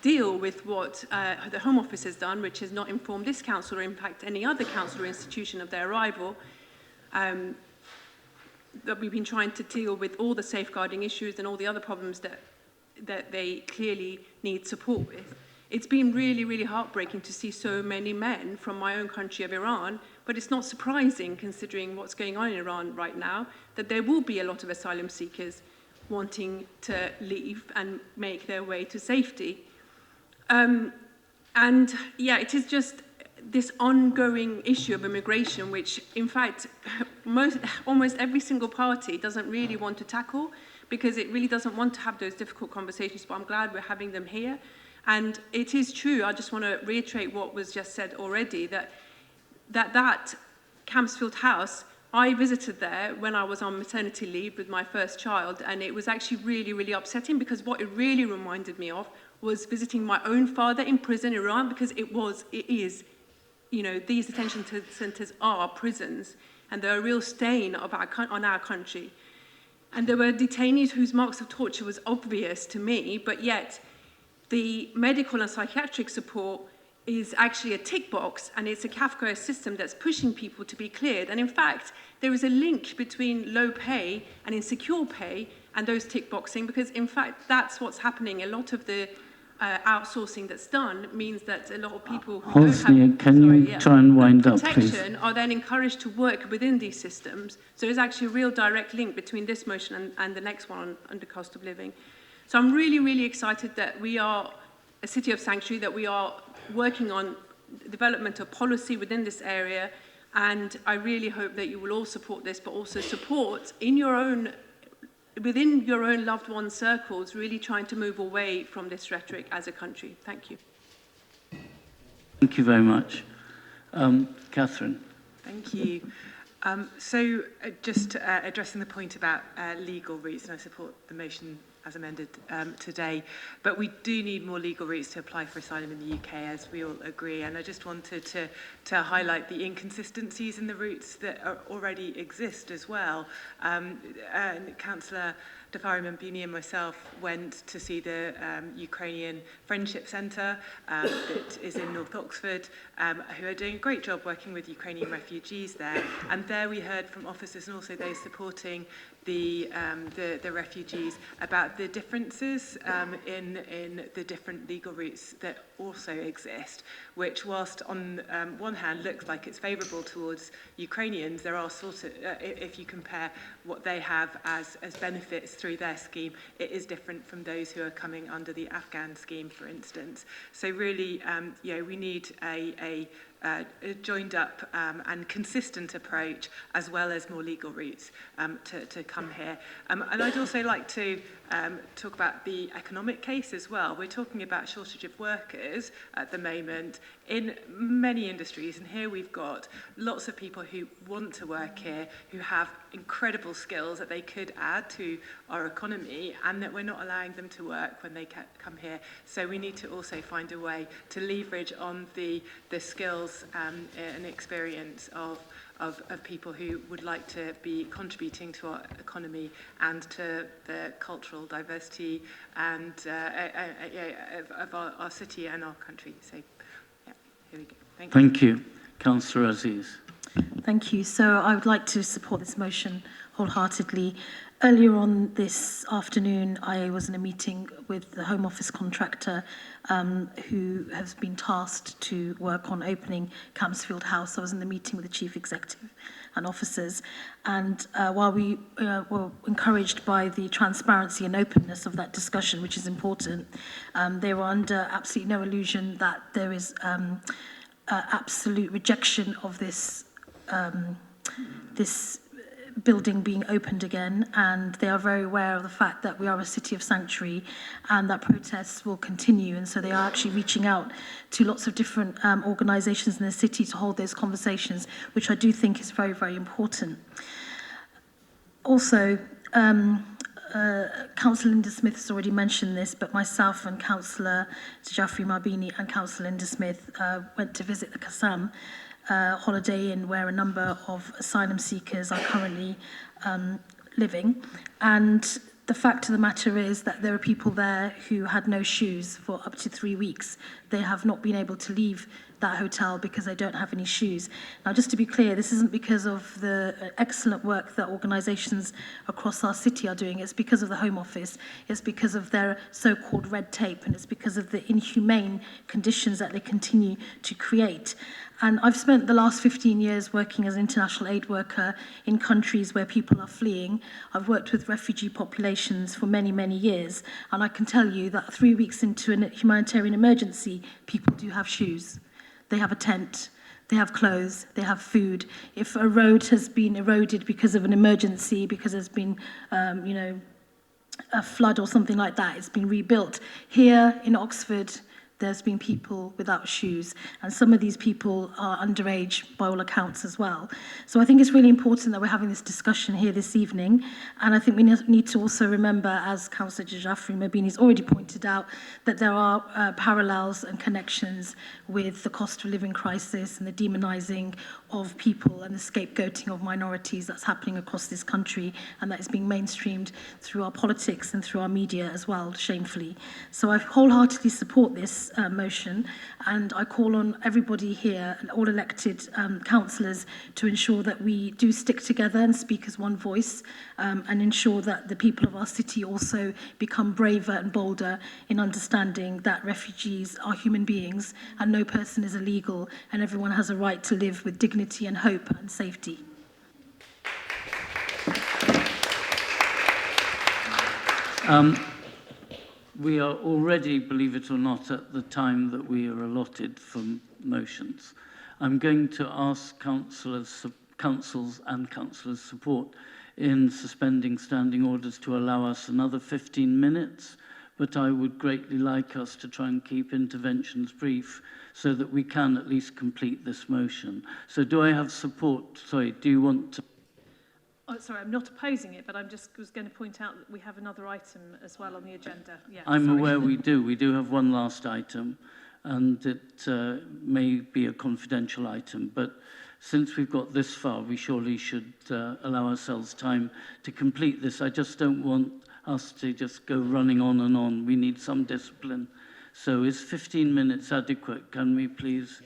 deal with what the Home Office has done, which has not informed this council or impact any other council or institution of their arrival, that we've been trying to deal with all the safeguarding issues and all the other problems that they clearly need support with. It's been really, really heartbreaking to see so many men from my own country of Iran, but it's not surprising, considering what's going on in Iran right now, that there will be a lot of asylum seekers wanting to leave and make their way to safety. And yeah, it is just this ongoing issue of immigration, which in fact, almost every single party doesn't really want to tackle, because it really doesn't want to have those difficult conversations, but I'm glad we're having them here. And it is true, I just want to reiterate what was just said already, that Campsfield House, I visited there when I was on maternity leave with my first child, and it was actually really, really upsetting, because what it really reminded me of was visiting my own father in prison in Iran, because it is, you know, these detention centres are prisons, and they're a real stain of on our country. And there were detainees whose marks of torture was obvious to me, but yet the medical and psychiatric support is actually a tick box, and it's a Kafkaesque system that's pushing people to be cleared. And in fact, there is a link between low pay and insecure pay and those tick boxing, because in fact, that's what's happening. A lot of the outsourcing that's done means that a lot of people who Can you try and wind up, please? protection are then encouraged to work within these systems. So there's actually a real direct link between this motion and the next one on the cost of living. So I'm really, really excited that we are a city of sanctuary, that we are working on development of policy within this area, and I really hope that you will all support this, but also support within your own loved ones' circles, really trying to move away from this rhetoric as a country. Thank you. Thank you very much. Catherine. Thank you. Just addressing the point about legal routes, and I support the motion as amended today, but we do need more legal routes to apply for asylum in the UK, as we all agree. And I just wanted to highlight the inconsistencies in the routes that already exist as well. Councillor Dafari Mambini and myself went to see the Ukrainian Friendship Centre that is in North Oxford, who are doing a great job working with Ukrainian refugees there. And there we heard from officers and also those supporting the refugees about the differences in the different legal routes that also exist, which whilst on one hand looks like it's favourable towards Ukrainians, there are sort of, if you compare what they have as benefits through their scheme, it is different from those who are coming under the Afghan scheme, for instance. So really, we need a joined up and consistent approach, as well as more legal routes to come here. And I'd also like to talk about the economic case as well. We're talking about shortage of workers at the moment in many industries, and here we've got lots of people who want to work here, who have incredible skills that they could add to our economy, and that we're not allowing them to work when they come here. So we need to also find a way to leverage on the skills and experience of people who would like to be contributing to our economy and to the cultural diversity and of our city and our country. So, yeah, here we go. Thank you. Councillor Aziz. Thank you. So I would like to support this motion wholeheartedly. Earlier on this afternoon, I was in a meeting with the Home Office contractor who has been tasked to work on opening Campsfield House. I was in the meeting with the Chief Executive and officers. And while we were encouraged by the transparency and openness of that discussion, which is important, they were under absolutely no illusion that there is absolute rejection of this building being opened again, and they are very aware of the fact that we are a city of sanctuary and that protests will continue, and so they are actually reaching out to lots of different organisations in the city to hold those conversations, which I do think is very, very important. Also, Councillor Linda Smith has already mentioned this, but myself and Councillor Jafri Marbini and Councillor Linda Smith went to visit the Qassam Holiday Inn, where a number of asylum seekers are currently living. And the fact of the matter is that there are people there who had no shoes for up to 3 weeks. They have not been able to leave that hotel because they don't have any shoes. Now, just to be clear, this isn't because of the excellent work that organisations across our city are doing. It's because of the Home Office. It's because of their so-called red tape, and it's because of the inhumane conditions that they continue to create. And I've spent the last 15 years working as an international aid worker in countries where people are fleeing. I've worked with refugee populations for many, many years. And I can tell you that 3 weeks into a humanitarian emergency, people do have shoes. They have a tent, they have clothes, they have food. If a road has been eroded because of an emergency, because there's been, a flood or something like that, it's been rebuilt. Here in Oxford, there's been people without shoes, and some of these people are underage by all accounts as well. So I think it's really important that we're having this discussion here this evening, and I think we need to also remember, as Councillor Jafri Mabini's already pointed out, that there are parallels and connections with the cost of living crisis and the demonising of people and the scapegoating of minorities that's happening across this country, and that is being mainstreamed through our politics and through our media as well, shamefully. So I wholeheartedly support this motion, and I call on everybody here, all elected councillors, to ensure that we do stick together and speak as one voice, and ensure that the people of our city also become braver and bolder in understanding that refugees are human beings and no person is illegal, and everyone has a right to live with dignity and hope and safety. We are already, believe it or not, at the time that we are allotted for motions. I'm going to ask councils and councillors' support in suspending standing orders to allow us another 15 minutes, but I would greatly like us to try and keep interventions brief so that we can at least complete this motion. So do I have support? Sorry, do you want to? Oh, sorry, I'm not opposing it, but I was going to point out that we have another item as well on the agenda. Yeah, I'm aware we do. We do have one last item, and it may be a confidential item, but since we've got this far, we surely should allow ourselves time to complete this. I just don't want us to just go running on and on. We need some discipline. So is 15 minutes adequate? Can we please?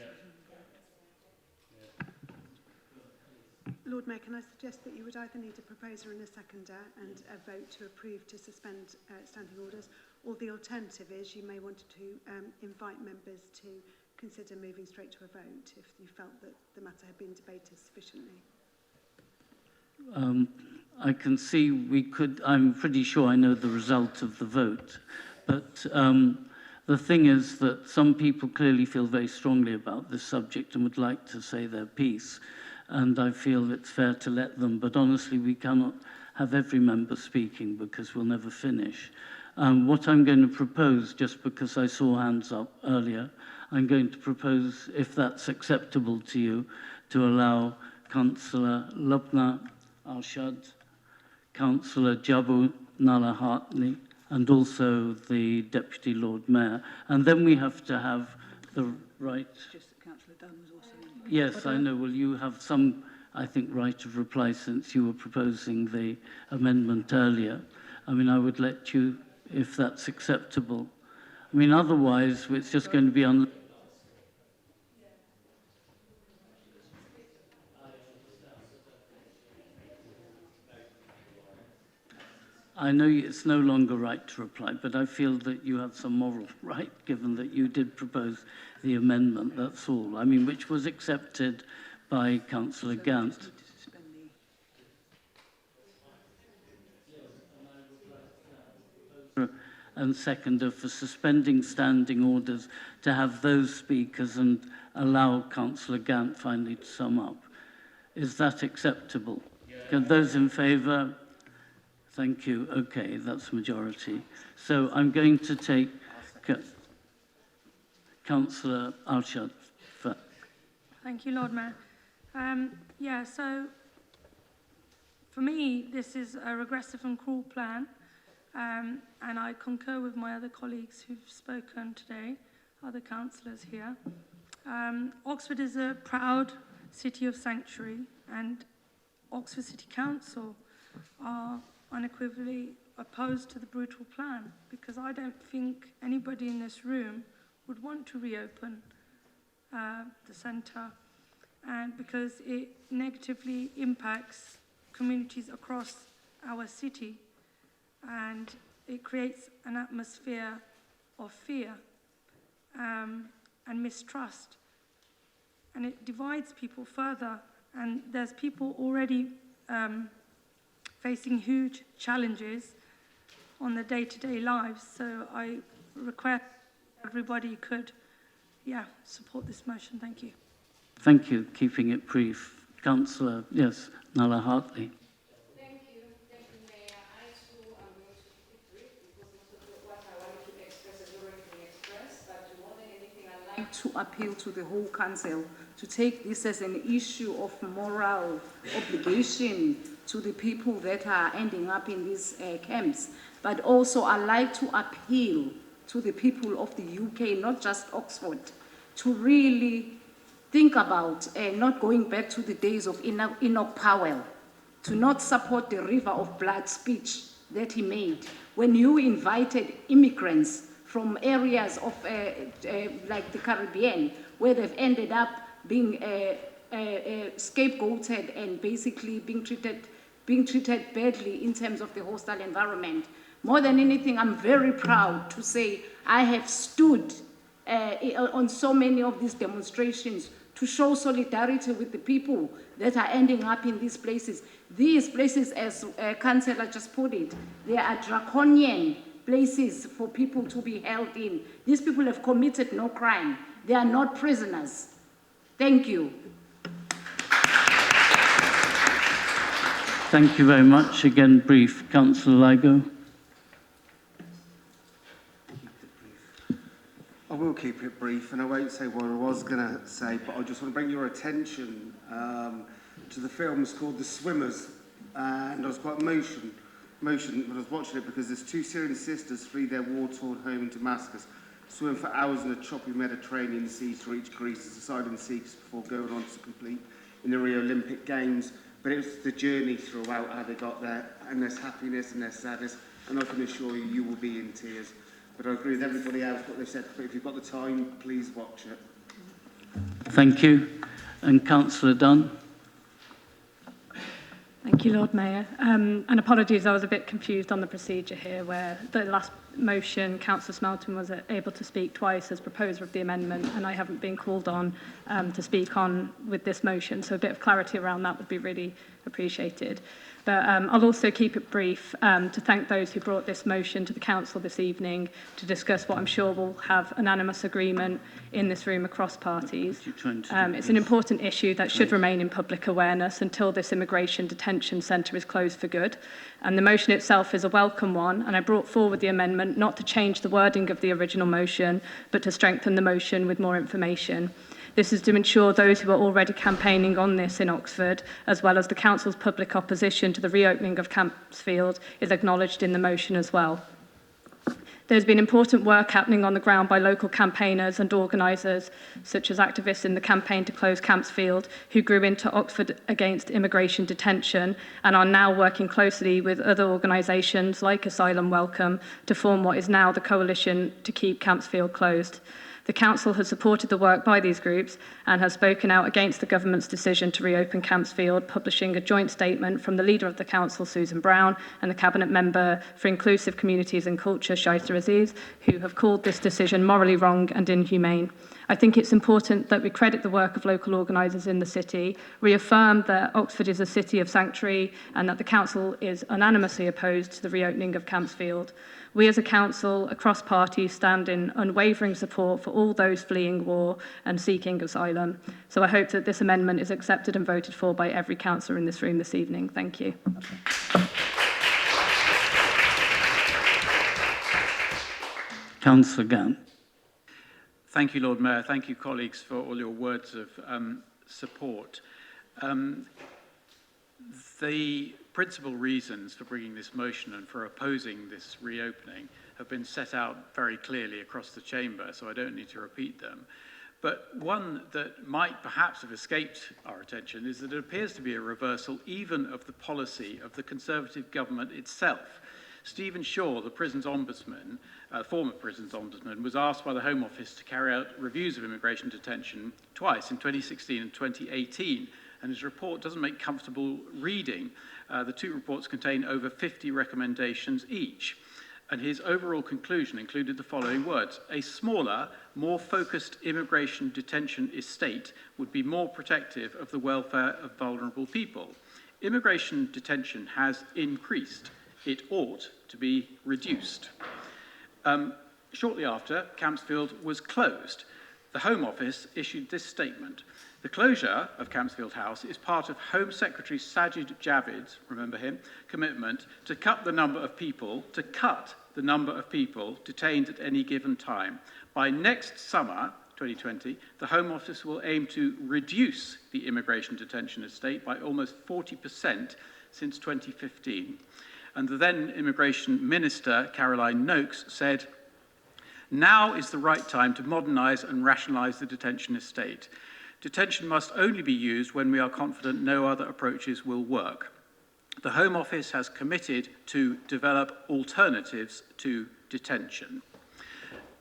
Lord Mayor, can I suggest that you would either need a proposer and a seconder and a vote to approve to suspend standing orders, or the alternative is you may want to invite members to consider moving straight to a vote if you felt that the matter had been debated sufficiently. I can see we could, I'm pretty sure I know the result of the vote, but the thing is that some people clearly feel very strongly about this subject and would like to say their piece, and I feel it's fair to let them, but honestly we cannot have every member speaking because we'll never finish. What I'm going to propose, just because I saw hands up earlier, I'm going to propose, if that's acceptable to you, to allow Councillor Lubna Arshad, Councillor Jabu Nala Hartley, and also the Deputy Lord Mayor. And then we have to have the right... Just that Councillor Dunn was also... Yes, I know. Well, you have some, I think, right of reply since you were proposing the amendment earlier. I mean, I would let you, if that's acceptable. I mean, otherwise, it's just going to be I know it's no longer right to reply, but I feel that you have some moral right, given that you did propose the amendment, that's all. I mean, which was accepted by Councillor Gant. And seconder for suspending standing orders to have those speakers and allow Councillor Gant finally to sum up. Is that acceptable? Can those in favour? Thank you. Okay, that's majority. So I'm going to take Councillor Arshad. Thank you, Lord Mayor. Yeah, so for me, this is a regressive and cruel plan, and I concur with my other colleagues who've spoken today, other councillors here. Oxford is a proud city of sanctuary, and Oxford City Council are unequivocally opposed to the brutal plan, because I don't think anybody in this room would want to reopen the centre, and because it negatively impacts communities across our city, and it creates an atmosphere of fear and mistrust, and it divides people further, and there's people already facing huge challenges on their day-to-day lives. So I request everybody could, support this motion. Thank you. Thank you. Keeping it brief. Councillor, yes, Nala Hartley. Thank you, Mayor. I too am going to keep it brief because most of what I wanted to express has already been expressed, but more than anything, I'd like to appeal to the whole council to take this as an issue of moral obligation to the people that are ending up in these camps. But also I'd like to appeal to the people of the UK, not just Oxford, to really think about not going back to the days of Enoch Powell, to not support the river of blood speech that he made when you invited immigrants from areas of like the Caribbean, where they've ended up being scapegoated and basically being treated badly in terms of the hostile environment. More than anything, I'm very proud to say I have stood on so many of these demonstrations to show solidarity with the people that are ending up in these places. These places, as Councillor just put it, they are draconian places for people to be held in. These people have committed no crime. They are not prisoners. Thank you. Thank you very much. Again, brief. Councillor Ligo. I will keep it brief, and I won't say what I was going to say, but I just want to bring your attention to the film. It's called The Swimmers, and I was quite emotional when I was watching it, because there's two Syrian sisters flee their war-torn home in Damascus, swim for hours in the choppy Mediterranean Sea to reach Greece as asylum seekers before going on to compete in the Rio Olympic Games. But it was the journey throughout how they got there, and there's happiness and there's sadness. and I can assure you, you will be in tears. But I agree with everybody else what they said. But if you've got the time, please watch it. Thank you. And Councillor Dunn. Thank you, Lord Mayor. And apologies, I was a bit confused on the procedure here, where the last motion, Councillor Smelton was able to speak twice as proposer of the amendment, and I haven't been called on to speak on with this motion, so a bit of clarity around that would be really appreciated. But I'll also keep it brief to thank those who brought this motion to the Council this evening to discuss what I'm sure will have unanimous agreement in this room across parties. It's an important issue that should remain in public awareness until this immigration detention centre is closed for good. And the motion itself is a welcome one, and I brought forward the amendment not to change the wording of the original motion, but to strengthen the motion with more information. This is to ensure those who are already campaigning on this in Oxford, as well as the Council's public opposition to the reopening of Campsfield, is acknowledged in the motion as well. There's been important work happening on the ground by local campaigners and organisers, such as activists in the campaign to close Campsfield, who grew into Oxford Against Immigration Detention and are now working closely with other organisations like Asylum Welcome to form what is now the Coalition to Keep Campsfield Closed. The Council has supported the work by these groups and has spoken out against the Government's decision to reopen Campsfield, publishing a joint statement from the Leader of the Council, Susan Brown, and the Cabinet Member for Inclusive Communities and Culture, Shaita Aziz, who have called this decision morally wrong and inhumane. I think it's important that we credit the work of local organisers in the city, reaffirm that Oxford is a city of sanctuary and that the Council is unanimously opposed to the reopening of Campsfield. We as a council, across parties, stand in unwavering support for all those fleeing war and seeking asylum. So I hope that this amendment is accepted and voted for by every councillor in this room this evening. Thank you. Councillor Gant. Thank you, Lord Mayor. Thank you, colleagues, for all your words of support. The principal reasons for bringing this motion and for opposing this reopening have been set out very clearly across the chamber, so I don't need to repeat them. But one that might perhaps have escaped our attention is that it appears to be a reversal even of the policy of the Conservative government itself. Stephen Shaw, the prisons ombudsman, former prisons ombudsman, was asked by the Home Office to carry out reviews of immigration detention twice, in 2016 and 2018, and his report doesn't make comfortable reading. The two reports contain over 50 recommendations each, and his overall conclusion included the following words: a smaller, more focused immigration detention estate would be more protective of the welfare of vulnerable people. Immigration detention has increased. It ought to be reduced. Shortly after, Campsfield was closed. The Home Office issued this statement: the closure of Campsfield House is part of Home Secretary Sajid Javid's, remember him, commitment to cut the number of people detained at any given time. By next summer, 2020, the Home Office will aim to reduce the immigration detention estate by almost 40% since 2015. And the then Immigration Minister, Caroline Noakes, said, "Now is the right time to modernise and rationalise the detention estate. Detention must only be used when we are confident no other approaches will work. The Home Office has committed to develop alternatives to detention."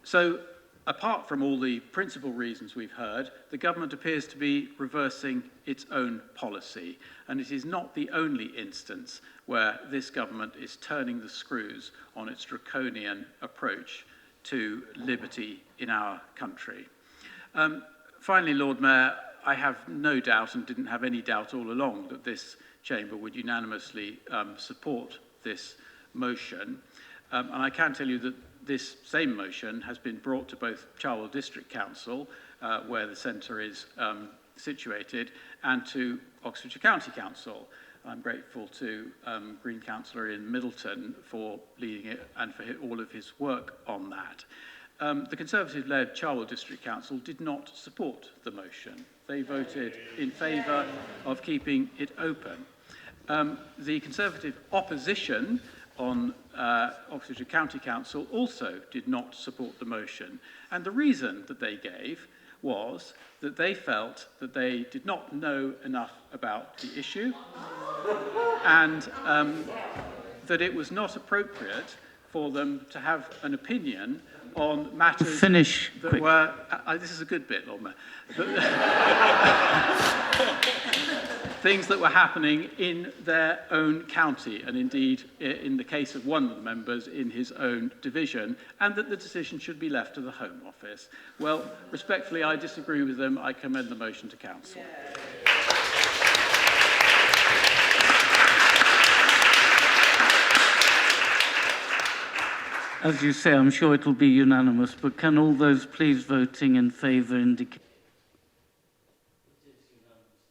So, apart from all the principal reasons we've heard, the government appears to be reversing its own policy, and it is not the only instance where this government is turning the screws on its draconian approach to liberty in our country. Finally, Lord Mayor, I have no doubt, and didn't have any doubt all along, that this chamber would unanimously support this motion. And I can tell you that this same motion has been brought to both Cherwell District Council, where the centre is situated, and to Oxfordshire County Council. I'm grateful to Green Councillor in Middleton for leading it and for all of his work on that. The Conservative-led Cherwell District Council did not support the motion. They voted in favour of keeping it open. The Conservative opposition on Oxfordshire County Council also did not support the motion. And the reason that they gave was that they felt that they did not know enough about the issue, and that it was not appropriate for them to have an opinion on matters Finish that quick. were... this is a good bit, Lord Mayor. Things that were happening in their own county, and indeed, in the case of one of the members, in his own division, and that the decision should be left to the Home Office. Well, respectfully, I disagree with them. I commend the motion to Council. As you say, I'm sure it will be unanimous, but can all those please voting in favour indicate?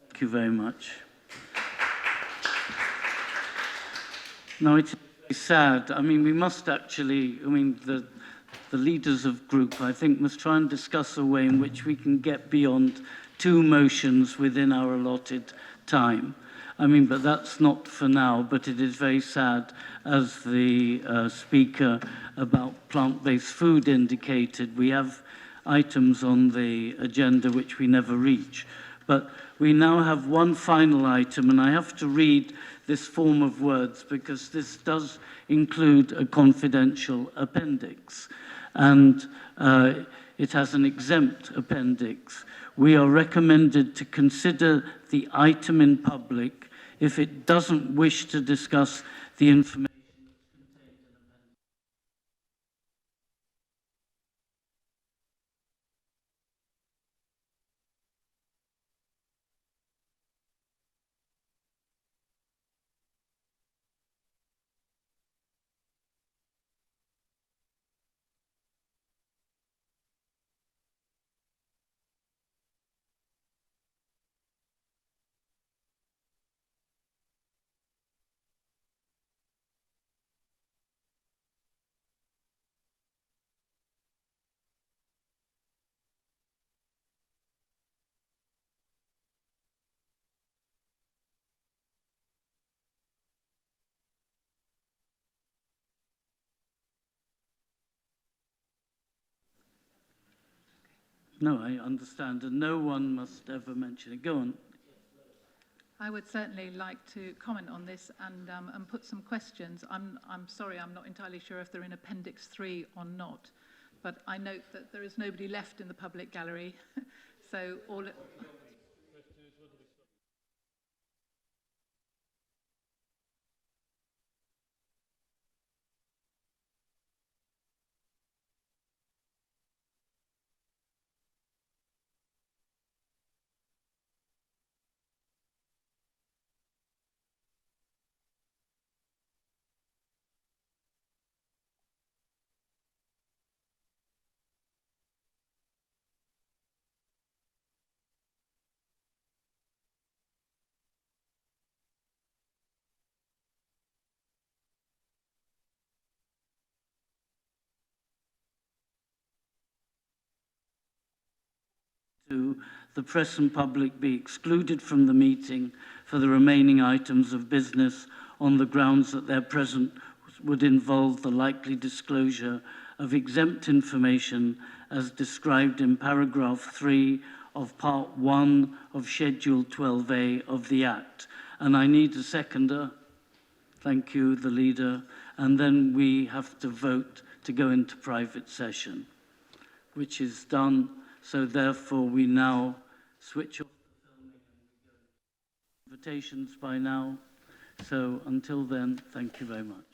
Thank you very much. Now, it's sad. I mean, we must actually, the leaders of group, I think, must try and discuss a way in which we can get beyond 2 motions within our allotted time. But that's not for now, but it is very sad, as the speaker about plant-based food indicated, we have items on the agenda which we never reach. But we now have one final item, and I have to read this form of words because this does include a confidential appendix, and it has an exempt appendix. We are recommended to consider the item in public if it doesn't wish to discuss the information contained in appendix. No, I understand, and no one must ever mention it. Go on. I would certainly like to comment on this and put some questions. I'm sorry, I'm not entirely sure if they're in Appendix 3 or not, but I note that there is nobody left in the public gallery, so all... To the press and public be excluded from the meeting for the remaining items of business on the grounds that their presence would involve the likely disclosure of exempt information as described in paragraph 3 of part 1 of Schedule 12A of the Act. And I need a seconder. Thank you, the leader. And then we have to vote to go into private session, which is done. So therefore, we now switch off the filming and we go into invitations by now. So until then, thank you very much.